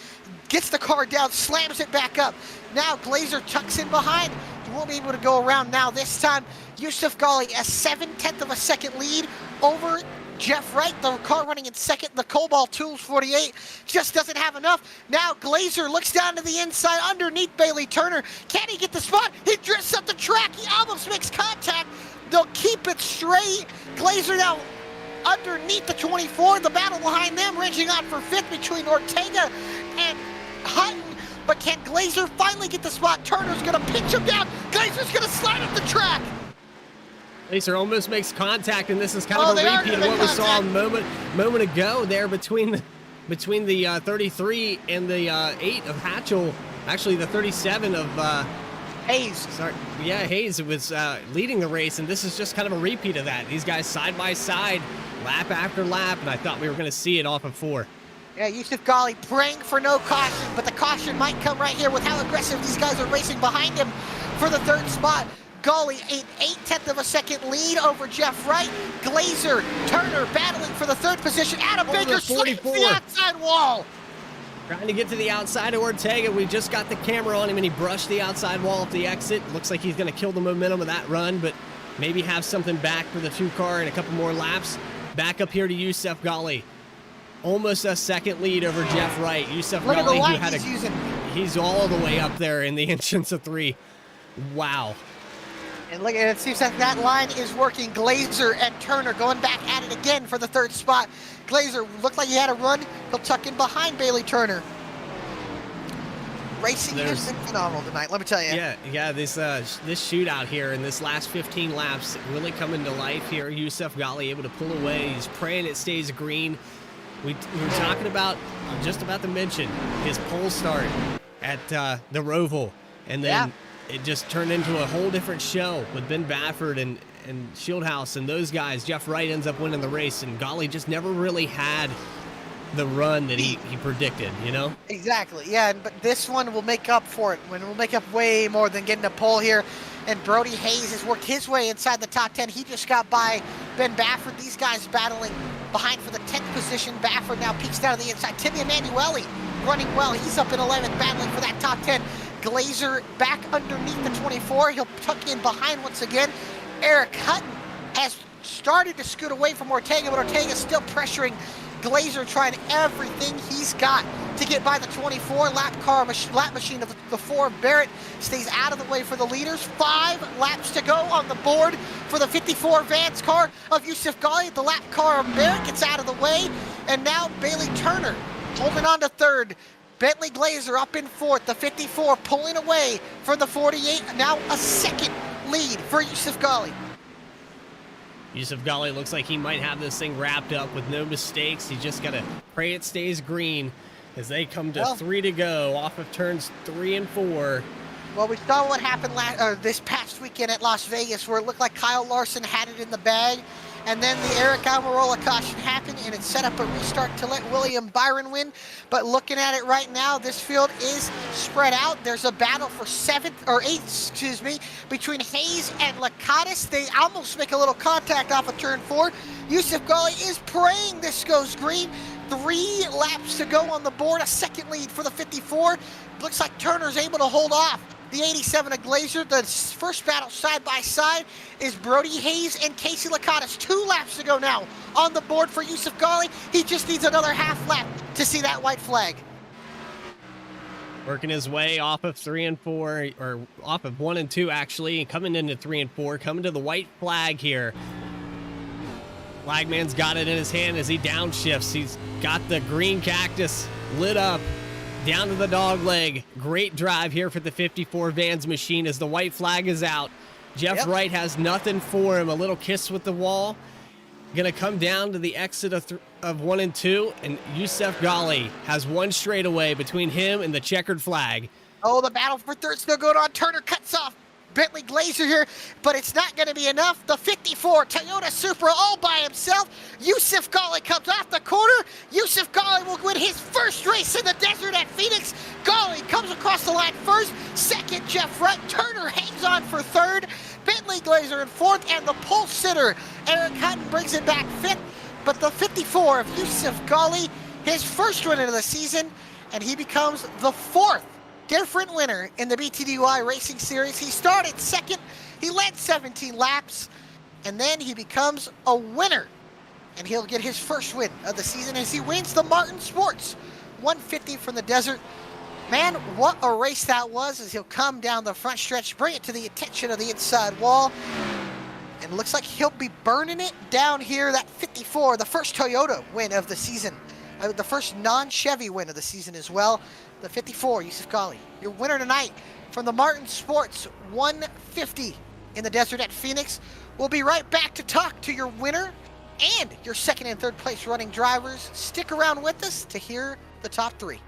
Speaker 2: gets the car down, slams it back up. Now Glazer tucks in behind. He won't be able to go around now. This time, Yusuf Ghali, a 7/10 of a second lead over Jeff Wright. The car running in second, the Cobalt Tools 48, just doesn't have enough. Now Glazer looks down to the inside underneath Bailey Turner. Can he get the spot? He drifts up the track. He almost makes contact. They'll keep it straight. Glazer now underneath the 24. The battle behind them, ranging on for 5th between Ortega and Hutton. But can Glazer finally get the spot? Turner's going to pinch him down. Glazer's going to slide up the track.
Speaker 3: Glazer almost makes contact, and this is kind of a repeat of what we saw a moment ago there between the 33 and the 8 of Hatchell. Actually, the 37 of
Speaker 2: Hayes.
Speaker 3: Sorry, yeah, Hayes was leading the race, and this is just kind of a repeat of that. These guys side by side, lap after lap, and I thought we were going to see it off of 4.
Speaker 2: Yeah, Yusuf Ghali praying for no caution, but the caution might come right here with how aggressive these guys are racing behind him for the 3rd spot. Ghali, an 8/10 of a second lead over Jeff Wright. Glazer, Turner battling for the 3rd position. Adam Baker slams the outside wall.
Speaker 3: Trying to get to the outside of Ortega. We just got the camera on him, and he brushed the outside wall off the exit. Looks like he's going to kill the momentum of that run, but maybe have something back for the 2 car in a couple more laps. Back up here to Yusuf Ghali. Almost a second lead over Jeff Wright. Yusuf Ghali, who had he's all the way up there in the entrance of 3. Wow.
Speaker 2: And look at it, it seems like that line is working. Glazer and Turner going back at it again for the 3rd spot. Glazer looked like he had a run. He'll tuck in behind Bailey Turner. Racing has been phenomenal tonight, let me tell you.
Speaker 3: Yeah, this shootout here in this last 15 laps really coming to life here. Yusuf Ghali able to pull away. He's praying it stays green. We were talking about, just about to mention, his pole start at the Roval, and then it just turned into a whole different show with Ben Baffert and Shieldhouse and those guys. Jeff Wright ends up winning the race, and Ghali just never really had the run that he predicted, you know?
Speaker 2: Exactly, yeah, but this one will make up for it. We'll make up way more than getting a pole here. And Brody Hayes has worked his way inside the top 10. He just got by Ben Baffert. These guys battling behind for the 10th position. Baffert now peeks down to the inside. Timmy Emanuele running well. He's up in 11th, battling for that top 10. Glazer back underneath the 24. He'll tuck in behind once again. Eric Hutton has started to scoot away from Ortega, but Ortega's still pressuring Glazer, trying everything he's got to get by the 24. Lap machine of the 4. Barrett stays out of the way for the leaders. 5 laps to go on the board for the 54 Vance car of Yusuf Ghali. The lap car of Barrett gets out of the way, and now Bailey Turner holding on to 3rd. Bentley Glazer up in 4th. The 54 pulling away for the 48. Now a 2nd lead for Yusuf Ghali.
Speaker 3: Yusuf Ghali looks like he might have this thing wrapped up with no mistakes. He's just got to pray it stays green as they come to 3 to go off of turns 3 and 4.
Speaker 2: Well, we saw what happened this past weekend at Las Vegas, where it looked like Kyle Larson had it in the bag, and then the Eric Almirola caution happened, and it set up a restart to let William Byron win. But looking at it right now, this field is spread out. There's a battle for 8th, between Hayes and Lakatos. They almost make a little contact off of turn 4. Yusuf Ghali is praying this goes green. 3 laps to go on the board, a second lead for the 54. Looks like Turner's able to hold off the 87 of Glazer. The first battle side by side is Brody Hayes and Casey Lakatos. 2 laps to go now on the board for Yusuf Ghali. He just needs another half lap to see that white flag.
Speaker 3: Working his way off of 3 and 4, or off of 1 and 2 actually, and coming into 3 and 4, coming to the white flag here. Flagman's got it in his hand as he downshifts. He's got the green cactus lit up down to the dog leg. Great drive here for the 54 Vans machine as the white flag is out. Jeff Wright has nothing for him. A little kiss with the wall. Gonna come down to the exit of 1 and 2, and Yusuf Ghali has one straightaway between him and the checkered flag.
Speaker 2: Oh, the battle for third still going on. Turner cuts off Bentley Glazer here, but it's not going to be enough. The 54 Toyota Supra all by himself. Yusuf Ghali comes off the corner. Yusuf Ghali will win his first race in the desert at Phoenix. Ghali comes across the line first. Second, Jeff Wright. Turner hangs on for third. Bentley Glazer in fourth, and the pole sitter Eric Hutton brings it back fifth. But the 54 of Yusuf Ghali, his first win of the season, and he becomes the 4th different winner in the BTDY Racing Series. He started second, he led 17 laps, and then he becomes a winner. And he'll get his first win of the season as he wins the Marrtin Sports 150 from the desert. Man, what a race that was, as he'll come down the front stretch, bring it to the attention of the inside wall. And it looks like he'll be burning it down here. That 54, the first Toyota win of the season. The first non-Chevy win of the season as well. The 54, Yusuf Ghali, your winner tonight from the Marrtin Sports 150 in the desert at Phoenix. We'll be right back to talk to your winner and your second and third place running drivers. Stick around with us to hear the top 3.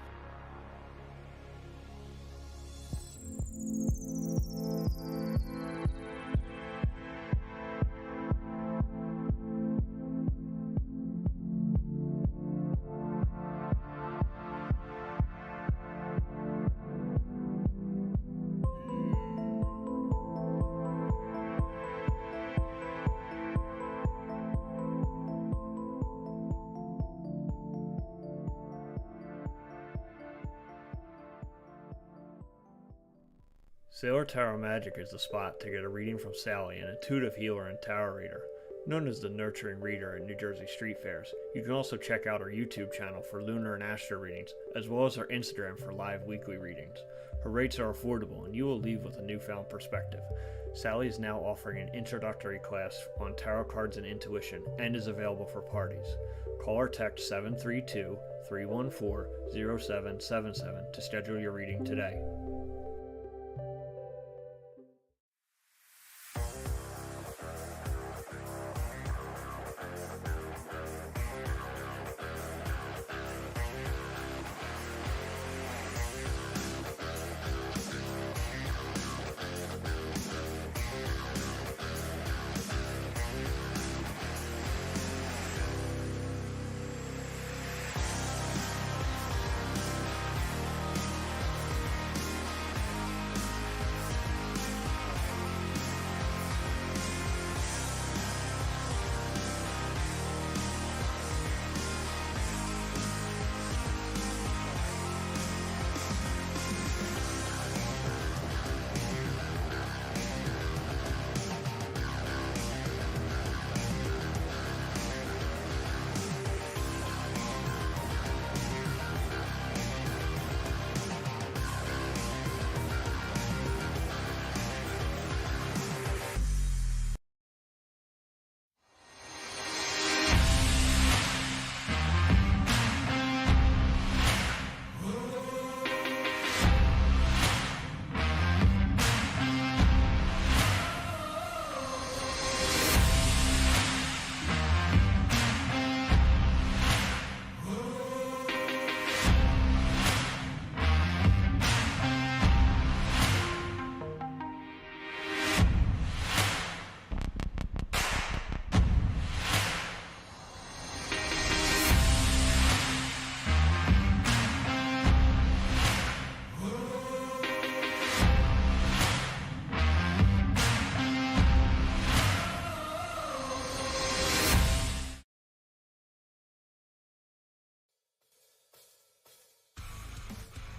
Speaker 4: Sailor Tarot Magic is the spot to get a reading from Sally, an intuitive healer and tarot reader, known as the nurturing reader at New Jersey street fairs. You can also check out our YouTube channel for lunar and astro readings, as well as our Instagram for live weekly readings. Her rates are affordable, and you will leave with a newfound perspective. Sally is now offering an introductory class on tarot cards and intuition, and is available for parties. Call or text 732-314-0777 to schedule your reading today.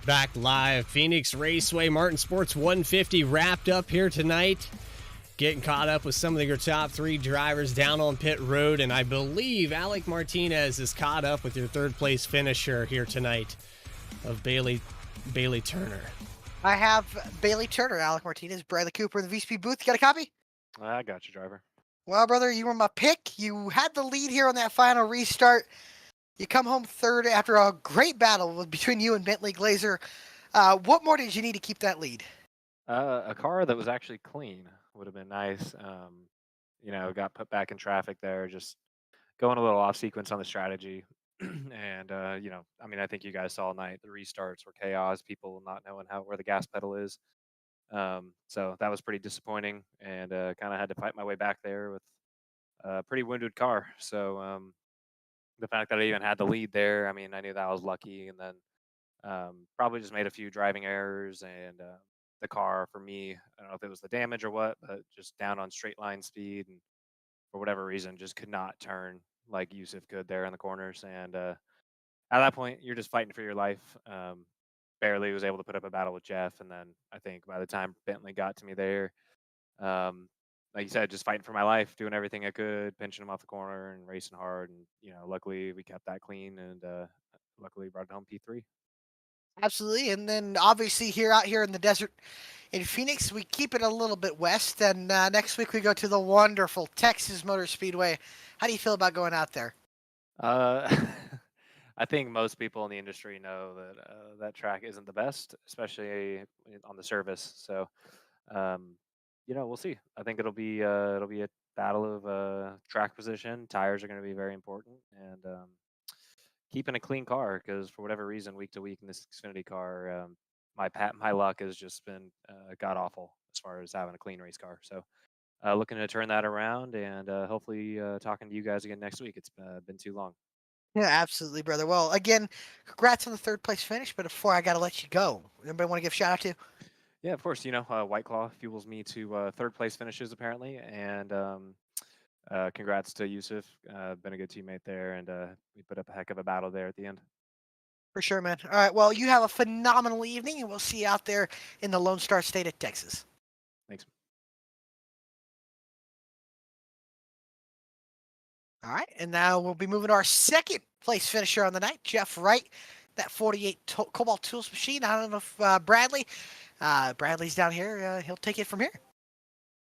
Speaker 3: Back live, Phoenix Raceway, Marrtin Sports 150 wrapped up here tonight. Getting caught up with some of your top 3 drivers down on pit road, and I believe Alec Martinez is caught up with your third place finisher here tonight of Bailey Turner.
Speaker 2: I have Bailey Turner, Alec Martinez, Bradley Cooper in the VSPEED booth. You got a copy?
Speaker 7: I got you, driver.
Speaker 2: Well, brother, you were my pick. You had the lead here on that final restart. You come home third after a great battle between you and Bentley Glazer. What more did you need to keep that lead?
Speaker 7: A car that was actually clean would have been nice. Got put back in traffic there, just going a little off sequence on the strategy. And, I think you guys saw all night the restarts were chaos, people not knowing where the gas pedal is. So that was pretty disappointing, and kind of had to fight my way back there with a pretty wounded car. So the fact that I even had the lead there, I knew that I was lucky, and then probably just made a few driving errors, and the car for me, I don't know if it was the damage or what, but just down on straight line speed, and for whatever reason just could not turn like Yusuf could there in the corners. And at that point you're just fighting for your life. Barely was able to put up a battle with Jeff, and then I think by the time Bentley got to me there, like you said, just fighting for my life, doing everything I could, pinching him off the corner and racing hard. And luckily we kept that clean, and luckily brought it home P3.
Speaker 2: Absolutely. And then obviously out here in the desert in Phoenix, we keep it a little bit west. And next week we go to the wonderful Texas Motor Speedway. How do you feel about going out there?
Speaker 7: I think most people in the industry know that that track isn't the best, especially on the service. So, we'll see. I think it'll be a battle of track position. Tires are going to be very important, and keeping a clean car, because for whatever reason, week to week in this Xfinity car, my luck has just been god awful as far as having a clean race car. So, looking to turn that around, and hopefully talking to you guys again next week. It's been too long.
Speaker 2: Yeah, absolutely, brother. Well, again, congrats on the third place finish. But before I got to let you go, anybody want to give a shout out to?
Speaker 7: Yeah, of course. White Claw fuels me to third place finishes apparently, and congrats to Yusuf. Been a good teammate there, and we put up a heck of a battle there at the end.
Speaker 2: For sure, man. All right. Well, you have a phenomenal evening, and we'll see you out there in the Lone Star State of Texas.
Speaker 7: Thanks.
Speaker 2: All right, and now we'll be moving to our second place finisher on the night, Jeff Wright, that 48 Cobalt Tools machine. I don't know if Bradley's down here. He'll take it from here.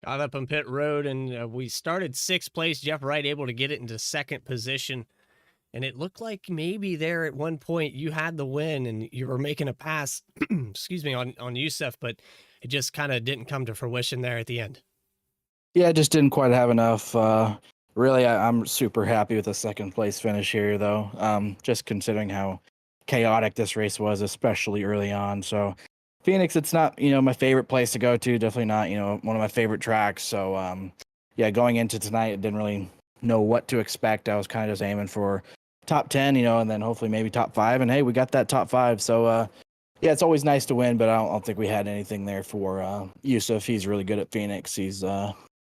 Speaker 3: Got up on pit road, and we started 6th place. Jeff Wright able to get it into 2nd position, and it looked like maybe there at one point you had the win and you were making a pass, excuse me, on Yusuf, but it just kind of didn't come to fruition there at the end.
Speaker 8: Yeah, I just didn't quite have enough. Really, I'm super happy with the 2nd place finish here, though, just considering how chaotic this race was, especially early on. So Phoenix, it's not, my favorite place to go to, definitely not, one of my favorite tracks. So, going into tonight, I didn't really know what to expect. I was kind of just aiming for top 10, and then hopefully maybe top 5. And hey, we got that top 5. So, it's always nice to win, but I don't think we had anything there for Yusuf. He's really good at Phoenix. He's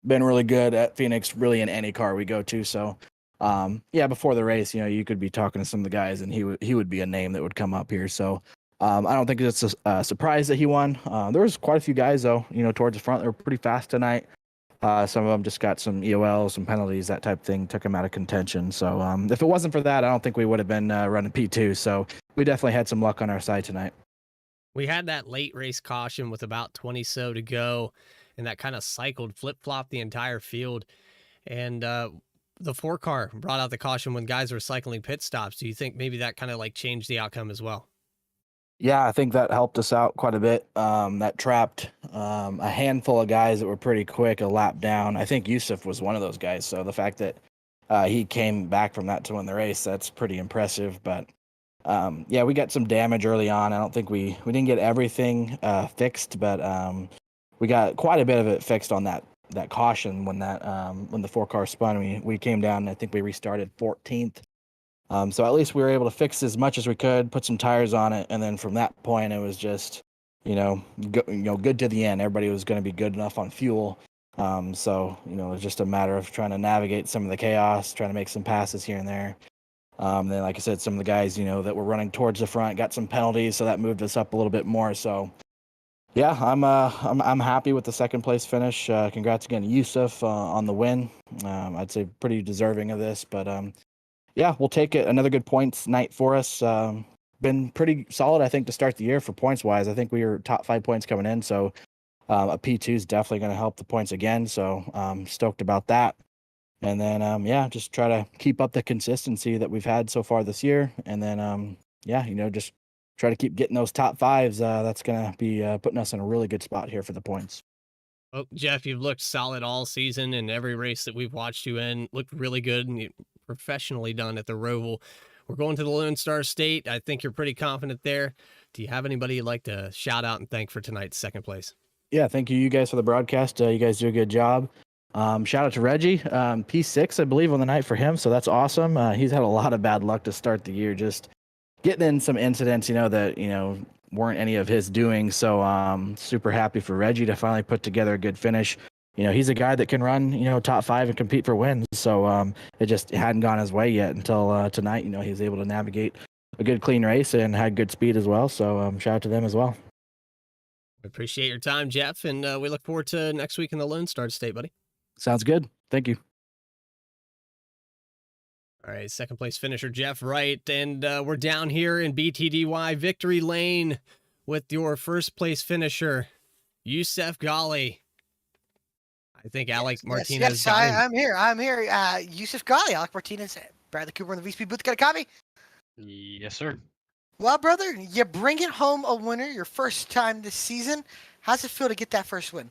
Speaker 8: been really good at Phoenix, really in any car we go to. So, before the race, you could be talking to some of the guys, and he would be a name that would come up here. So, I don't think it's a surprise that he won. There was quite a few guys though, towards the front. They were pretty fast tonight. Some of them just got some EOLs, some penalties, that type of thing, took them out of contention. So, if it wasn't for that, I don't think we would have been running P2. So, we definitely had some luck on our side tonight.
Speaker 3: We had that late race caution with about 20 so to go, and that kind of flip-flopped the entire field. And the 4-car brought out the caution when guys were cycling pit stops. Do you think maybe that kind of changed the outcome as well?
Speaker 8: Yeah, I think that helped us out quite a bit. That trapped a handful of guys that were pretty quick a lap down. I think Yusuf was one of those guys. So the fact that he came back from that to win the race, that's pretty impressive. But we got some damage early on. I don't think we didn't get everything fixed, but we got quite a bit of it fixed on that caution when the 4-car spun. We came down, and I think we restarted 14th. So at least we were able to fix as much as we could, put some tires on it, and then from that point it was just good to the end. Everybody was going to be good enough on fuel. So it was just a matter of trying to navigate some of the chaos, trying to make some passes here and there. Then, like I said, some of the guys, that were running towards the front got some penalties, so that moved us up a little bit more. So, yeah, I'm happy with the second place finish. Congrats again to Yusuf on the win. I'd say pretty deserving of this, but yeah, we'll take it. Another good points night for us. Been pretty solid, I think, to start the year for points wise. I think we were top 5 points coming in, so a P2 is definitely going to help the points again. So stoked about that. And then yeah, just try to keep up the consistency that we've had so far this year. And then yeah, just try to keep getting those top 5s. That's going to be putting us in a really good spot here for the points.
Speaker 3: Well, Jeff, you've looked solid all season, and every race that we've watched you in looked really good and professionally done at the Roval. We're going to the Lone Star State. I think you're pretty confident there. Do you have anybody you'd like to shout out and thank for tonight's second place?
Speaker 8: Yeah, thank you guys for the broadcast. You guys do a good job. Shout out to Reggie, P6, I believe, on the night for him. So that's awesome. He's had a lot of bad luck to start the year, just getting in some incidents, that, weren't any of his doing. So super happy for Reggie to finally put together a good finish. He's a guy that can run, top 5 and compete for wins. So it just hadn't gone his way yet until tonight. He was able to navigate a good, clean race and had good speed as well. So shout out to them as well.
Speaker 3: Appreciate your time, Jeff, and we look forward to next week in the Lone Star State, buddy.
Speaker 8: Sounds good. Thank you.
Speaker 3: All right, second place finisher Jeff Wright, and we're down here in BTDY Victory Lane with your first place finisher, Yusuf Ghali. I think Alec Martinez.
Speaker 2: Yes, I'm here. Yusuf Ghali, Alec Martinez, Bradley Cooper in the VSPEED booth. Got a copy?
Speaker 9: Yes, sir.
Speaker 2: Well, brother, you bring it home a winner your first time this season. How's it feel to get that first win?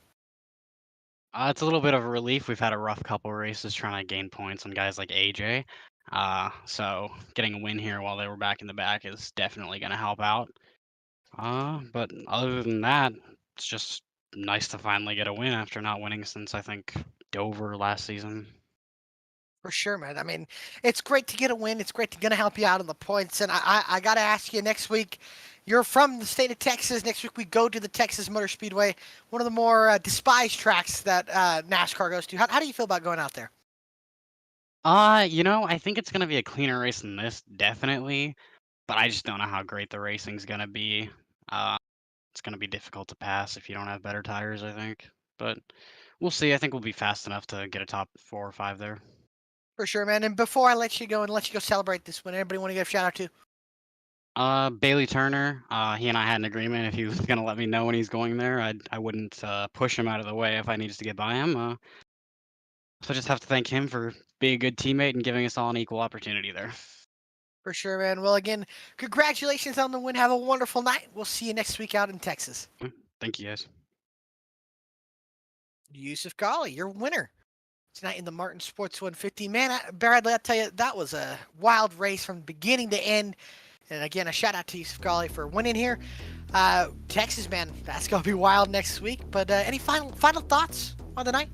Speaker 9: It's a little bit of a relief. We've had a rough couple of races trying to gain points on guys like AJ. So getting a win here while they were back in the back is definitely going to help out. But other than that, it's just nice to finally get a win after not winning since, I think, Dover last season.
Speaker 2: For sure, man. I mean, it's great to get a win. It's great to gonna help you out on the points. And I got to ask you next week, you're from the state of Texas. Next week we go to the Texas Motor Speedway, one of the more despised tracks that NASCAR goes to. How do you feel about going out there?
Speaker 9: I think it's going to be a cleaner race than this, definitely. But I just don't know how great the racing's going to be. It's going to be difficult to pass if you don't have better tires, I think. But we'll see. I think we'll be fast enough to get a top 4 or 5 there.
Speaker 2: For sure, man. And before I let you go celebrate this win, anybody want to give a shout out to?
Speaker 9: Bailey Turner. He and I had an agreement. If he was going to let me know when he's going there, I wouldn't push him out of the way if I needed to get by him. So I just have to thank him for being a good teammate and giving us all an equal opportunity there.
Speaker 2: For sure, man. Well, again, congratulations on the win. Have a wonderful night. We'll see you next week out in Texas.
Speaker 9: Thank you, guys.
Speaker 2: Yusuf Ghali, your winner tonight in the Marrtin Sports 150. Man, Bradley, I'll tell you, that was a wild race from beginning to end. And again, a shout out to Yusuf Ghali for winning here. Texas, man, that's going to be wild next week. But any final thoughts on the night?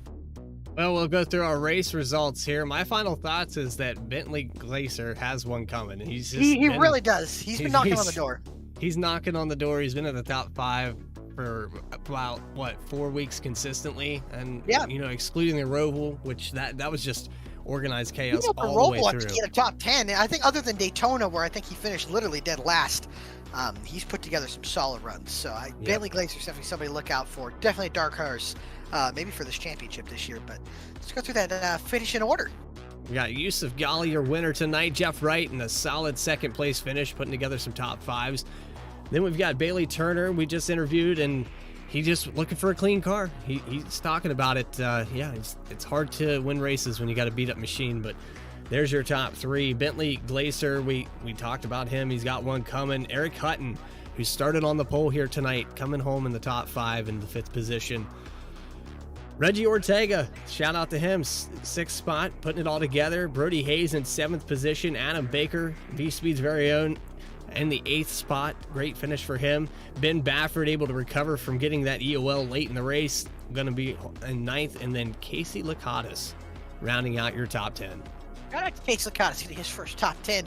Speaker 3: Well, we'll go through our race results here. My final thoughts is that Bentley Glacier has one coming.
Speaker 2: He really does. He's been knocking on the door.
Speaker 3: He's knocking on the door. He's been in the top 5 for about 4 weeks consistently, and
Speaker 2: yeah,
Speaker 3: excluding the Roval, which that was just organized chaos all the way through.
Speaker 2: To get a top 10, I think, other than Daytona, where I think he finished literally dead last. He's put together some solid runs. So Bentley Glacier is definitely somebody to look out for. Definitely a dark horse, maybe for this championship this year. But let's go through that finish in order.
Speaker 3: We got Yusuf Ghali, your winner tonight. Jeff Wright in a solid second place finish, putting together some top 5s. Then we've got Bailey Turner, we just interviewed, and he's just looking for a clean car. He's talking about it. It's hard to win races when you got a beat-up machine, but there's your top 3. Bentley Glacier, we talked about him. He's got one coming. Eric Hutton, who started on the pole here tonight, coming home in the top 5 in the 5th position. Reggie Ortega, shout out to him, 6th spot, putting it all together. Brody Hayes in 7th position. Adam Baker, V-Speed's very own, in the 8th spot. Great finish for him. Ben Baffert able to recover from getting that EOL late in the race, going to be in 9th. And then Casey Lakatos rounding out your top 10.
Speaker 2: Shout out to Casey Lakatos getting his first top 10.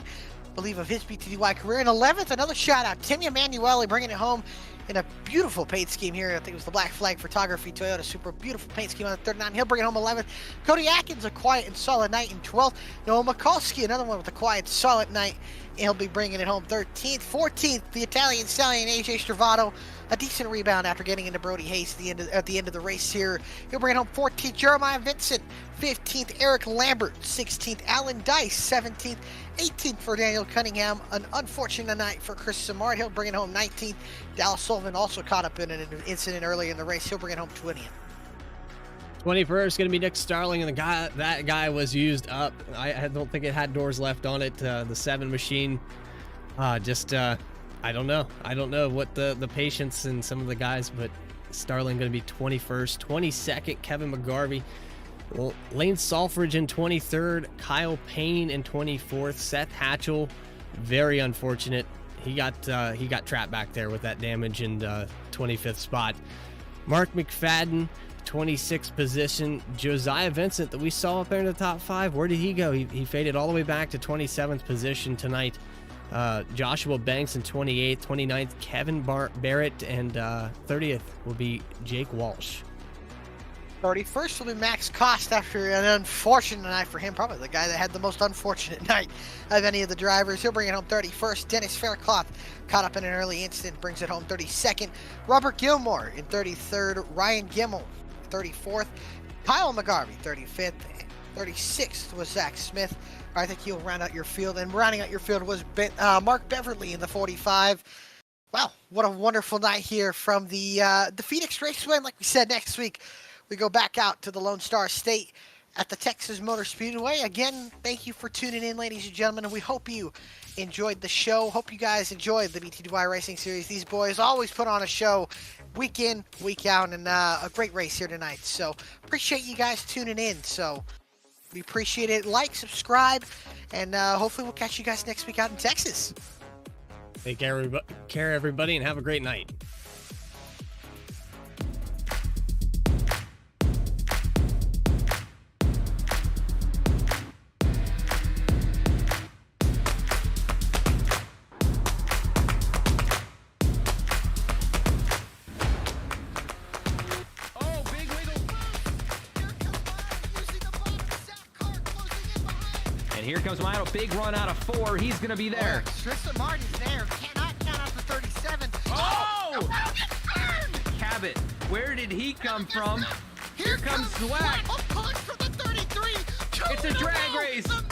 Speaker 2: believe, of his BTDY career. In 11th, another shout out, Tim Emanuele bringing it home in a beautiful paint scheme here. I think it was the Black Flag Photography Toyota Supra. Beautiful paint scheme on the 39. He'll bring it home 11th. Cody Atkins, a quiet and solid night in 12th. Noah Mikulski, another one with a quiet, solid night. He'll be bringing it home 13th. 14th, the Italian stallion AJ Stravato. A decent rebound after getting into Brody Hayes at the end of the race here. He'll bring it home 14th. Jeremiah Vincent. 15th, Eric Lambert. 16th, Alan Dice. 17th, 18th for Daniel Cunningham. An unfortunate night for Chris Samard. He'll bring it home 19th. Dallas Sullivan also caught up in an incident earlier in the race. He'll bring it home 20th.
Speaker 3: 21st going to be Nick Starling, and that guy was used up. I don't think it had doors left on it. The 7 machine, I don't know. I don't know what the patience and some of the guys, but Starling going to be 21st. 22nd, Kevin McGarvey. Well, Lane Salfridge in 23rd. Kyle Payne in 24th. Seth Hatchell, very unfortunate. He got trapped back there with that damage in 25th spot. Mark McFadden, 26th position. Josiah Vincent that we saw up there in the top 5, where did he go? He faded all the way back to 27th position tonight. Joshua Banks in 28th. 29th, Kevin Barrett, and 30th will be Jake Walsh.
Speaker 2: 31st will be Max Cost after an unfortunate night for him. Probably the guy that had the most unfortunate night of any of the drivers. He'll bring it home 31st. Dennis Faircloth caught up in an early incident, brings it home 32nd. Robert Gilmore in 33rd. Ryan Gimmel 34th. Kyle McGarvey 35th. 36th was Zach Smith. I think he'll round out your field. And rounding out your field was Mark Beverly in the 45. Wow, what a wonderful night here from the Phoenix Raceway. And like we said, next week we go back out to the Lone Star State at the Texas Motor Speedway. Again, thank you for tuning in, ladies and gentlemen, and we hope you enjoyed the show. Hope you guys enjoyed the BTDY Racing Series. These boys always put on a show week in, week out, and a great race here tonight. So appreciate you guys tuning in. So we appreciate it. Like, subscribe, and hopefully we'll catch you guys next week out in Texas.
Speaker 3: Take care, everybody, and have a great night.
Speaker 1: Here comes Milo, big run out of 4. He's going to be there.
Speaker 2: Tristan Martin's there. Cannot count out the 37.
Speaker 1: Oh! Cabot, where did he come from? Here comes Zwack.
Speaker 2: A push for the 33.
Speaker 1: It's a drag race.
Speaker 2: The